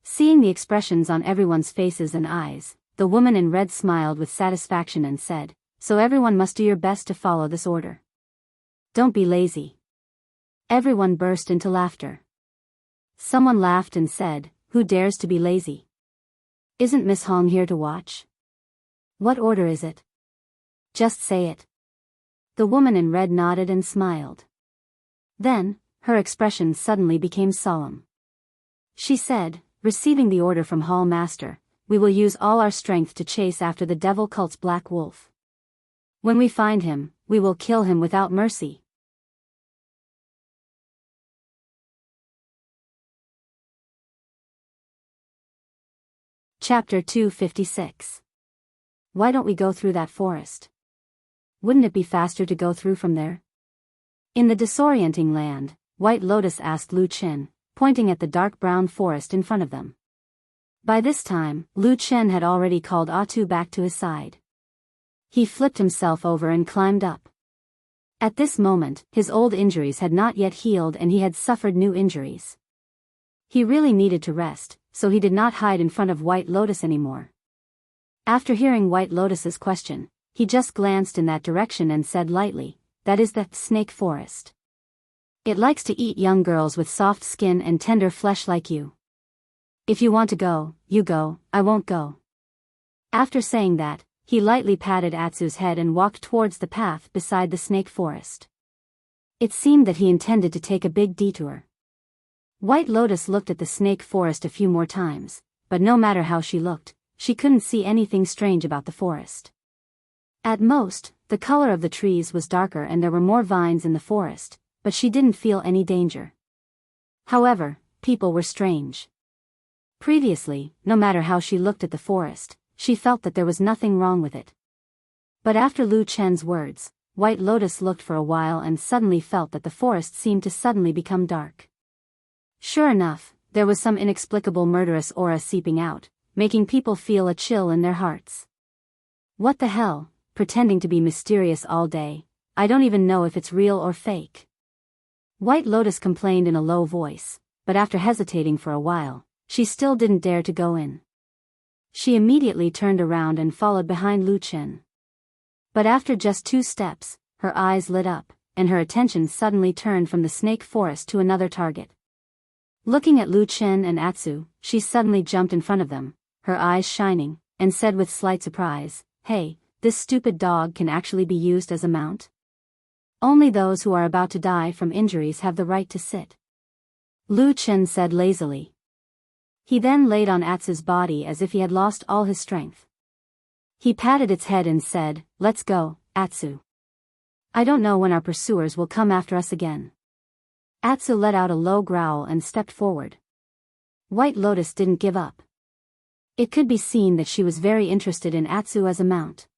Seeing the expressions on everyone's faces and eyes, the woman in red smiled with satisfaction and said, "So everyone must do your best to follow this order. Don't be lazy." Everyone burst into laughter. Someone laughed and said, "Who dares to be lazy? Isn't Miss Hong here to watch? What order is it? Just say it." The woman in red nodded and smiled. Then, her expression suddenly became solemn. She said, "Receiving the order from Hall Master, we will use all our strength to chase after the devil cult's black wolf. When we find him, we will kill him without mercy." Chapter 256. Why don't we go through that forest? Wouldn't it be faster to go through from there? In the disorienting land, White Lotus asked Lu Chen, pointing at the dark brown forest in front of them. By this time, Lu Chen had already called Atu back to his side. He flipped himself over and climbed up. At this moment, his old injuries had not yet healed and he had suffered new injuries. He really needed to rest, so he did not hide in front of White Lotus anymore. After hearing White Lotus's question, he just glanced in that direction and said lightly, "That is the snake forest. It likes to eat young girls with soft skin and tender flesh like you. If you want to go, you go, I won't go." After saying that, he lightly patted Atsu's head and walked towards the path beside the snake forest. It seemed that he intended to take a big detour. White Lotus looked at the snake forest a few more times, but no matter how she looked, she couldn't see anything strange about the forest. At most, the color of the trees was darker and there were more vines in the forest, but she didn't feel any danger. However, people were strange. Previously, no matter how she looked at the forest, she felt that there was nothing wrong with it. But after Lu Chen's words, White Lotus looked for a while and suddenly felt that the forest seemed to suddenly become dark. Sure enough, there was some inexplicable murderous aura seeping out, making people feel a chill in their hearts. "What the hell, pretending to be mysterious all day, I don't even know if it's real or fake." White Lotus complained in a low voice, but after hesitating for a while, she still didn't dare to go in. She immediately turned around and followed behind Lu Chen. But after just 2 steps, her eyes lit up, and her attention suddenly turned from the snake forest to another target. Looking at Lu Chen and Atsu, she suddenly jumped in front of them, her eyes shining, and said with slight surprise, "Hey, this stupid dog can actually be used as a mount? Only those who are about to die from injuries have the right to sit." Lu Chen said lazily. He then laid on Atsu's body as if he had lost all his strength. He patted its head and said, "Let's go, Atsu. I don't know when our pursuers will come after us again." Atsu let out a low growl and stepped forward. White Lotus didn't give up. It could be seen that she was very interested in Atsu as a mount.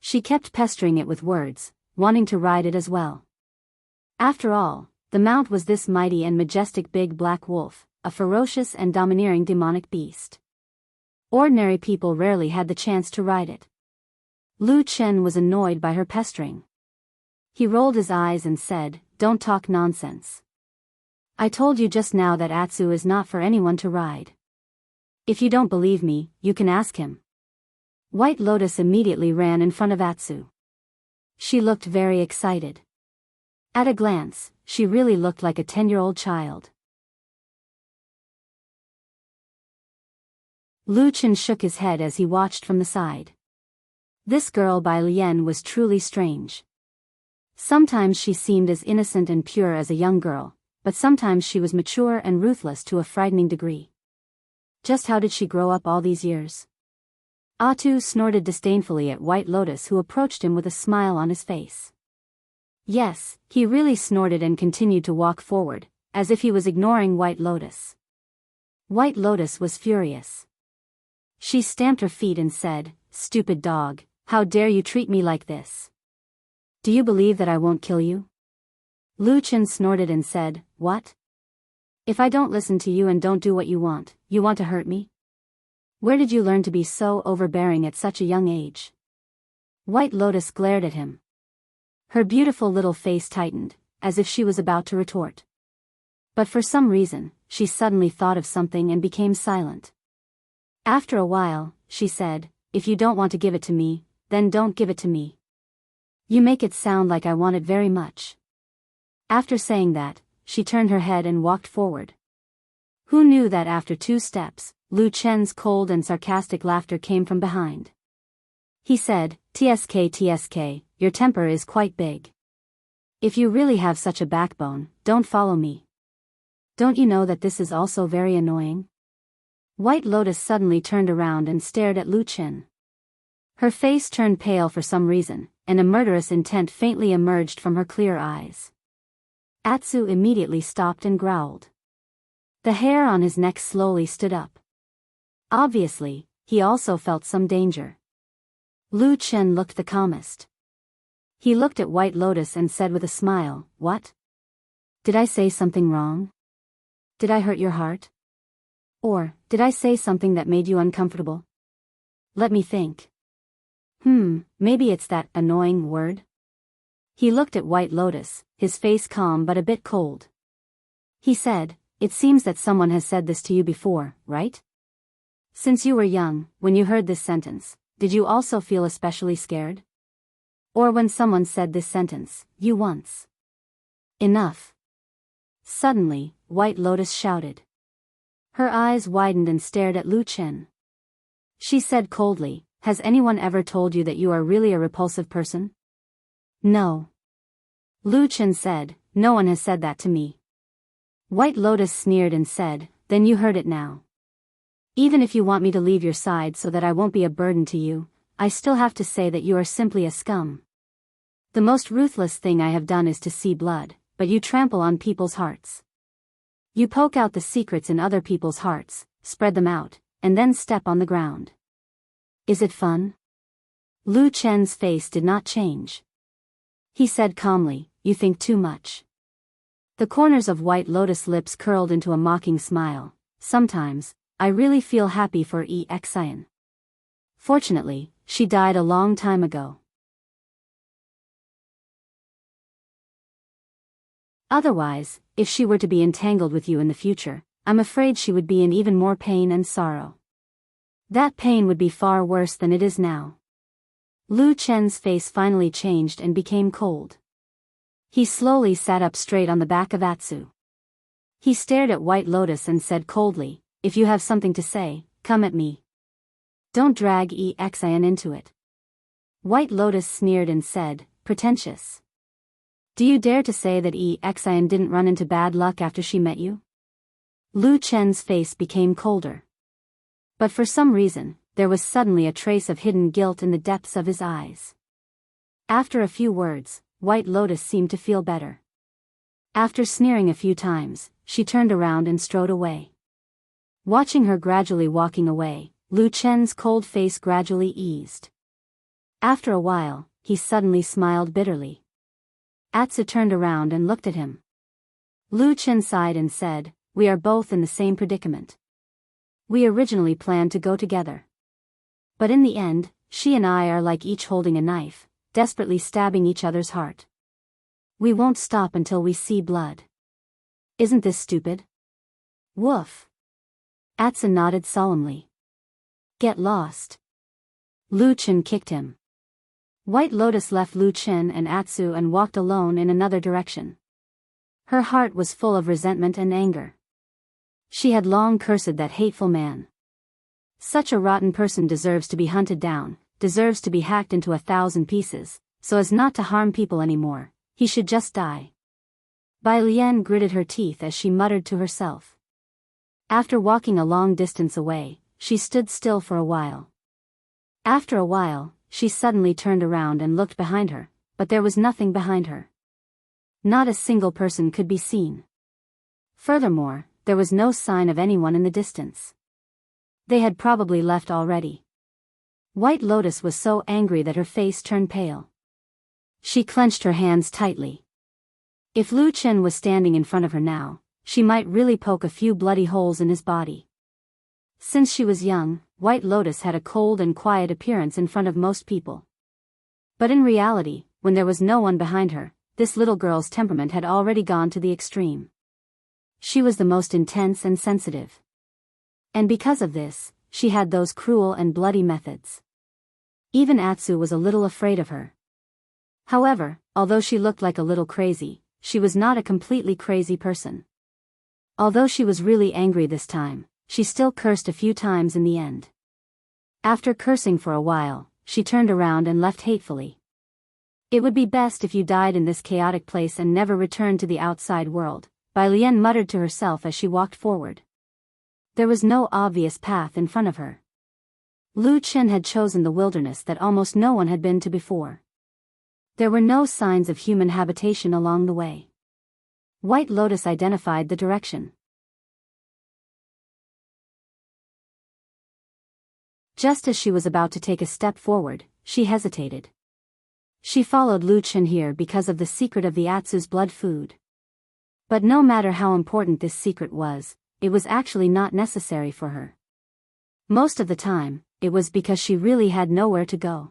She kept pestering it with words, wanting to ride it as well. After all, the mount was this mighty and majestic big black wolf, a ferocious and domineering demonic beast. Ordinary people rarely had the chance to ride it. Lu Chen was annoyed by her pestering. He rolled his eyes and said, "Don't talk nonsense. I told you just now that Atsu is not for anyone to ride. If you don't believe me, you can ask him. White Lotus immediately ran in front of Atsu. She looked very excited. At a glance, she really looked like a 10-year-old child. Lu Chen shook his head as he watched from the side. This girl by Lien was truly strange. Sometimes she seemed as innocent and pure as a young girl, but sometimes she was mature and ruthless to a frightening degree. Just how did she grow up all these years? Atu snorted disdainfully at White Lotus, who approached him with a smile on his face. Yes, he really snorted and continued to walk forward, as if he was ignoring White Lotus. White Lotus was furious. She stamped her feet and said, "Stupid dog, how dare you treat me like this? Do you believe that I won't kill you?" Lu Chen snorted and said, "What? If I don't listen to you and don't do what you want to hurt me? Where did you learn to be so overbearing at such a young age?" White Lotus glared at him. Her beautiful little face tightened, as if she was about to retort. But for some reason, she suddenly thought of something and became silent. After a while, she said, "If you don't want to give it to me, then don't give it to me. You make it sound like I want it very much." After saying that, she turned her head and walked forward. Who knew that after 2 steps, Lu Chen's cold and sarcastic laughter came from behind. He said, TSK, your temper is quite big. If you really have such a backbone, don't follow me. Don't you know that this is also very annoying?" White Lotus suddenly turned around and stared at Lu Chen. Her face turned pale for some reason, and a murderous intent faintly emerged from her clear eyes. Atsu immediately stopped and growled. The hair on his neck slowly stood up. Obviously, he also felt some danger. Lu Chen looked the calmest. He looked at White Lotus and said with a smile, "What? Did I say something wrong? Did I hurt your heart? Or, did I say something that made you uncomfortable? Let me think. Maybe it's that annoying word?" He looked at White Lotus, his face calm but a bit cold. He said, "It seems that someone has said this to you before, right? Since you were young, when you heard this sentence, did you also feel especially scared? Or when someone said this sentence, you once?" "Enough." Suddenly, White Lotus shouted. Her eyes widened and stared at Lu Chen. She said coldly, "Has anyone ever told you that you are really a repulsive person?" "No." Lu Chen said, "No one has said that to me." White Lotus sneered and said, "Then you heard it now. Even if you want me to leave your side so that I won't be a burden to you, I still have to say that you are simply a scum. The most ruthless thing I have done is to see blood, but you trample on people's hearts. You poke out the secrets in other people's hearts, spread them out, and then step on the ground. Is it fun?" Lu Chen's face did not change. He said calmly, "You think too much." The corners of White Lotus' lips curled into a mocking smile. "Sometimes, I really feel happy for Enchanting. Fortunately, she died a long time ago. Otherwise, if she were to be entangled with you in the future, I'm afraid she would be in even more pain and sorrow. That pain would be far worse than it is now." Lu Chen's face finally changed and became cold. He slowly sat up straight on the back of Atsu. He stared at White Lotus and said coldly, "If you have something to say, come at me. Don't drag Enchanting into it." White Lotus sneered and said, "Pretentious. Do you dare to say that Enchanting didn't run into bad luck after she met you?" Lu Chen's face became colder. But for some reason, there was suddenly a trace of hidden guilt in the depths of his eyes. After a few words, White Lotus seemed to feel better. After sneering a few times, she turned around and strode away. Watching her gradually walking away, Lu Chen's cold face gradually eased. After a while, he suddenly smiled bitterly. Atsu turned around and looked at him. Lu Chen sighed and said, "We are both in the same predicament. We originally planned to go together. But in the end, she and I are like each holding a knife, desperately stabbing each other's heart. We won't stop until we see blood. Isn't this stupid?" Woof. Atsu nodded solemnly. Get lost. Lu Chen kicked him. White Lotus left Lu Chen and Atsu and walked alone in another direction. Her heart was full of resentment and anger. She had long cursed that hateful man. Such a rotten person deserves to be hunted down, deserves to be hacked into 1,000 pieces, so as not to harm people anymore. He should just die. Bai Lian gritted her teeth as she muttered to herself. After walking a long distance away, she stood still for a while. After a while, she suddenly turned around and looked behind her, but there was nothing behind her. Not a single person could be seen. Furthermore, there was no sign of anyone in the distance. They had probably left already. White Lotus was so angry that her face turned pale. She clenched her hands tightly. If Lu Chen was standing in front of her now, she might really poke a few bloody holes in his body. Since she was young, White Lotus had a cold and quiet appearance in front of most people. But in reality, when there was no one behind her, this little girl's temperament had already gone to the extreme. She was the most intense and sensitive. And because of this, she had those cruel and bloody methods. Even Atsu was a little afraid of her. However, although she looked like a little crazy, she was not a completely crazy person. Although she was really angry this time, she still cursed a few times in the end. After cursing for a while, she turned around and left hatefully. It would be best if you died in this chaotic place and never returned to the outside world, Bai Lian muttered to herself as she walked forward. There was no obvious path in front of her. Lu Chen had chosen the wilderness that almost no one had been to before. There were no signs of human habitation along the way. White Lotus identified the direction. Just as she was about to take a step forward, she hesitated. She followed Lu Chen here because of the secret of the Atsu's blood food. But no matter how important this secret was, it was actually not necessary for her. Most of the time, it was because she really had nowhere to go.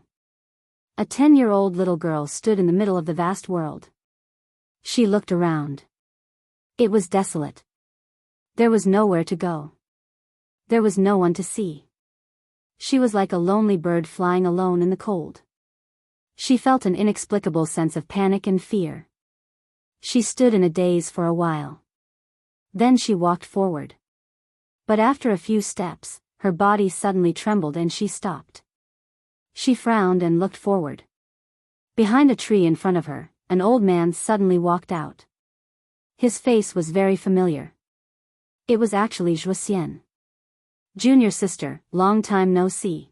A 10-year-old little girl stood in the middle of the vast world. She looked around. It was desolate. There was nowhere to go. There was no one to see. She was like a lonely bird flying alone in the cold. She felt an inexplicable sense of panic and fear. She stood in a daze for a while. Then she walked forward. But after a few steps, her body suddenly trembled and she stopped. She frowned and looked forward. Behind a tree in front of her, an old man suddenly walked out. His face was very familiar. It was actually Zhuo. Junior sister, long time no see.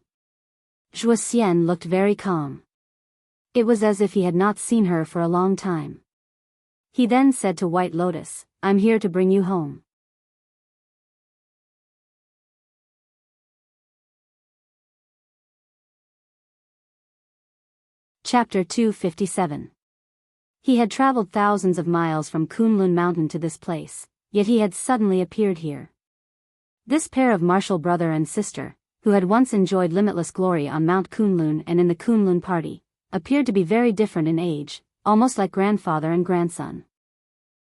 Zhuo looked very calm. It was as if he had not seen her for a long time. He then said to White Lotus, "I'm here to bring you home." Chapter 257. He had traveled thousands of miles from Kunlun Mountain to this place, yet he had suddenly appeared here. This pair of martial brother and sister, who had once enjoyed limitless glory on Mount Kunlun and in the Kunlun party, appeared to be very different in age, almost like grandfather and grandson.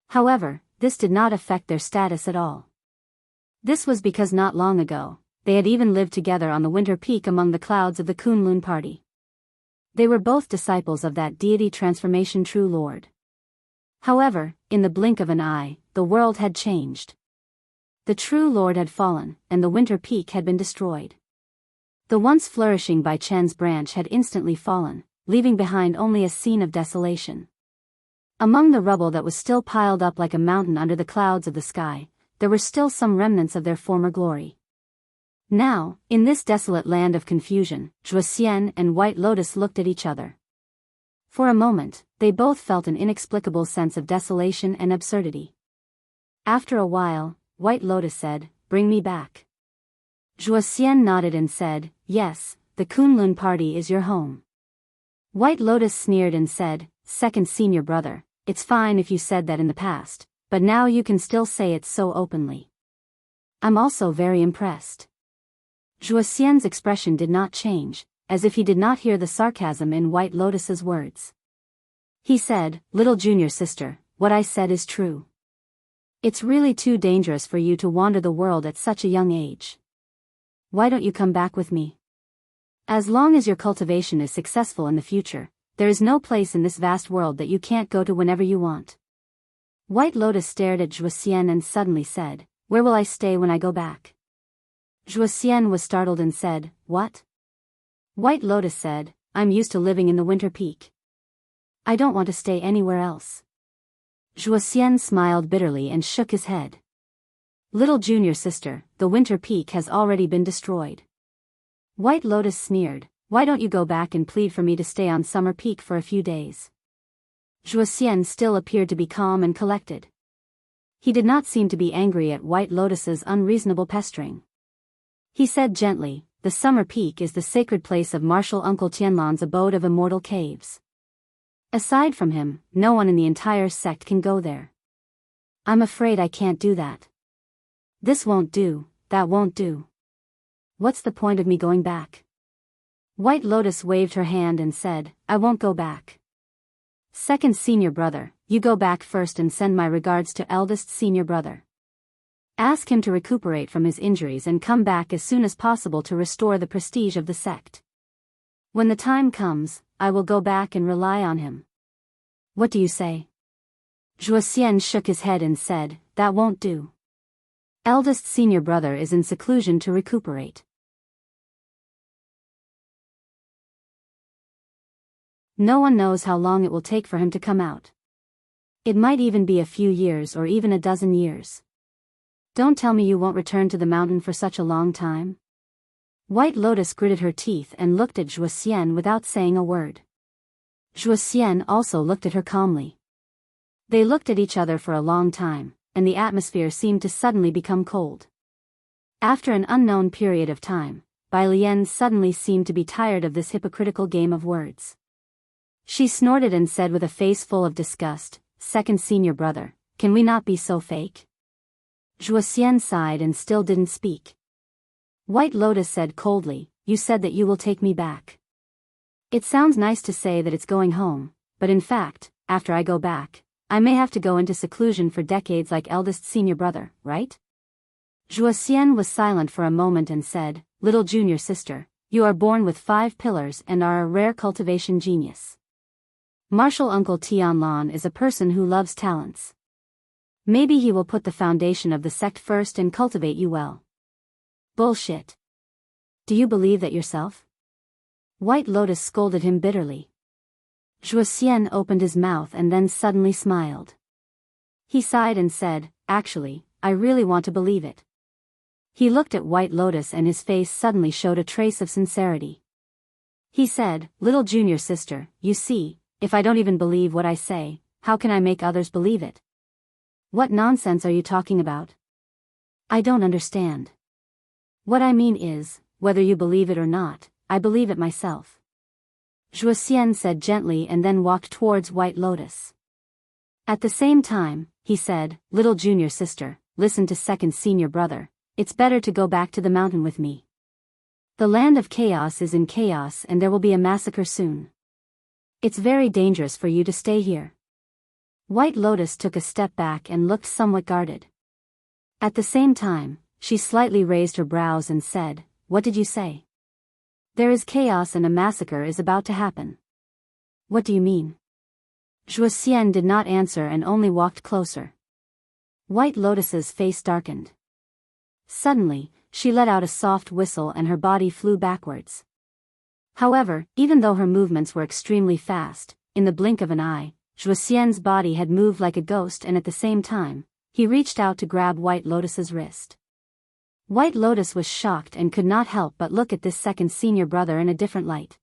However, this did not affect their status at all. This was because not long ago, they had even lived together on the winter peak among the clouds of the Kunlun party. They were both disciples of that deity transformation true Lord. However, in the blink of an eye, the world had changed. The true Lord had fallen, and the winter peak had been destroyed. The once flourishing Bai Chen's branch had instantly fallen, leaving behind only a scene of desolation. Among the rubble that was still piled up like a mountain under the clouds of the sky, there were still some remnants of their former glory. Now, in this desolate land of confusion, Zhuo and White Lotus looked at each other. For a moment, they both felt an inexplicable sense of desolation and absurdity. After a while, White Lotus said, "Bring me back." Zhuo nodded and said, "Yes, the Kunlun party is your home." White Lotus sneered and said, "Second senior brother, it's fine if you said that in the past, but now you can still say it so openly. I'm also very impressed." Zhuo expression did not change, as if he did not hear the sarcasm in White Lotus's words. He said, "Little junior sister, what I said is true. It's really too dangerous for you to wander the world at such a young age. Why don't you come back with me? As long as your cultivation is successful in the future, there is no place in this vast world that you can't go to whenever you want. White Lotus stared at Zhuo and suddenly said, "Where will I stay when I go back?" Zhuo was startled and said, "What?" White Lotus said, "I'm used to living in the Winter Peak. I don't want to stay anywhere else." Zhuo smiled bitterly and shook his head. "Little junior sister, the Winter Peak has already been destroyed." White Lotus sneered, "Why don't you go back and plead for me to stay on Summer Peak for a few days?" Zhuo still appeared to be calm and collected. He did not seem to be angry at White Lotus's unreasonable pestering. He said gently, "The Summer Peak is the sacred place of martial Uncle Tianlan's abode of immortal caves. Aside from him, no one in the entire sect can go there. I'm afraid I can't do that. This won't do, that won't do. What's the point of me going back?" White Lotus waved her hand and said, "I won't go back. Second senior brother, you go back first and send my regards to eldest senior brother. Ask him to recuperate from his injuries and come back as soon as possible to restore the prestige of the sect. When the time comes, I will go back and rely on him. What do you say?" Zhuo shook his head and said, "That won't do. Eldest senior brother is in seclusion to recuperate. No one knows how long it will take for him to come out. It might even be a few years or even a dozen years. Don't tell me you won't return to the mountain for such a long time." White Lotus gritted her teeth and looked at Zhuo without saying a word. Zhuo also looked at her calmly. They looked at each other for a long time, and the atmosphere seemed to suddenly become cold. After an unknown period of time, Bai Lian suddenly seemed to be tired of this hypocritical game of words. She snorted and said with a face full of disgust, "Second senior brother, can we not be so fake?" Zhuo sighed and still didn't speak. White Lotus said coldly, "You said that you will take me back. It sounds nice to say that it's going home, but in fact, after I go back, I may have to go into seclusion for decades like eldest senior brother, right?" Zhuo was silent for a moment and said, "Little junior sister, you are born with 5 pillars and are a rare cultivation genius. Martial Uncle Tianlan is a person who loves talents. Maybe he will put the foundation of the sect first and cultivate you well." "Bullshit. Do you believe that yourself?" White Lotus scolded him bitterly. Zhuo opened his mouth and then suddenly smiled. He sighed and said, "Actually, I really want to believe it." He looked at White Lotus and his face suddenly showed a trace of sincerity. He said, "Little junior sister, you see, if I don't even believe what I say, how can I make others believe it?" "What nonsense are you talking about? I don't understand." "What I mean is, whether you believe it or not, I believe it myself," Zhuo said gently and then walked towards White Lotus. At the same time, he said, "Little junior sister, listen to second senior brother, it's better to go back to the mountain with me. The land of chaos is in chaos and there will be a massacre soon. It's very dangerous for you to stay here." White Lotus took a step back and looked somewhat guarded. At the same time, she slightly raised her brows and said, "What did you say?" "There is chaos and a massacre is about to happen." "What do you mean?" Zhuo did not answer and only walked closer. White Lotus's face darkened. Suddenly, she let out a soft whistle and her body flew backwards. However, even though her movements were extremely fast, in the blink of an eye, Zhuo body had moved like a ghost and at the same time, he reached out to grab White Lotus's wrist. White Lotus was shocked and could not help but look at this second senior brother in a different light.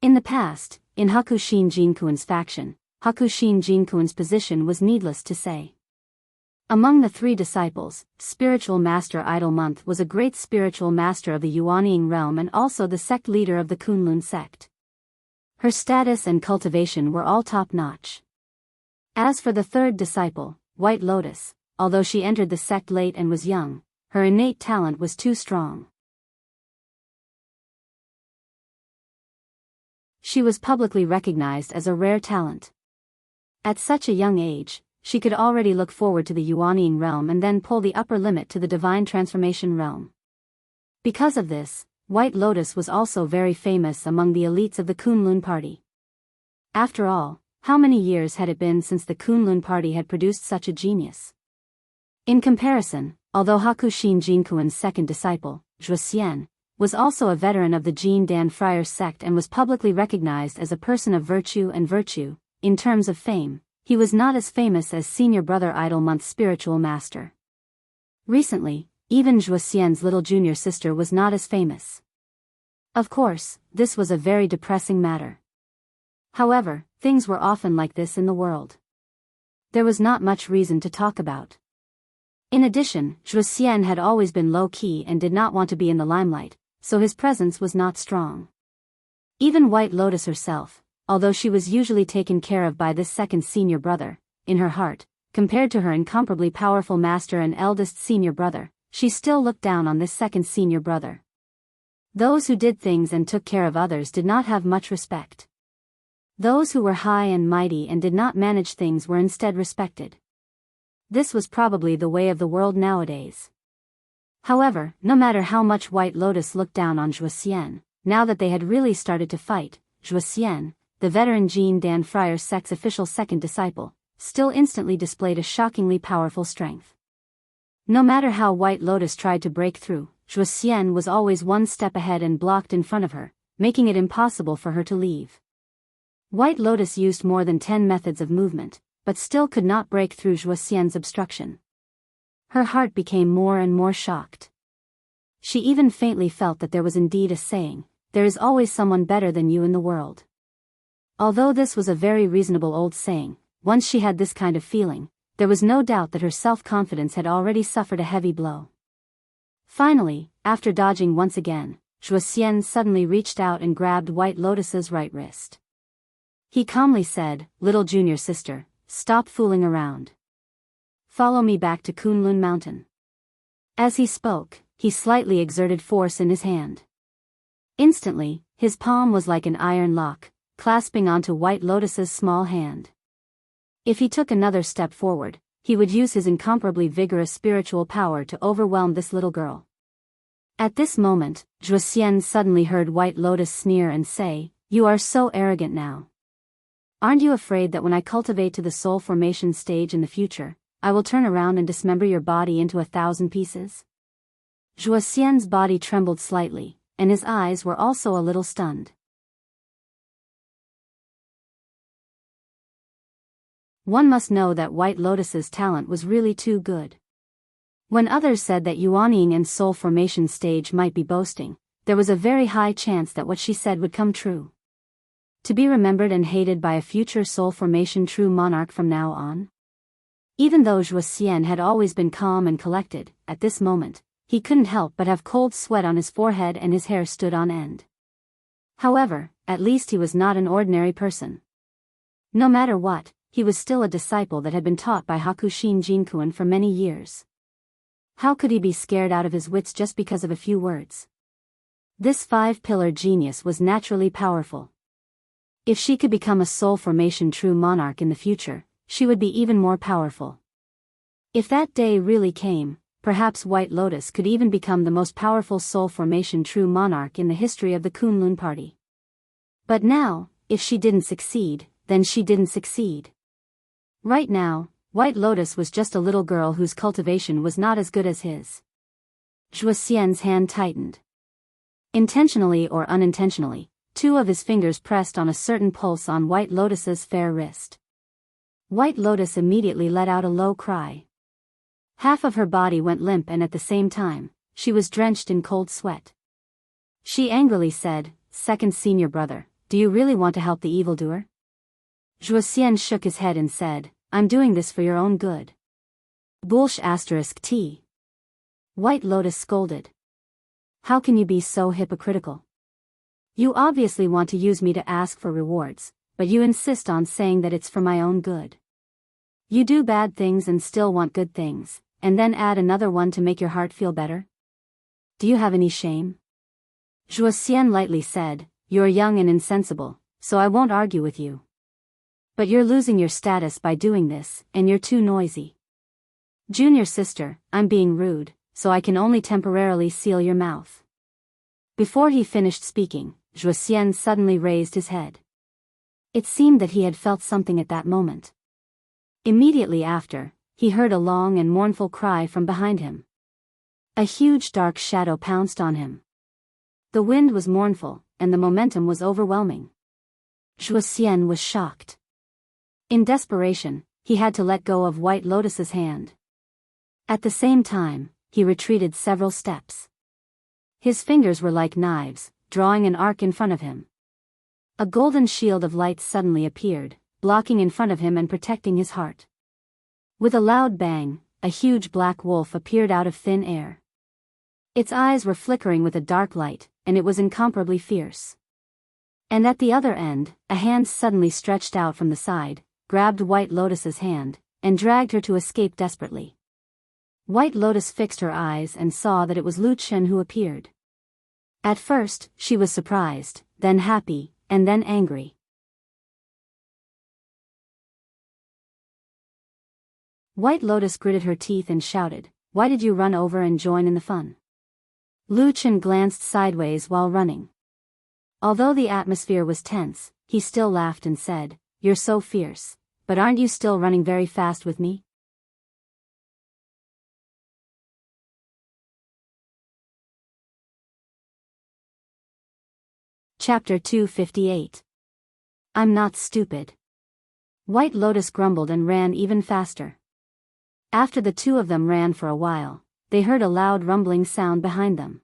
In the past, in Hakushin Jinkuin's faction, Hakushin Jinkuin's position was needless to say. Among the 3 disciples, Spiritual Master Idol Month was a great spiritual master of the Yuanying realm and also the sect leader of the Kunlun sect. Her status and cultivation were all top-notch. As for the 3rd disciple, White Lotus, although she entered the sect late and was young, her innate talent was too strong. She was publicly recognized as a rare talent. At such a young age, she could already look forward to the Yuanying realm and then pull the upper limit to the divine transformation realm. Because of this, White Lotus was also very famous among the elites of the Kunlun party. After all, how many years had it been since the Kunlun party had produced such a genius? In comparison, although Hakushin Jinkuan's second disciple, Zhuo Xian, was also a veteran of the Jin Dan friar sect and was publicly recognized as a person of virtue and virtue, in terms of fame, he was not as famous as senior brother Idle Month's spiritual master. Recently, even Zhuo Xian's little junior sister was not as famous. Of course, this was a very depressing matter. However, things were often like this in the world. There was not much reason to talk about. In addition, Zhuo Xian had always been low-key and did not want to be in the limelight, so his presence was not strong. Even White Lotus herself, although she was usually taken care of by this second senior brother, in her heart, compared to her incomparably powerful master and eldest senior brother, she still looked down on this second senior brother. Those who did things and took care of others did not have much respect. Those who were high and mighty and did not manage things were instead respected. This was probably the way of the world nowadays. However, no matter how much White Lotus looked down on Zhuo Xian, now that they had really started to fight, Zhuo Xian, the veteran Jin Dan friar sect's official second disciple, still instantly displayed a shockingly powerful strength. No matter how White Lotus tried to break through, Zhuo Xian was always one step ahead and blocked in front of her, making it impossible for her to leave. White Lotus used more than 10 methods of movement, but still could not break through Zhuo Xian's obstruction. Her heart became more and more shocked. She even faintly felt that there was indeed a saying, "There is always someone better than you in the world." Although this was a very reasonable old saying, once she had this kind of feeling, there was no doubt that her self-confidence had already suffered a heavy blow. Finally, after dodging once again, Zhuo Xian suddenly reached out and grabbed White Lotus's right wrist. He calmly said, "Little junior sister, stop fooling around. Follow me back to Kunlun Mountain." As he spoke, he slightly exerted force in his hand. Instantly, his palm was like an iron lock, clasping onto White Lotus's small hand. If he took another step forward, he would use his incomparably vigorous spiritual power to overwhelm this little girl. At this moment, Zhuo Xian suddenly heard White Lotus sneer and say, "You are so arrogant now. Aren't you afraid that when I cultivate to the soul formation stage in the future, I will turn around and dismember your body into 1,000 pieces?" Zhuo Xian's body trembled slightly, and his eyes were also a little stunned. One must know that White Lotus's talent was really too good. When others said that Yuanying and soul formation stage might be boasting, there was a very high chance that what she said would come true. To be remembered and hated by a future soul formation true monarch from now on? Even though Zhuo Xian had always been calm and collected, at this moment, he couldn't help but have cold sweat on his forehead and his hair stood on end. However, at least he was not an ordinary person. No matter what, he was still a disciple that had been taught by Hakushin Jinkuan for many years. How could he be scared out of his wits just because of a few words? This five-pillar genius was naturally powerful. If she could become a soul formation true monarch in the future, she would be even more powerful. If that day really came, perhaps White Lotus could even become the most powerful soul formation true monarch in the history of the Kunlun party. But now, if she didn't succeed, then she didn't succeed. Right now, White Lotus was just a little girl whose cultivation was not as good as his. Zhuo Xian's hand tightened. Intentionally or unintentionally, two of his fingers pressed on a certain pulse on White Lotus's fair wrist. White Lotus immediately let out a low cry. Half of her body went limp and at the same time, she was drenched in cold sweat. She angrily said, "Second senior brother, do you really want to help the evildoer?" Zhuo Xian shook his head and said, "I'm doing this for your own good." T. White Lotus scolded. "How can you be so hypocritical? You obviously want to use me to ask for rewards, but you insist on saying that it's for my own good. You do bad things and still want good things, and then add another one to make your heart feel better? Do you have any shame?" Zhuo Xian lightly said, "You're young and insensible, so I won't argue with you." But you're losing your status by doing this, and you're too noisy. Junior sister, I'm being rude, so I can only temporarily seal your mouth. Before he finished speaking, Zhuo Xian suddenly raised his head. It seemed that he had felt something at that moment. Immediately after, he heard a long and mournful cry from behind him. A huge dark shadow pounced on him. The wind was mournful, and the momentum was overwhelming. Zhuo Xian was shocked. In desperation, he had to let go of White Lotus's hand. At the same time, he retreated several steps. His fingers were like knives, drawing an arc in front of him. A golden shield of light suddenly appeared, blocking in front of him and protecting his heart. With a loud bang, a huge black wolf appeared out of thin air. Its eyes were flickering with a dark light, and it was incomparably fierce. And at the other end, a hand suddenly stretched out from the side, grabbed White Lotus's hand, and dragged her to escape desperately. White Lotus fixed her eyes and saw that it was Lu Chen who appeared. At first, she was surprised, then happy, and then angry. White Lotus gritted her teeth and shouted, "Why did you run over and join in the fun?" Lu Chen glanced sideways while running. Although the atmosphere was tense, he still laughed and said, "You're so fierce, but aren't you still running very fast with me?" Chapter 258. I'm not stupid. White Lotus grumbled and ran even faster. After the two of them ran for a while, they heard a loud rumbling sound behind them.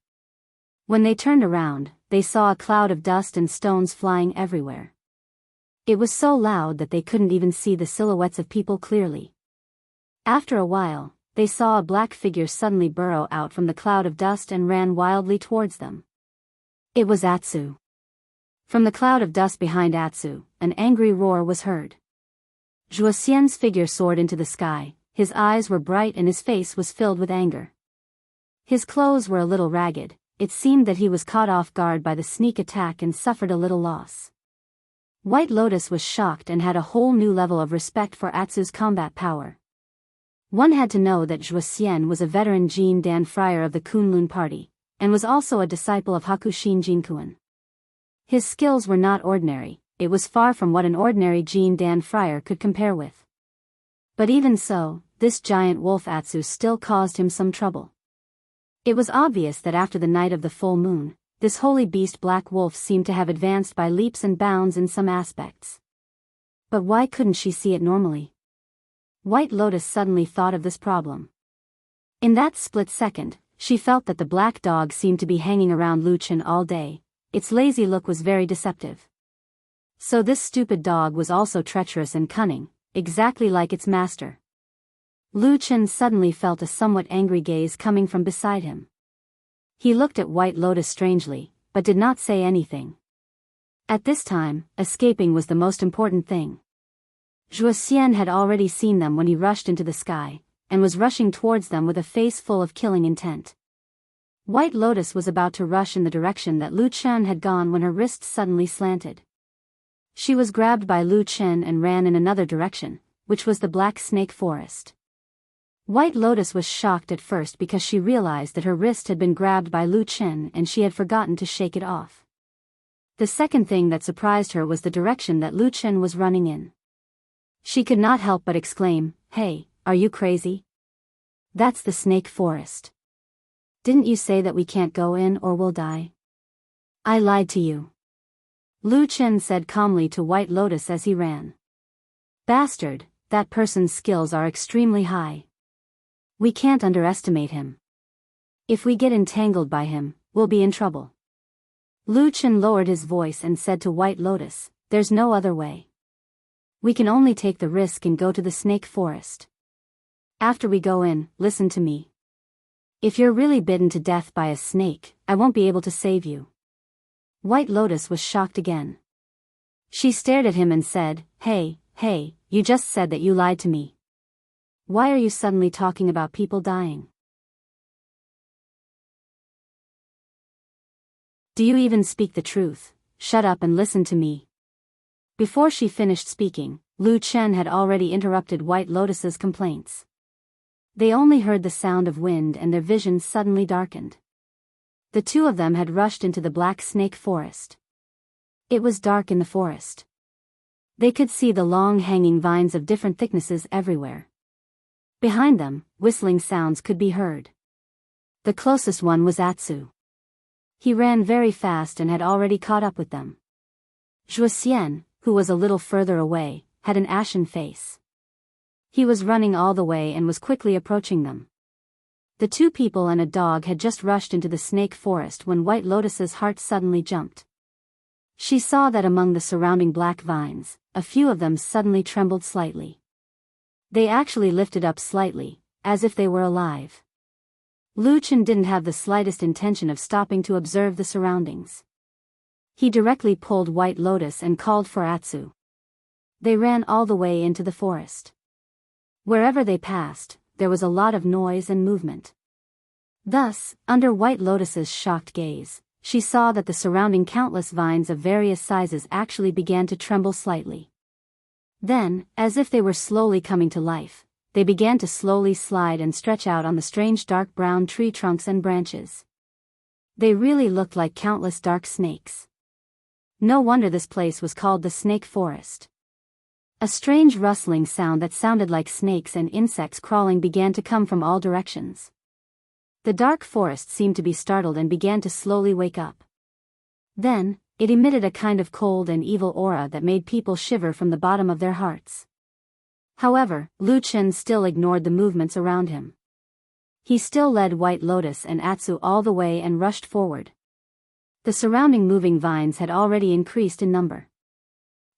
When they turned around, they saw a cloud of dust and stones flying everywhere. It was so loud that they couldn't even see the silhouettes of people clearly. After a while, they saw a black figure suddenly burrow out from the cloud of dust and ran wildly towards them. It was Atsu. From the cloud of dust behind Atsu, an angry roar was heard. Zhuo Xian's figure soared into the sky, his eyes were bright and his face was filled with anger. His clothes were a little ragged, it seemed that he was caught off guard by the sneak attack and suffered a little loss. White Lotus was shocked and had a whole new level of respect for Atsu's combat power. One had to know that Zhuo Xian was a veteran Jin Dan friar of the Kunlun party, and was also a disciple of Hakushin Jinkuan. His skills were not ordinary, it was far from what an ordinary Jin Dan friar could compare with. But even so, this giant wolf Atsu still caused him some trouble. It was obvious that after the night of the full moon, this holy beast Black Wolf seemed to have advanced by leaps and bounds in some aspects. But why couldn't she see it normally? White Lotus suddenly thought of this problem. In that split second, she felt that the black dog seemed to be hanging around Lu Chen all day. Its lazy look was very deceptive. So this stupid dog was also treacherous and cunning, exactly like its master. Lu Chen suddenly felt a somewhat angry gaze coming from beside him. He looked at White Lotus strangely, but did not say anything. At this time, escaping was the most important thing. Zhuo Xian had already seen them when he rushed into the sky, and was rushing towards them with a face full of killing intent. White Lotus was about to rush in the direction that Lu Chen had gone when her wrist suddenly slanted. She was grabbed by Lu Chen and ran in another direction, which was the Black Snake Forest. White Lotus was shocked at first because she realized that her wrist had been grabbed by Lu Chen and she had forgotten to shake it off. The second thing that surprised her was the direction that Lu Chen was running in. She could not help but exclaim, "Hey, are you crazy? That's the Snake Forest. Didn't you say that we can't go in or we'll die?" "I lied to you," Lu Chen said calmly to White Lotus as he ran. "Bastard, that person's skills are extremely high. We can't underestimate him. If we get entangled by him, we'll be in trouble." Lu Chen lowered his voice and said to White Lotus, "There's no other way. We can only take the risk and go to the Snake Forest. After we go in, listen to me. If you're really bitten to death by a snake, I won't be able to save you." White Lotus was shocked again. She stared at him and said, Hey, you just said that you lied to me. Why are you suddenly talking about people dying? Do you even speak the truth? Shut up and listen to me." Before she finished speaking, Lu Chen had already interrupted White Lotus's complaints. They only heard the sound of wind and their vision suddenly darkened. The two of them had rushed into the black snake forest. It was dark in the forest. They could see the long hanging vines of different thicknesses everywhere. Behind them, whistling sounds could be heard. The closest one was Atsu. He ran very fast and had already caught up with them. Zhuxian, who was a little further away, had an ashen face. He was running all the way and was quickly approaching them. The two people and a dog had just rushed into the snake forest when White Lotus's heart suddenly jumped. She saw that among the surrounding black vines, a few of them suddenly trembled slightly. They actually lifted up slightly, as if they were alive. Lu Chen didn't have the slightest intention of stopping to observe the surroundings. He directly pulled White Lotus and called for Atsu. They ran all the way into the forest. Wherever they passed, there was a lot of noise and movement. Thus, under White Lotus's shocked gaze, she saw that the surrounding countless vines of various sizes actually began to tremble slightly. Then, as if they were slowly coming to life, they began to slowly slide and stretch out on the strange dark brown tree trunks and branches. They really looked like countless dark snakes. No wonder this place was called the Snake Forest. A strange rustling sound that sounded like snakes and insects crawling began to come from all directions. The dark forest seemed to be startled and began to slowly wake up. Then, it emitted a kind of cold and evil aura that made people shiver from the bottom of their hearts. However, Lu Chen still ignored the movements around him. He still led White Lotus and Atsu all the way and rushed forward. The surrounding moving vines had already increased in number.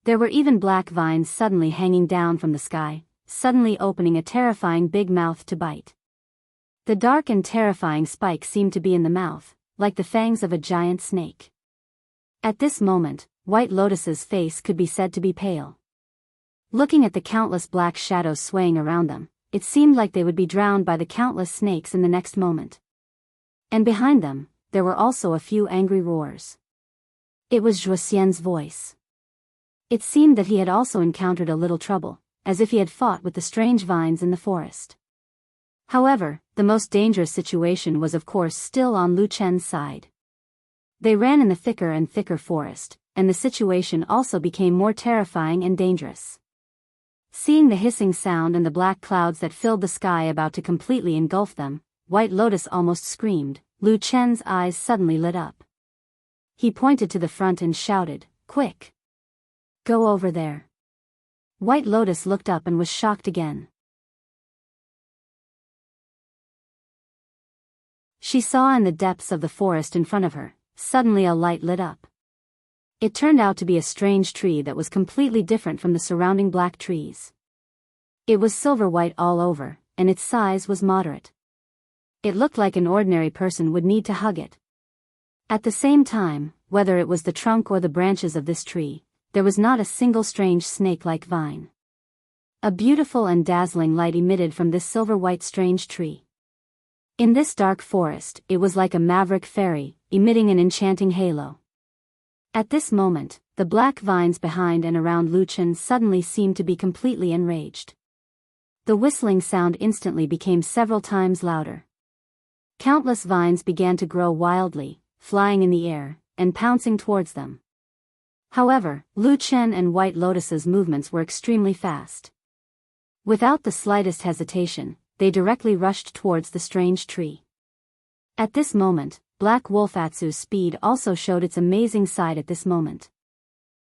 There were even black vines suddenly hanging down from the sky, suddenly opening a terrifying big mouth to bite. The dark and terrifying spike seemed to be in the mouth, like the fangs of a giant snake. At this moment, White Lotus's face could be said to be pale. Looking at the countless black shadows swaying around them, it seemed like they would be drowned by the countless snakes in the next moment. And behind them, there were also a few angry roars. It was Zhuxian's voice. It seemed that he had also encountered a little trouble, as if he had fought with the strange vines in the forest. However, the most dangerous situation was of course still on Lu Chen's side. They ran in the thicker and thicker forest, and the situation also became more terrifying and dangerous. Seeing the hissing sound and the black clouds that filled the sky about to completely engulf them, White Lotus almost screamed. Lu Chen's eyes suddenly lit up. He pointed to the front and shouted, "Quick! Go over there." White Lotus looked up and was shocked again. She saw in the depths of the forest in front of her, suddenly a light lit up. It turned out to be a strange tree that was completely different from the surrounding black trees. It was silver-white all over, and its size was moderate. It looked like an ordinary person would need to hug it. At the same time, whether it was the trunk or the branches of this tree, there was not a single strange snake-like vine. A beautiful and dazzling light emitted from this silver-white strange tree. In this dark forest, it was like a maverick fairy, emitting an enchanting halo. At this moment, the black vines behind and around Lu Chen suddenly seemed to be completely enraged. The whistling sound instantly became several times louder. Countless vines began to grow wildly, flying in the air, and pouncing towards them. However, Lu Chen and White Lotus's movements were extremely fast. Without the slightest hesitation, they directly rushed towards the strange tree. At this moment, Black Wolf Atsu's speed also showed its amazing side at this moment.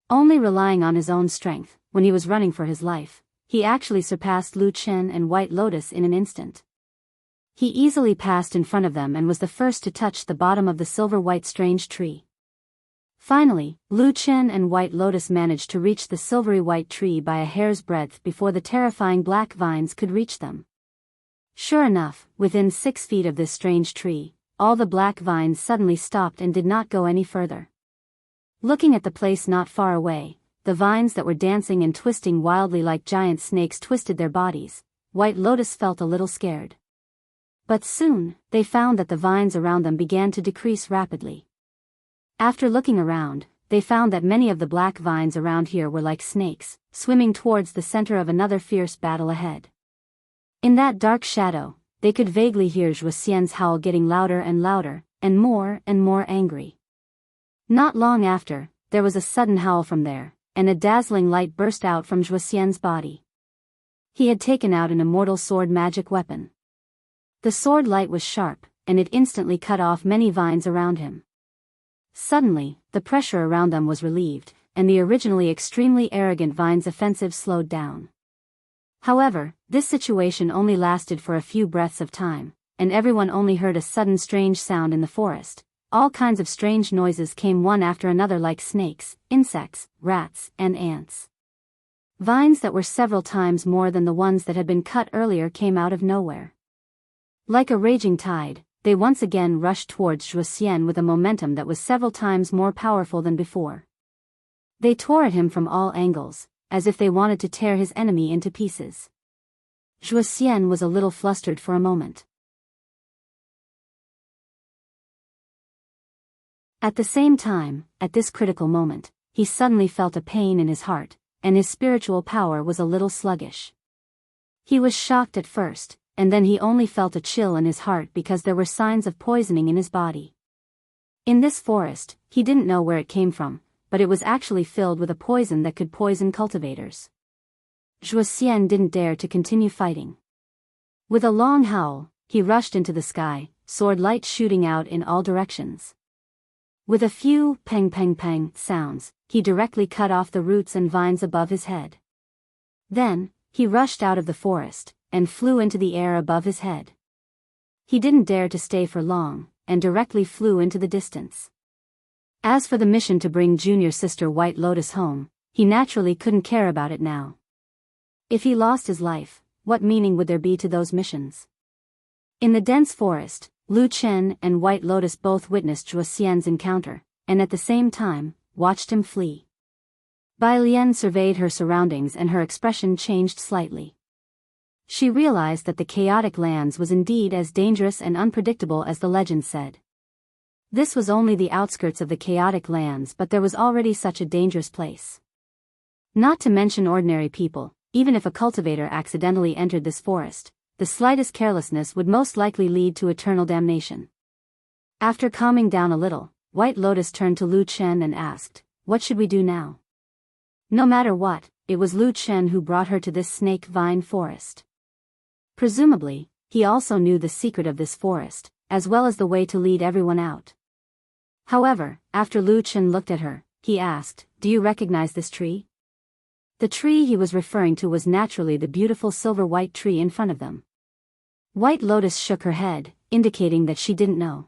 Only relying on his own strength, when he was running for his life, he actually surpassed Lu Chen and White Lotus in an instant. He easily passed in front of them and was the first to touch the bottom of the silver-white strange tree. Finally, Lu Chen and White Lotus managed to reach the silvery white tree by a hair's breadth before the terrifying black vines could reach them. Sure enough, within 6 feet of this strange tree, all the black vines suddenly stopped and did not go any further. Looking at the place not far away, the vines that were dancing and twisting wildly like giant snakes twisted their bodies. White Lotus felt a little scared. But soon, they found that the vines around them began to decrease rapidly. After looking around, they found that many of the black vines around here were like snakes, swimming towards the center of another fierce battle ahead. In that dark shadow, they could vaguely hear Zhuo Xian's howl getting louder and louder, and more angry. Not long after, there was a sudden howl from there, and a dazzling light burst out from Zhuo Xian's body. He had taken out an immortal sword magic weapon. The sword light was sharp, and it instantly cut off many vines around him. Suddenly, the pressure around them was relieved, and the originally extremely arrogant vine's offensive slowed down. However, this situation only lasted for a few breaths of time, and everyone only heard a sudden strange sound in the forest. All kinds of strange noises came one after another, like snakes, insects, rats, and ants. Vines that were several times more than the ones that had been cut earlier came out of nowhere. Like a raging tide, they once again rushed towards Zhuo Xian with a momentum that was several times more powerful than before. They tore at him from all angles, as if they wanted to tear his enemy into pieces. Zhuo Xian was a little flustered for a moment. At the same time, at this critical moment, he suddenly felt a pain in his heart, and his spiritual power was a little sluggish. He was shocked at first, and then he only felt a chill in his heart because there were signs of poisoning in his body. In this forest, he didn't know where it came from, but it was actually filled with a poison that could poison cultivators. Zhuo Xian didn't dare to continue fighting. With a long howl, he rushed into the sky, sword light shooting out in all directions. With a few peng peng peng sounds, he directly cut off the roots and vines above his head. Then, he rushed out of the forest, and flew into the air above his head. He didn't dare to stay for long, and directly flew into the distance. As for the mission to bring junior sister White Lotus home, he naturally couldn't care about it now. If he lost his life, what meaning would there be to those missions? In the dense forest, Lu Chen and White Lotus both witnessed Zhuo Xian's encounter, and at the same time, watched him flee. Bai Lian surveyed her surroundings and her expression changed slightly. She realized that the chaotic lands was indeed as dangerous and unpredictable as the legend said. This was only the outskirts of the chaotic lands, but there was already such a dangerous place. Not to mention ordinary people, even if a cultivator accidentally entered this forest, the slightest carelessness would most likely lead to eternal damnation. After calming down a little, White Lotus turned to Lu Chen and asked, "What should we do now?" No matter what, it was Lu Chen who brought her to this snake vine forest. Presumably, he also knew the secret of this forest, as well as the way to lead everyone out. However, after Lu Chen looked at her, he asked, "Do you recognize this tree?" The tree he was referring to was naturally the beautiful silver-white tree in front of them. White Lotus shook her head, indicating that she didn't know.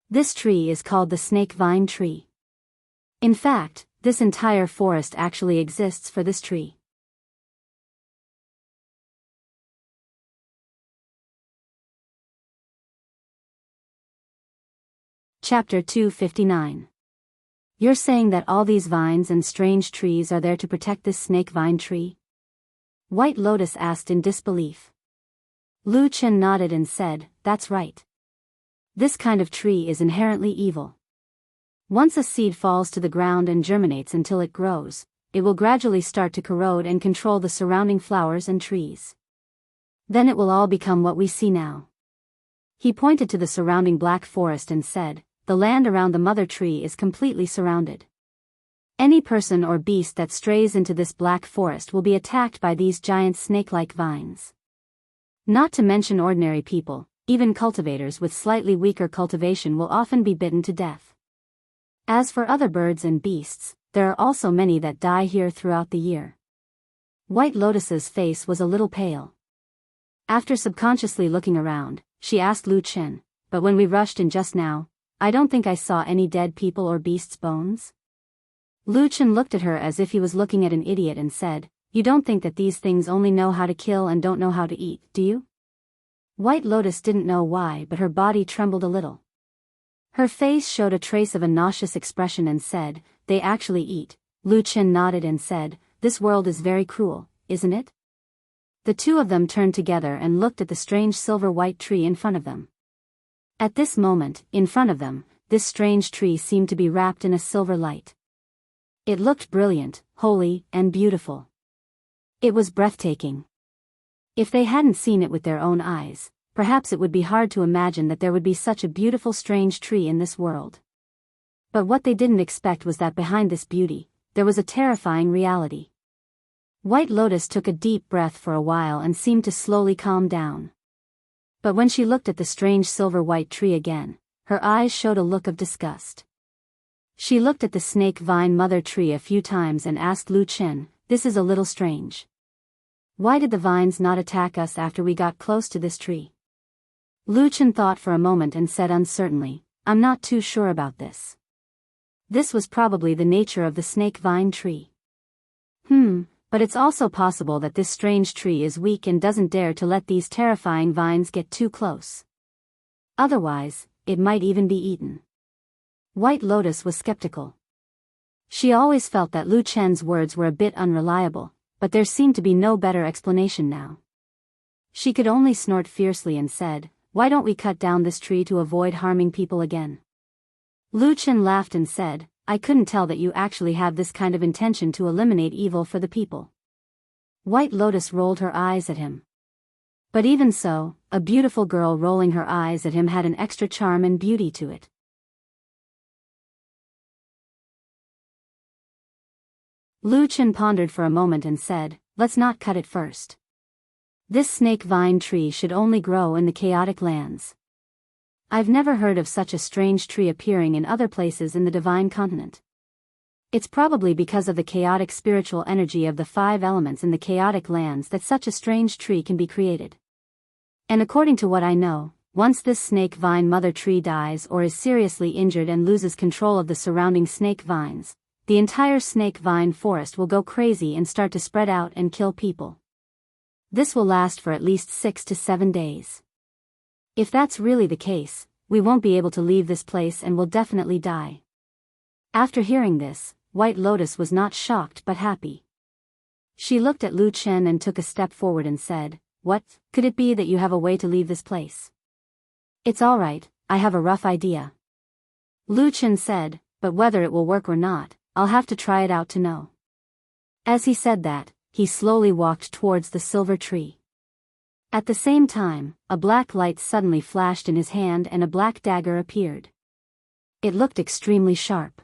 This tree is called the snake vine tree. In fact, this entire forest actually exists for this tree. Chapter 259. You're saying that all these vines and strange trees are there to protect this snake vine tree? White Lotus asked in disbelief. Lu Chen nodded and said, "That's right. This kind of tree is inherently evil. Once a seed falls to the ground and germinates until it grows, it will gradually start to corrode and control the surrounding flowers and trees. Then it will all become what we see now." He pointed to the surrounding black forest and said, "The land around the mother tree is completely surrounded. Any person or beast that strays into this black forest will be attacked by these giant snake-like vines. Not to mention ordinary people, even cultivators with slightly weaker cultivation will often be bitten to death. As for other birds and beasts, there are also many that die here throughout the year." White Lotus's face was a little pale. After subconsciously looking around, she asked Lu Chen, "But when we rushed in just now, I don't think I saw any dead people or beasts' bones?" Lu Chen looked at her as if he was looking at an idiot and said, "You don't think that these things only know how to kill and don't know how to eat, do you?" White Lotus didn't know why, but her body trembled a little. Her face showed a trace of a nauseous expression and said, "They actually eat." Lu Chen nodded and said, "This world is very cruel, isn't it?" The two of them turned together and looked at the strange silver-white tree in front of them. At this moment, in front of them, this strange tree seemed to be wrapped in a silver light. It looked brilliant, holy, and beautiful. It was breathtaking. If they hadn't seen it with their own eyes, perhaps it would be hard to imagine that there would be such a beautiful strange tree in this world. But what they didn't expect was that behind this beauty, there was a terrifying reality. White Lotus took a deep breath for a while and seemed to slowly calm down. But when she looked at the strange silver-white tree again, her eyes showed a look of disgust. She looked at the snake vine mother tree a few times and asked Lu Chen, "This is a little strange. Why did the vines not attack us after we got close to this tree?" Lu Chen thought for a moment and said uncertainly, "I'm not too sure about this. This was probably the nature of the snake vine tree. But it's also possible that this strange tree is weak and doesn't dare to let these terrifying vines get too close. Otherwise, it might even be eaten." White Lotus was skeptical. She always felt that Lu Chen's words were a bit unreliable, but there seemed to be no better explanation now. She could only snort fiercely and said, "Why don't we cut down this tree to avoid harming people again?" Lu Chen laughed and said, "I couldn't tell that you actually have this kind of intention to eliminate evil for the people." White Lotus rolled her eyes at him. But even so, a beautiful girl rolling her eyes at him had an extra charm and beauty to it. Lu Chen pondered for a moment and said, "Let's not cut it first. This snake vine tree should only grow in the chaotic lands. I've never heard of such a strange tree appearing in other places in the divine continent. It's probably because of the chaotic spiritual energy of the 5 elements in the chaotic lands that such a strange tree can be created. And according to what I know, once this snake vine mother tree dies or is seriously injured and loses control of the surrounding snake vines, the entire snake vine forest will go crazy and start to spread out and kill people. This will last for at least 6 to 7 days. If that's really the case, we won't be able to leave this place and will definitely die." After hearing this, White Lotus was not shocked but happy. She looked at Lu Chen and took a step forward and said, "What, could it be that you have a way to leave this place?" "It's all right, I have a rough idea." Lu Chen said, "But whether it will work or not, I'll have to try it out to know." As he said that, he slowly walked towards the silver tree. At the same time, a black light suddenly flashed in his hand and a black dagger appeared. It looked extremely sharp.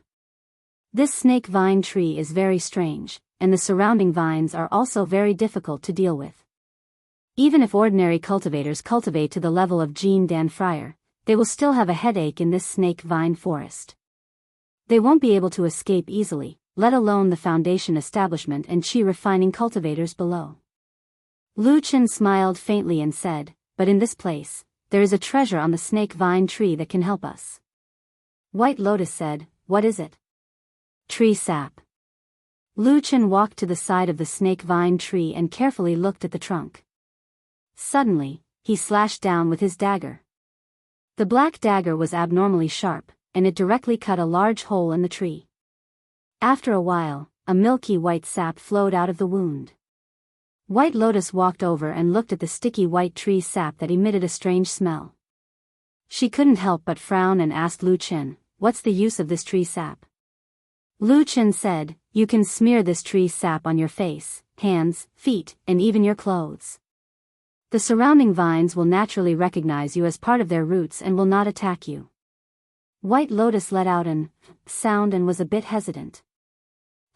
This snake vine tree is very strange, and the surrounding vines are also very difficult to deal with. Even if ordinary cultivators cultivate to the level of Jean Dan Fryer, they will still have a headache in this snake vine forest. They won't be able to escape easily, let alone the foundation establishment and chi refining cultivators below. Lu Chen smiled faintly and said, "But in this place, there is a treasure on the snake vine tree that can help us." White Lotus said, "What is it?" "Tree sap." Lu Chen walked to the side of the snake vine tree and carefully looked at the trunk. Suddenly, he slashed down with his dagger. The black dagger was abnormally sharp, and it directly cut a large hole in the tree. After a while, a milky white sap flowed out of the wound. White Lotus walked over and looked at the sticky white tree sap that emitted a strange smell. She couldn't help but frown and asked Lu Chen, "What's the use of this tree sap?" Lu Chen said, "You can smear this tree sap on your face, hands, feet, and even your clothes. The surrounding vines will naturally recognize you as part of their roots and will not attack you." White Lotus let out an sound and was a bit hesitant.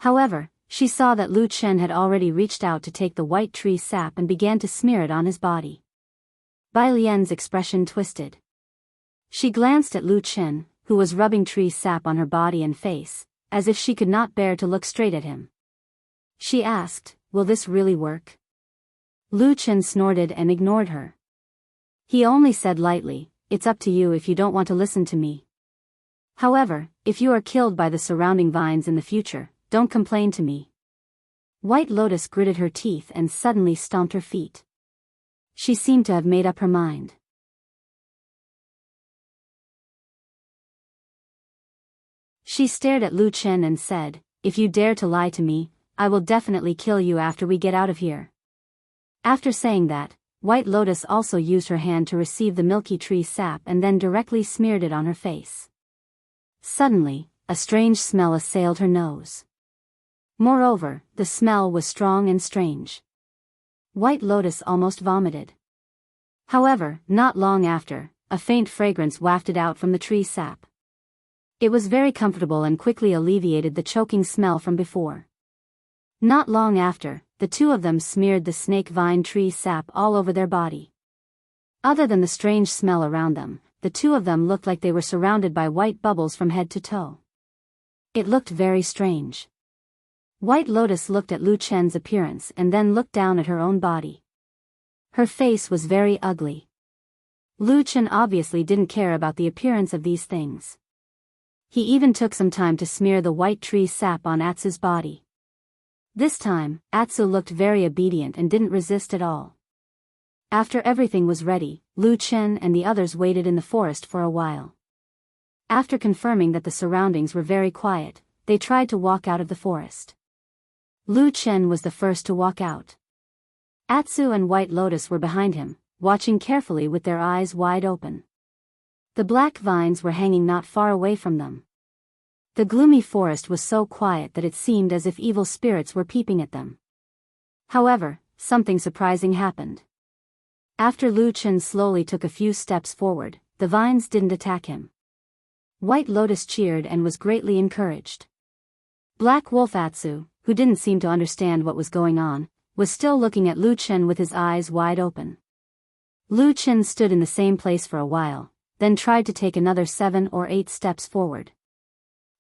However, she saw that Lu Chen had already reached out to take the white tree sap and began to smear it on his body. Bai Lian's expression twisted. She glanced at Lu Chen, who was rubbing tree sap on her body and face, as if she could not bear to look straight at him. She asked, "Will this really work?" Lu Chen snorted and ignored her. He only said lightly, "It's up to you if you don't want to listen to me. However, if you are killed by the surrounding vines in the future, don't complain to me." White Lotus gritted her teeth and suddenly stomped her feet. She seemed to have made up her mind. She stared at Lu Chen and said, "If you dare to lie to me, I will definitely kill you after we get out of here." After saying that, White Lotus also used her hand to receive the milky tree sap and then directly smeared it on her face. Suddenly, a strange smell assailed her nose. Moreover, the smell was strong and strange. White Lotus almost vomited. However, not long after, a faint fragrance wafted out from the tree sap. It was very comfortable and quickly alleviated the choking smell from before. Not long after, the two of them smeared the snake vine tree sap all over their body. Other than the strange smell around them, the two of them looked like they were surrounded by white bubbles from head to toe. It looked very strange. White Lotus looked at Lu Chen's appearance and then looked down at her own body. Her face was very ugly. Lu Chen obviously didn't care about the appearance of these things. He even took some time to smear the white tree sap on Atsu's body. This time, Atsu looked very obedient and didn't resist at all. After everything was ready, Lu Chen and the others waited in the forest for a while. After confirming that the surroundings were very quiet, they tried to walk out of the forest. Lu Chen was the first to walk out. Atsu and White Lotus were behind him, watching carefully with their eyes wide open. The black vines were hanging not far away from them. The gloomy forest was so quiet that it seemed as if evil spirits were peeping at them. However, something surprising happened. After Lu Chen slowly took a few steps forward, the vines didn't attack him. White Lotus cheered and was greatly encouraged. Black Wolf Atsu, who didn't seem to understand what was going on, was still looking at Lu Chen with his eyes wide open. Lu Chen stood in the same place for a while, then tried to take another 7 or 8 steps forward.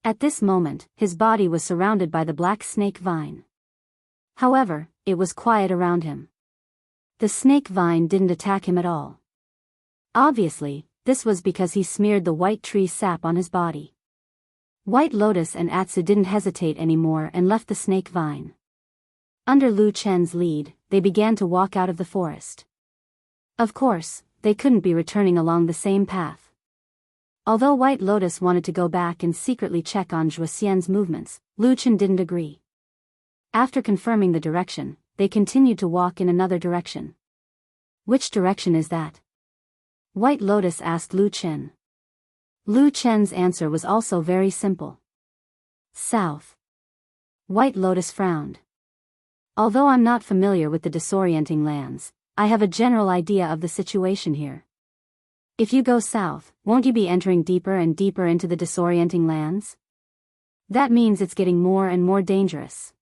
At this moment, his body was surrounded by the black snake vine. However, it was quiet around him. The snake vine didn't attack him at all. Obviously, this was because he smeared the white tree sap on his body. White Lotus and Atsu didn't hesitate anymore and left the snake vine. Under Lu Chen's lead, they began to walk out of the forest. Of course, they couldn't be returning along the same path. Although White Lotus wanted to go back and secretly check on Zhuo Xian's movements, Lu Chen didn't agree. After confirming the direction, they continued to walk in another direction. Which direction is that? White Lotus asked Lu Chen. Lu Chen's answer was also very simple. South. White Lotus frowned. Although I'm not familiar with the disorienting lands, I have a general idea of the situation here. If you go south, won't you be entering deeper and deeper into the disorienting lands? That means it's getting more and more dangerous.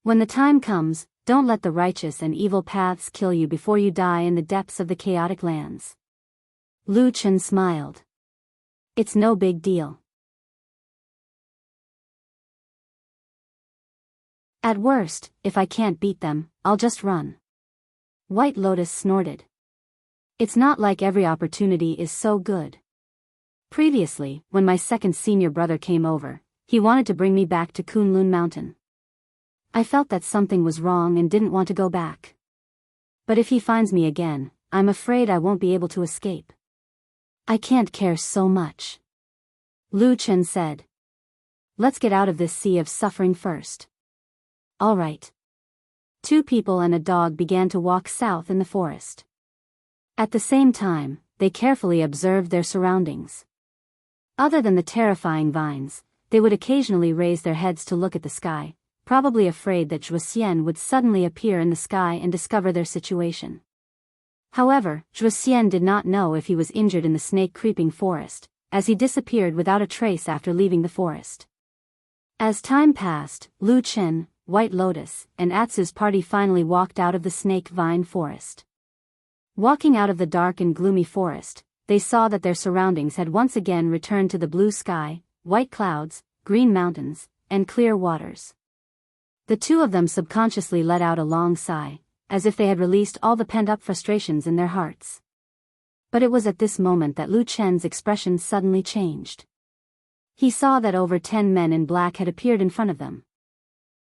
When the time comes, don't let the righteous and evil paths kill you before you die in the depths of the chaotic lands. Lu Chen smiled. It's no big deal. At worst, if I can't beat them, I'll just run. White Lotus snorted. It's not like every opportunity is so good. Previously, when my second senior brother came over, he wanted to bring me back to Kunlun Mountain. I felt that something was wrong and didn't want to go back. But if he finds me again, I'm afraid I won't be able to escape. I can't care so much. Lu Chen said. Let's get out of this sea of suffering first. All right. 2 people and a dog began to walk south in the forest. At the same time, they carefully observed their surroundings. Other than the terrifying vines, they would occasionally raise their heads to look at the sky, probably afraid that Zhuo Xian would suddenly appear in the sky and discover their situation. However, Zhuo Xian did not know if he was injured in the snake-creeping forest, as he disappeared without a trace after leaving the forest. As time passed, Lu Chen, White Lotus, and Atsu's party finally walked out of the snake vine forest. Walking out of the dark and gloomy forest, they saw that their surroundings had once again returned to the blue sky, white clouds, green mountains, and clear waters. The two of them subconsciously let out a long sigh, as if they had released all the pent-up frustrations in their hearts. But it was at this moment that Lu Chen's expression suddenly changed. He saw that over 10 men in black had appeared in front of them.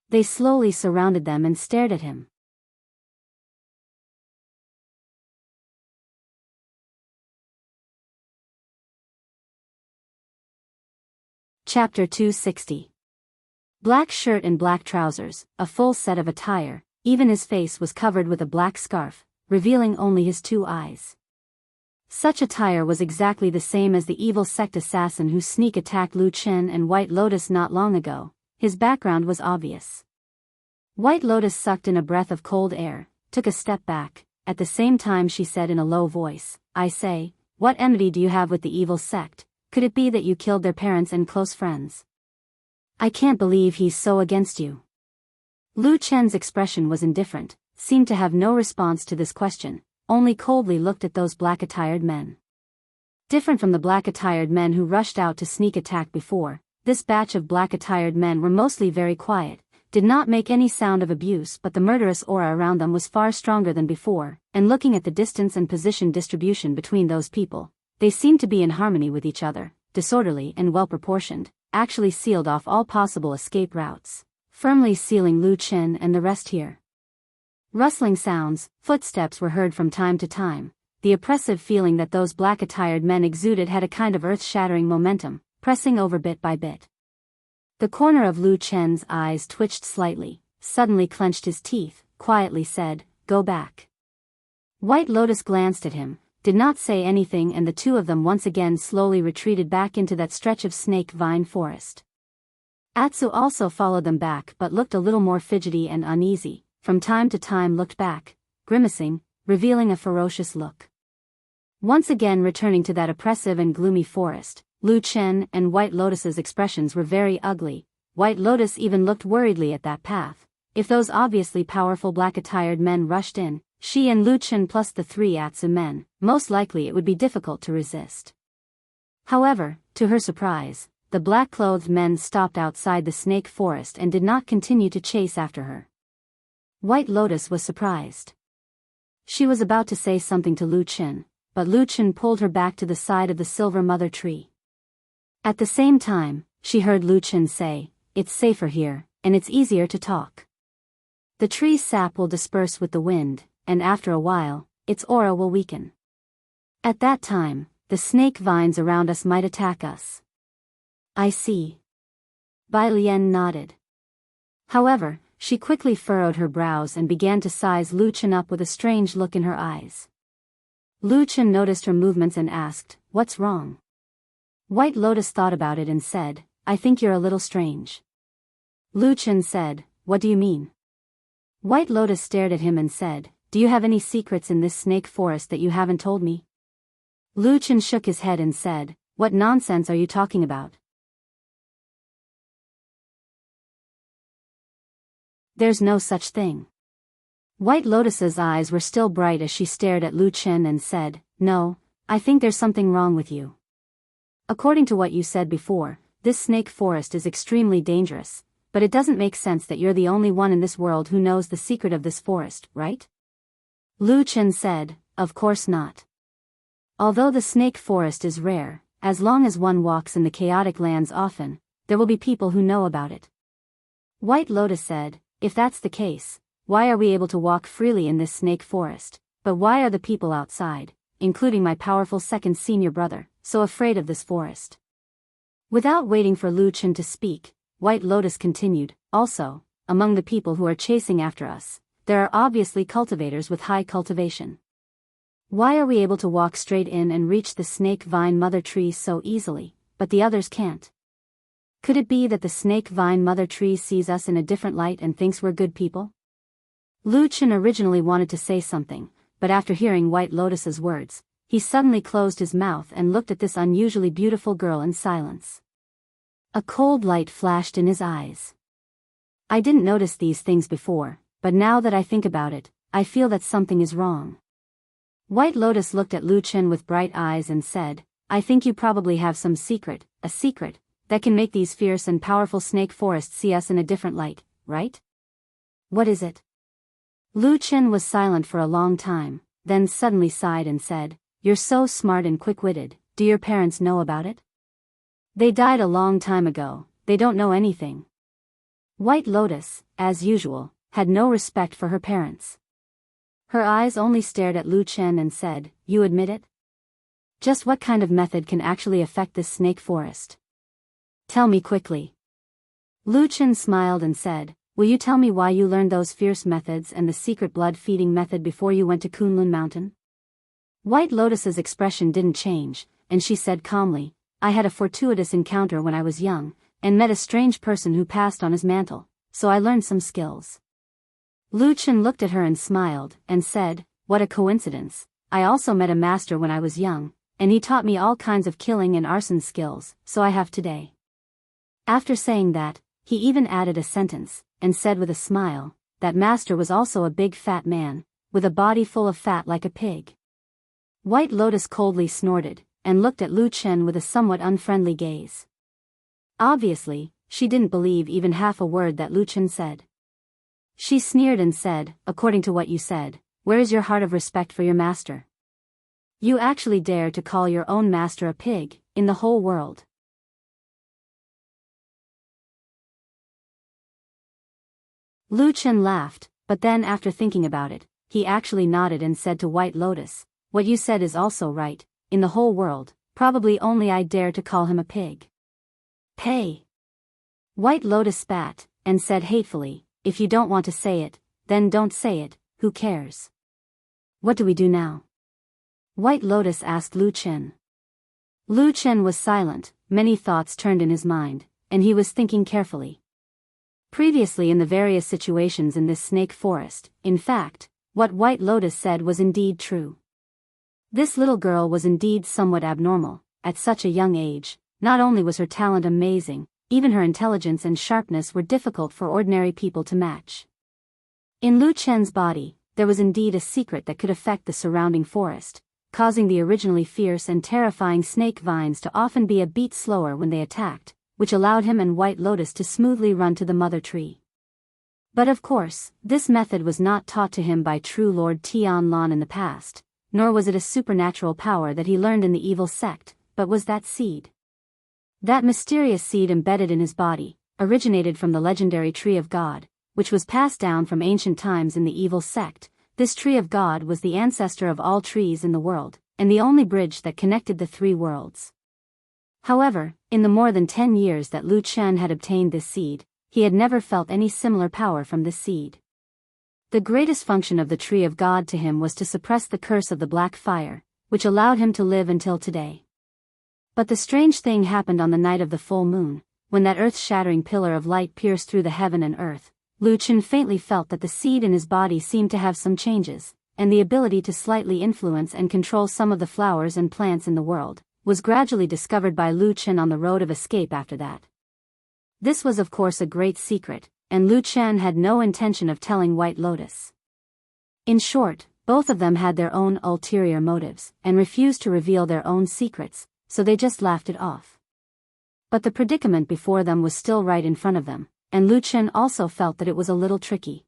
They slowly surrounded them and stared at him. Chapter 260. Black shirt and black trousers, a full set of attire, even his face was covered with a black scarf, revealing only his 2 eyes. Such attire was exactly the same as the evil sect assassin who sneak attacked Lu Chen and White Lotus not long ago, his background was obvious. White Lotus sucked in a breath of cold air, took a step back. At the same time she said in a low voice, I say, what enmity do you have with the evil sect? Could it be that you killed their parents and close friends? I can't believe he's so against you. Lu Chen's expression was indifferent, seemed to have no response to this question, only coldly looked at those black-attired men. Different from the black-attired men who rushed out to sneak attack before, this batch of black-attired men were mostly very quiet, did not make any sound of abuse, but the murderous aura around them was far stronger than before, and looking at the distance and position distribution between those people, they seemed to be in harmony with each other, disorderly and well-proportioned, actually sealed off all possible escape routes, firmly sealing Lu Chen and the rest here. Rustling sounds, footsteps were heard from time to time. The oppressive feeling that those black-attired men exuded had a kind of earth-shattering momentum, pressing over bit by bit. The corner of Lu Chen's eyes twitched slightly, suddenly clenched his teeth, quietly said, Go back. White Lotus glanced at him, did not say anything, and the two of them once again slowly retreated back into that stretch of snake vine forest. Atsu also followed them back but looked a little more fidgety and uneasy, from time to time looked back, grimacing, revealing a ferocious look. Once again returning to that oppressive and gloomy forest, Lu Chen and White Lotus's expressions were very ugly. White Lotus even looked worriedly at that path. If those obviously powerful black-attired men rushed in, she and Lu Chen plus the three Atsu men, most likely it would be difficult to resist. However, to her surprise, the black-clothed men stopped outside the snake forest and did not continue to chase after her. White Lotus was surprised. She was about to say something to Lu Chen, but Lu Chen pulled her back to the side of the silver mother tree. At the same time, she heard Lu Chen say, It's safer here, and it's easier to talk. The tree's sap will disperse with the wind, and after a while, its aura will weaken. At that time, the snake vines around us might attack us. I see. Bai Lian nodded. However, she quickly furrowed her brows and began to size Lu Chen up with a strange look in her eyes. Lu Chen noticed her movements and asked, What's wrong? White Lotus thought about it and said, I think you're a little strange. Lu Chen said, What do you mean? White Lotus stared at him and said, Do you have any secrets in this snake forest that you haven't told me? Lu Chen shook his head and said, What nonsense are you talking about? There's no such thing. White Lotus's eyes were still bright as she stared at Lu Chen and said, No, I think there's something wrong with you. According to what you said before, this snake forest is extremely dangerous, but it doesn't make sense that you're the only one in this world who knows the secret of this forest, right? Lu Chen said, Of course not. Although the snake forest is rare, as long as one walks in the chaotic lands often, there will be people who know about it. White Lotus said, If that's the case, why are we able to walk freely in this snake forest, but why are the people outside, including my powerful second senior brother, so afraid of this forest? Without waiting for Lu Chen to speak, White Lotus continued, Also, among the people who are chasing after us, there are obviously cultivators with high cultivation. Why are we able to walk straight in and reach the snake vine mother tree so easily, but the others can't? Could it be that the snake vine mother tree sees us in a different light and thinks we're good people? Lu Chen originally wanted to say something, but after hearing White Lotus's words, he suddenly closed his mouth and looked at this unusually beautiful girl in silence. A cold light flashed in his eyes. I didn't notice these things before, but now that I think about it, I feel that something is wrong. White Lotus looked at Lu Chen with bright eyes and said, I think you probably have some secret, a secret, that can make these fierce and powerful snake forests see us in a different light, right? What is it? Lu Chen was silent for a long time, then suddenly sighed and said, You're so smart and quick-witted, do your parents know about it? They died a long time ago, they don't know anything. White Lotus, as usual, had no respect for her parents. Her eyes only stared at Lu Chen and said, You admit it? Just what kind of method can actually affect this snake forest? Tell me quickly. Lu Chen smiled and said, Will you tell me why you learned those fierce methods and the secret blood-feeding method before you went to Kunlun Mountain? White Lotus's expression didn't change, and she said calmly, I had a fortuitous encounter when I was young, and met a strange person who passed on his mantle, so I learned some skills." Lu Chen looked at her and smiled, and said, "What a coincidence, I also met a master when I was young, and he taught me all kinds of killing and arson skills, so I have today." After saying that, he even added a sentence, and said with a smile, "That master was also a big fat man, with a body full of fat like a pig." White Lotus coldly snorted, and looked at Lu Chen with a somewhat unfriendly gaze. Obviously, she didn't believe even half a word that Lu Chen said. She sneered and said, "According to what you said, where is your heart of respect for your master? You actually dare to call your own master a pig, in the whole world." Lu Chen laughed, but then after thinking about it, he actually nodded and said to White Lotus, "What you said is also right, in the whole world, probably only I dare to call him a pig." "Pay." White Lotus spat, and said hatefully, "If you don't want to say it, then don't say it, who cares? What do we do now?" White Lotus asked Lu Chen. Lu Chen was silent, many thoughts turned in his mind, and he was thinking carefully. Previously in the various situations in this snake forest, in fact, what White Lotus said was indeed true. This little girl was indeed somewhat abnormal, at such a young age. Not only was her talent amazing, even her intelligence and sharpness were difficult for ordinary people to match. In Lu Chen's body, there was indeed a secret that could affect the surrounding forest, causing the originally fierce and terrifying snake vines to often be a beat slower when they attacked, which allowed him and White Lotus to smoothly run to the mother tree. But of course, this method was not taught to him by true Lord Tianlan in the past, nor was it a supernatural power that he learned in the evil sect, but was that seed. That mysterious seed embedded in his body, originated from the legendary Tree of God, which was passed down from ancient times in the evil sect. This Tree of God was the ancestor of all trees in the world, and the only bridge that connected the three worlds. However, in the more than 10 years that Lu Chen had obtained this seed, he had never felt any similar power from this seed. The greatest function of the Tree of God to him was to suppress the curse of the black fire, which allowed him to live until today. But the strange thing happened on the night of the full moon, when that earth-shattering pillar of light pierced through the heaven and earth. Lu Chen faintly felt that the seed in his body seemed to have some changes, and the ability to slightly influence and control some of the flowers and plants in the world was gradually discovered by Lu Chen on the road of escape after that. This was of course a great secret, and Lu Chen had no intention of telling White Lotus. In short, both of them had their own ulterior motives, and refused to reveal their own secrets, so they just laughed it off. But the predicament before them was still right in front of them, and Lu Chen also felt that it was a little tricky.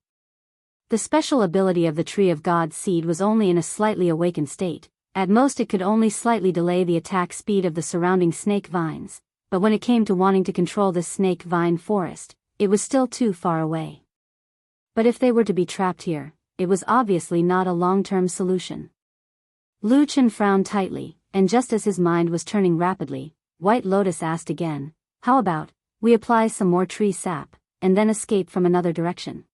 The special ability of the Tree of God seed was only in a slightly awakened state. At most it could only slightly delay the attack speed of the surrounding snake vines, but when it came to wanting to control this snake vine forest, it was still too far away. But if they were to be trapped here, it was obviously not a long-term solution. Lu Chen frowned tightly, and just as his mind was turning rapidly, White Lotus asked again, "How about, we apply some more tree sap, and then escape from another direction?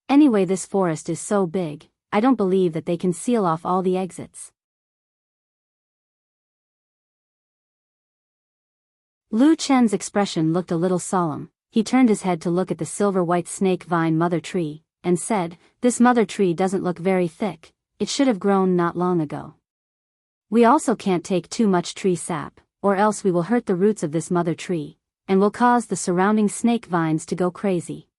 Anyway, this forest is so big, I don't believe that they can seal off all the exits." Lu Chen's expression looked a little solemn. He turned his head to look at the silver-white snake vine mother tree, and said, "This mother tree doesn't look very thick, it should have grown not long ago. We also can't take too much tree sap, or else we will hurt the roots of this mother tree, and will cause the surrounding snake vines to go crazy."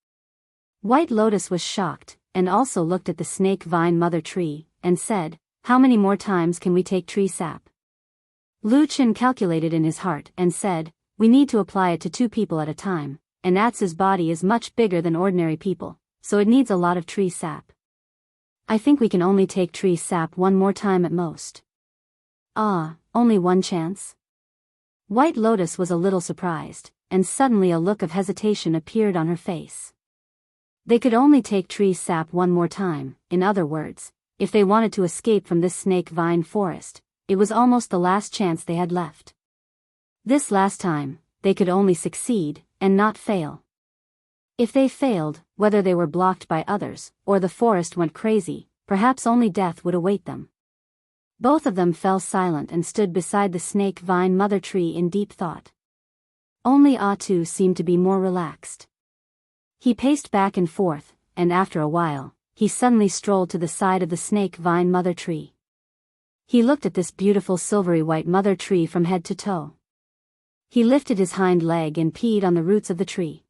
White Lotus was shocked, and also looked at the snake vine mother tree, and said, "How many more times can we take tree sap?" Lu Chen calculated in his heart and said, "We need to apply it to 2 people at a time, and Atz's body is much bigger than ordinary people, so it needs a lot of tree sap. I think we can only take tree sap 1 more time at most." "Ah, only 1 chance?" White Lotus was a little surprised, and suddenly a look of hesitation appeared on her face. They could only take tree sap 1 more time. In other words, if they wanted to escape from this snake vine forest, it was almost the last chance they had left. This last time, they could only succeed, and not fail. If they failed, whether they were blocked by others, or the forest went crazy, perhaps only death would await them. Both of them fell silent and stood beside the snake vine mother tree in deep thought. Only Atu seemed to be more relaxed. He paced back and forth, and after a while, he suddenly strolled to the side of the snake vine mother tree. He looked at this beautiful silvery white mother tree from head to toe. He lifted his hind leg and peed on the roots of the tree.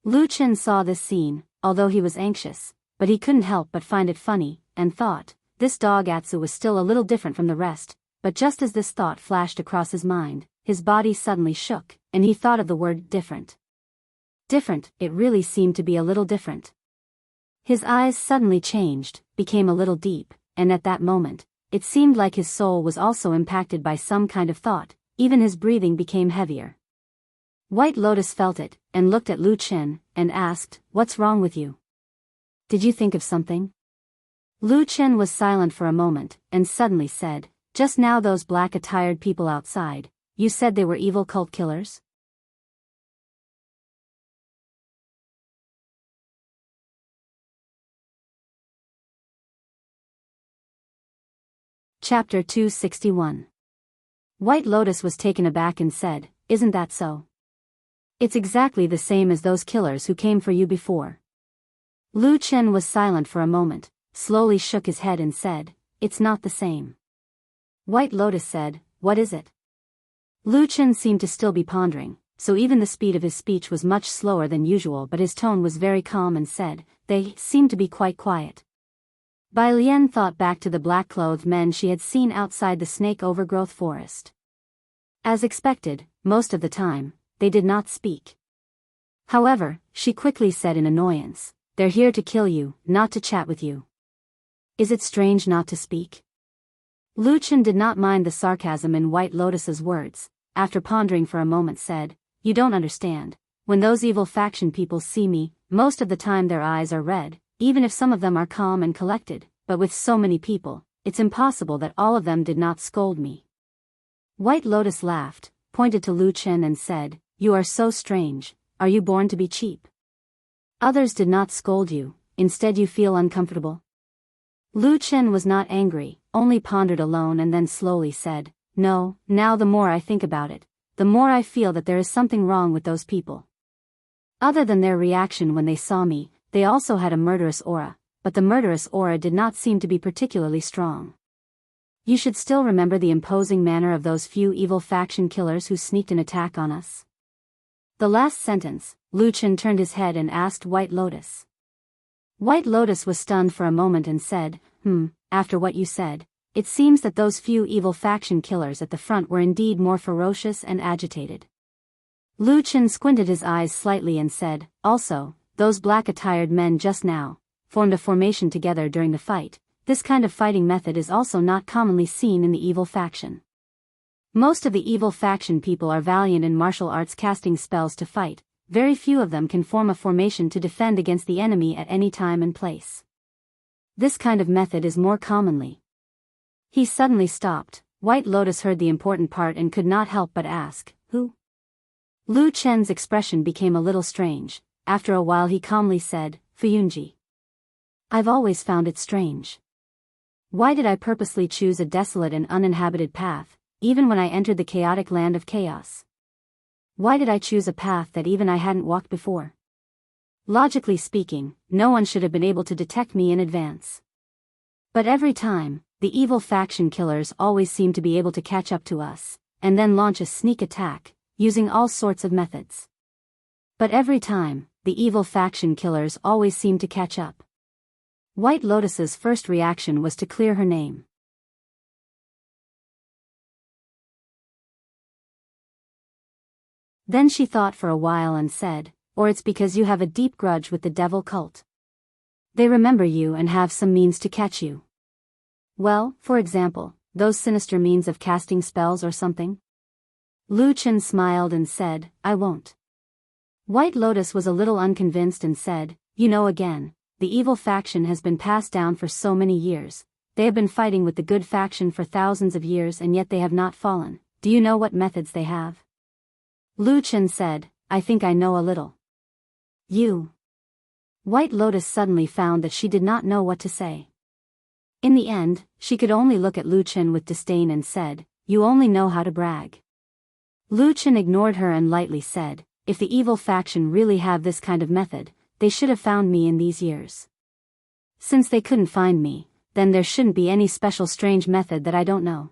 Lu Chen saw this scene, although he was anxious, but he couldn't help but find it funny, and thought, this dog Atsu was still a little different from the rest, but just as this thought flashed across his mind, his body suddenly shook, and he thought of the word different. Different, it really seemed to be a little different. His eyes suddenly changed, became a little deep, and at that moment, it seemed like his soul was also impacted by some kind of thought, even his breathing became heavier. White Lotus felt it, and looked at Lu Chen, and asked, "What's wrong with you? Did you think of something?" Lu Chen was silent for a moment, and suddenly said, "Just now those black-attired people outside, you said they were evil cult killers?" Chapter 261. White Lotus was taken aback and said, "Isn't that so? It's exactly the same as those killers who came for you before." Lu Chen was silent for a moment, slowly shook his head and said, "It's not the same." White Lotus said, "What is it?" Lu Chen seemed to still be pondering, so even the speed of his speech was much slower than usual, but his tone was very calm and said, "They seem to be quite quiet." Bai Lian thought back to the black-clothed men she had seen outside the snake-overgrowth forest. As expected, most of the time, they did not speak. However, she quickly said in annoyance, "They're here to kill you, not to chat with you. Is it strange not to speak?" Lu Chen did not mind the sarcasm in White Lotus's words, after pondering for a moment said, "You don't understand. When those evil faction people see me, most of the time their eyes are red, even if some of them are calm and collected, but with so many people, it's impossible that all of them did not scold me." White Lotus laughed, pointed to Lu Chen and said, "You are so strange, are you born to be cheap? Others did not scold you, instead you feel uncomfortable?" Lu Chen was not angry, only pondered alone and then slowly said, "No, now the more I think about it, the more I feel that there is something wrong with those people. Other than their reaction when they saw me, they also had a murderous aura, but the murderous aura did not seem to be particularly strong. You should still remember the imposing manner of those few evil faction killers who sneaked an attack on us." The last sentence, Lu Chen turned his head and asked White Lotus. White Lotus was stunned for a moment and said, After what you said, it seems that those few evil faction killers at the front were indeed more ferocious and agitated." Lu Chen squinted his eyes slightly and said, "Also, those black-attired men just now formed a formation together during the fight. This kind of fighting method is also not commonly seen in the evil faction. Most of the evil faction people are valiant in martial arts casting spells to fight. Very few of them can form a formation to defend against the enemy at any time and place. This kind of method is more commonly." He suddenly stopped. White Lotus heard the important part and could not help but ask, "Who?" Lu Chen's expression became a little strange. After a while he calmly said, "Fuyunji. I've always found it strange. Why did I purposely choose a desolate and uninhabited path, even when I entered the chaotic land of chaos? Why did I choose a path that even I hadn't walked before? Logically speaking, no one should have been able to detect me in advance. But every time, the evil faction killers always seem to be able to catch up to us, and then launch a sneak attack, using all sorts of methods. But every time, the evil faction killers always seem to catch up." White Lotus's first reaction was to clear her name. Then she thought for a while and said, "Or it's because you have a deep grudge with the devil cult. They remember you and have some means to catch you. Well, for example, those sinister means of casting spells or something?" Lu Chen smiled and said, "I won't." White Lotus was a little unconvinced and said, "You know again, the evil faction has been passed down for so many years. They have been fighting with the good faction for thousands of years and yet they have not fallen. Do you know what methods they have?" Lu Chen said, "I think I know a little." "You?" White Lotus suddenly found that she did not know what to say. In the end, she could only look at Lu Chen with disdain and said, "You only know how to brag. Lu Chen ignored her and lightly said, if the evil faction really have this kind of method, they should have found me in these years. Since they couldn't find me, then there shouldn't be any special strange method that I don't know.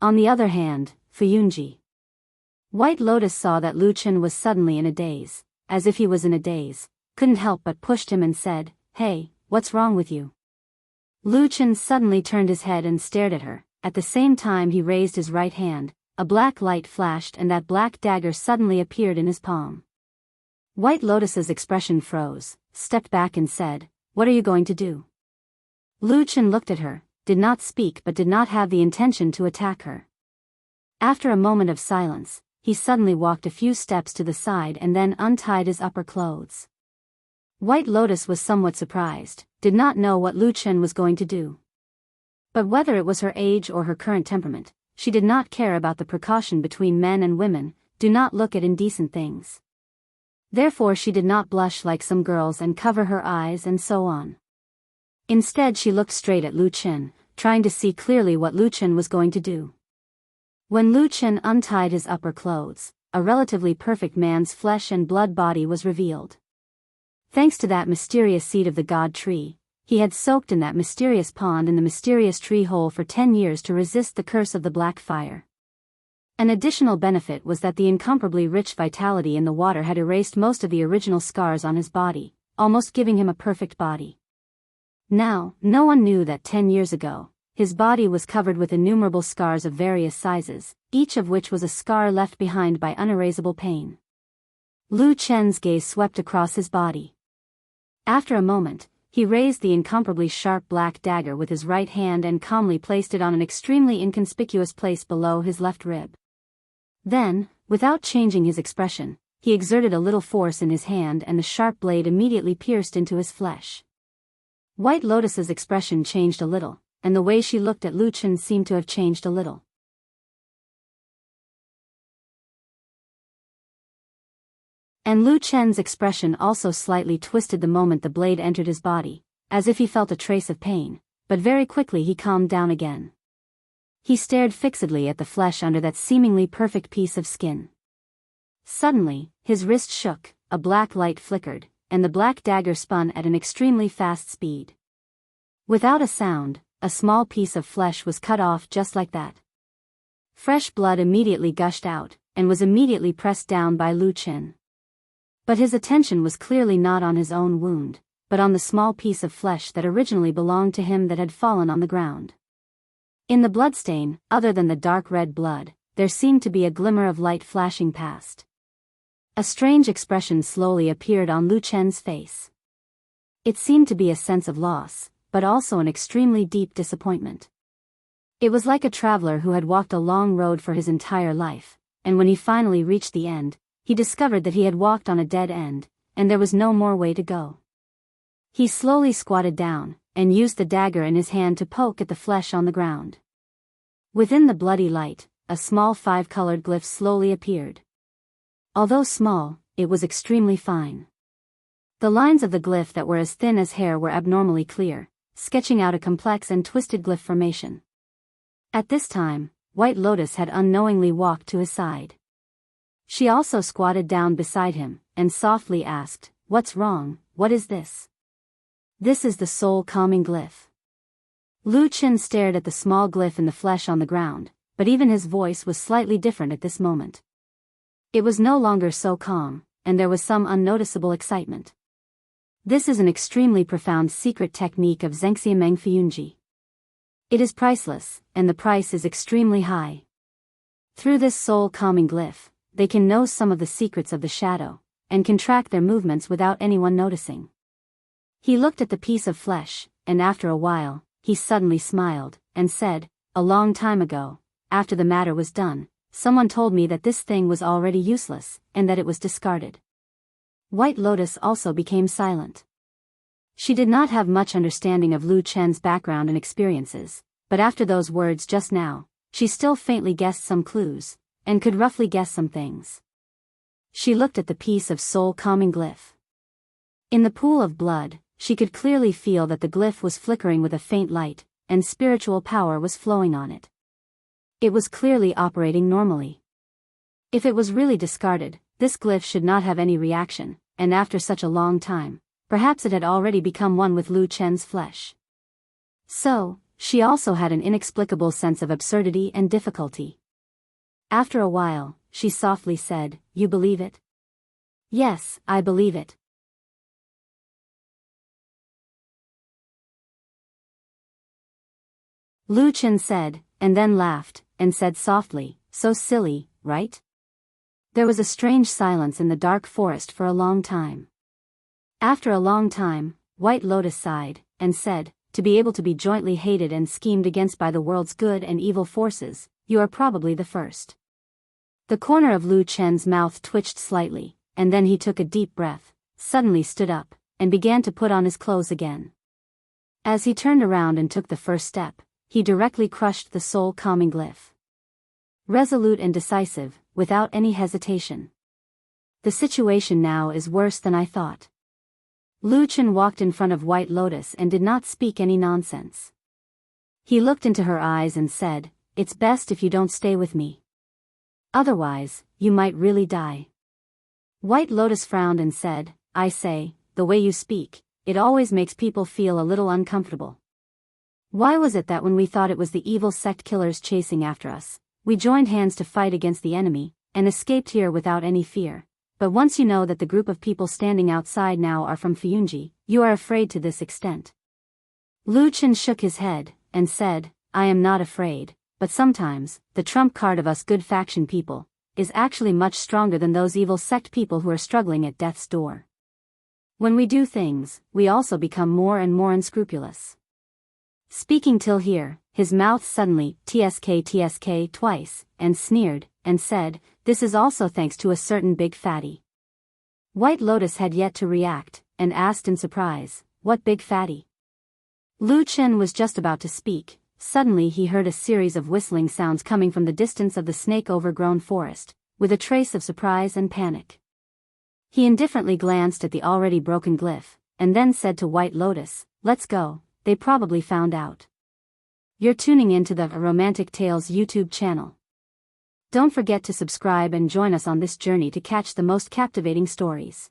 On the other hand, Fuyunji. White Lotus saw that Lu Chen was suddenly in a daze, as if he was in a daze, couldn't help but pushed him and said, hey, what's wrong with you? Lu Chen suddenly turned his head and stared at her, at the same time he raised his right hand, a black light flashed and that black dagger suddenly appeared in his palm. White Lotus's expression froze, stepped back and said, what are you going to do? Lu Chen looked at her, did not speak but did not have the intention to attack her. After a moment of silence, he suddenly walked a few steps to the side and then untied his upper clothes. White Lotus was somewhat surprised, did not know what Lu Chen was going to do. But whether it was her age or her current temperament, she did not care about the precaution between men and women, do not look at indecent things. Therefore she did not blush like some girls and cover her eyes and so on. Instead she looked straight at Lu Chen, trying to see clearly what Lu Chen was going to do. When Lu Chen untied his upper clothes, a relatively perfect man's flesh and blood body was revealed. Thanks to that mysterious seed of the god tree, he had soaked in that mysterious pond in the mysterious tree hole for 10 years to resist the curse of the black fire. An additional benefit was that the incomparably rich vitality in the water had erased most of the original scars on his body, almost giving him a perfect body. Now, no one knew that 10 years ago, his body was covered with innumerable scars of various sizes, each of which was a scar left behind by unerasable pain. Lu Chen's gaze swept across his body. After a moment, he raised the incomparably sharp black dagger with his right hand and calmly placed it on an extremely inconspicuous place below his left rib. Then, without changing his expression, he exerted a little force in his hand and the sharp blade immediately pierced into his flesh. White Lotus's expression changed a little, and the way she looked at Lu Chen seemed to have changed a little. And Lu Chen's expression also slightly twisted the moment the blade entered his body, as if he felt a trace of pain, but very quickly he calmed down again. He stared fixedly at the flesh under that seemingly perfect piece of skin. Suddenly, his wrist shook, a black light flickered, and the black dagger spun at an extremely fast speed. Without a sound, a small piece of flesh was cut off just like that. Fresh blood immediately gushed out, and was immediately pressed down by Lu Chen. But his attention was clearly not on his own wound, but on the small piece of flesh that originally belonged to him that had fallen on the ground. In the bloodstain, other than the dark red blood, there seemed to be a glimmer of light flashing past. A strange expression slowly appeared on Lu Chen's face. It seemed to be a sense of loss, but also an extremely deep disappointment. It was like a traveler who had walked a long road for his entire life, and when he finally reached the end, he discovered that he had walked on a dead end, and there was no more way to go. He slowly squatted down, and used the dagger in his hand to poke at the flesh on the ground. Within the bloody light, a small 5-colored glyph slowly appeared. Although small, it was extremely fine. The lines of the glyph that were as thin as hair were abnormally clear, sketching out a complex and twisted glyph formation. At this time, White Lotus had unknowingly walked to his side. She also squatted down beside him, and softly asked, "What's wrong, what is this?" "This is the soul calming glyph." Lu Chen stared at the small glyph in the flesh on the ground, but even his voice was slightly different at this moment. It was no longer so calm, and there was some unnoticeable excitement. "This is an extremely profound secret technique of Zhengxiameng Fuyunji. It is priceless, and the price is extremely high. Through this soul calming glyph, they can know some of the secrets of the shadow, and can track their movements without anyone noticing." He looked at the piece of flesh, and after a while, he suddenly smiled, and said, "A long time ago, after the matter was done, someone told me that this thing was already useless, and that it was discarded." White Lotus also became silent. She did not have much understanding of Lu Chen's background and experiences, but after those words just now, she still faintly guessed some clues, and could roughly guess some things. She looked at the piece of soul-calming glyph. In the pool of blood, she could clearly feel that the glyph was flickering with a faint light, and spiritual power was flowing on it. It was clearly operating normally. If it was really discarded, this glyph should not have any reaction, and after such a long time, perhaps it had already become one with Lu Chen's flesh. So, she also had an inexplicable sense of absurdity and difficulty. After a while, she softly said, "You believe it?" "Yes, I believe it." Lu Chen said, and then laughed, and said softly, "So silly, right?" There was a strange silence in the dark forest for a long time. After a long time, White Lotus sighed, and said, "To be able to be jointly hated and schemed against by the world's good and evil forces, you are probably the first." The corner of Lu Chen's mouth twitched slightly, and then he took a deep breath, suddenly stood up, and began to put on his clothes again. As he turned around and took the first step, he directly crushed the soul-calming glyph. Resolute and decisive, without any hesitation. "The situation now is worse than I thought." Lu Chen walked in front of White Lotus and did not speak any nonsense. He looked into her eyes and said, "It's best if you don't stay with me. Otherwise, you might really die." White Lotus frowned and said, "I say, the way you speak, it always makes people feel a little uncomfortable. Why was it that when we thought it was the evil sect killers chasing after us, we joined hands to fight against the enemy, and escaped here without any fear? But once you know that the group of people standing outside now are from Fuyunji, you are afraid to this extent." Lu Chen shook his head, and said, "I am not afraid, but sometimes, the trump card of us good faction people, is actually much stronger than those evil sect people who are struggling at death's door. When we do things, we also become more and more unscrupulous." Speaking till here, his mouth suddenly tsk twice, and sneered, and said, "This is also thanks to a certain big fatty." White Lotus had yet to react, and asked in surprise, "What big fatty?" Lu Chen was just about to speak. Suddenly he heard a series of whistling sounds coming from the distance of the snake-overgrown forest, with a trace of surprise and panic. He indifferently glanced at the already broken glyph, and then said to White Lotus, "Let's go, they probably found out." You're tuning into the Romantic Tales YouTube channel. Don't forget to subscribe and join us on this journey to catch the most captivating stories.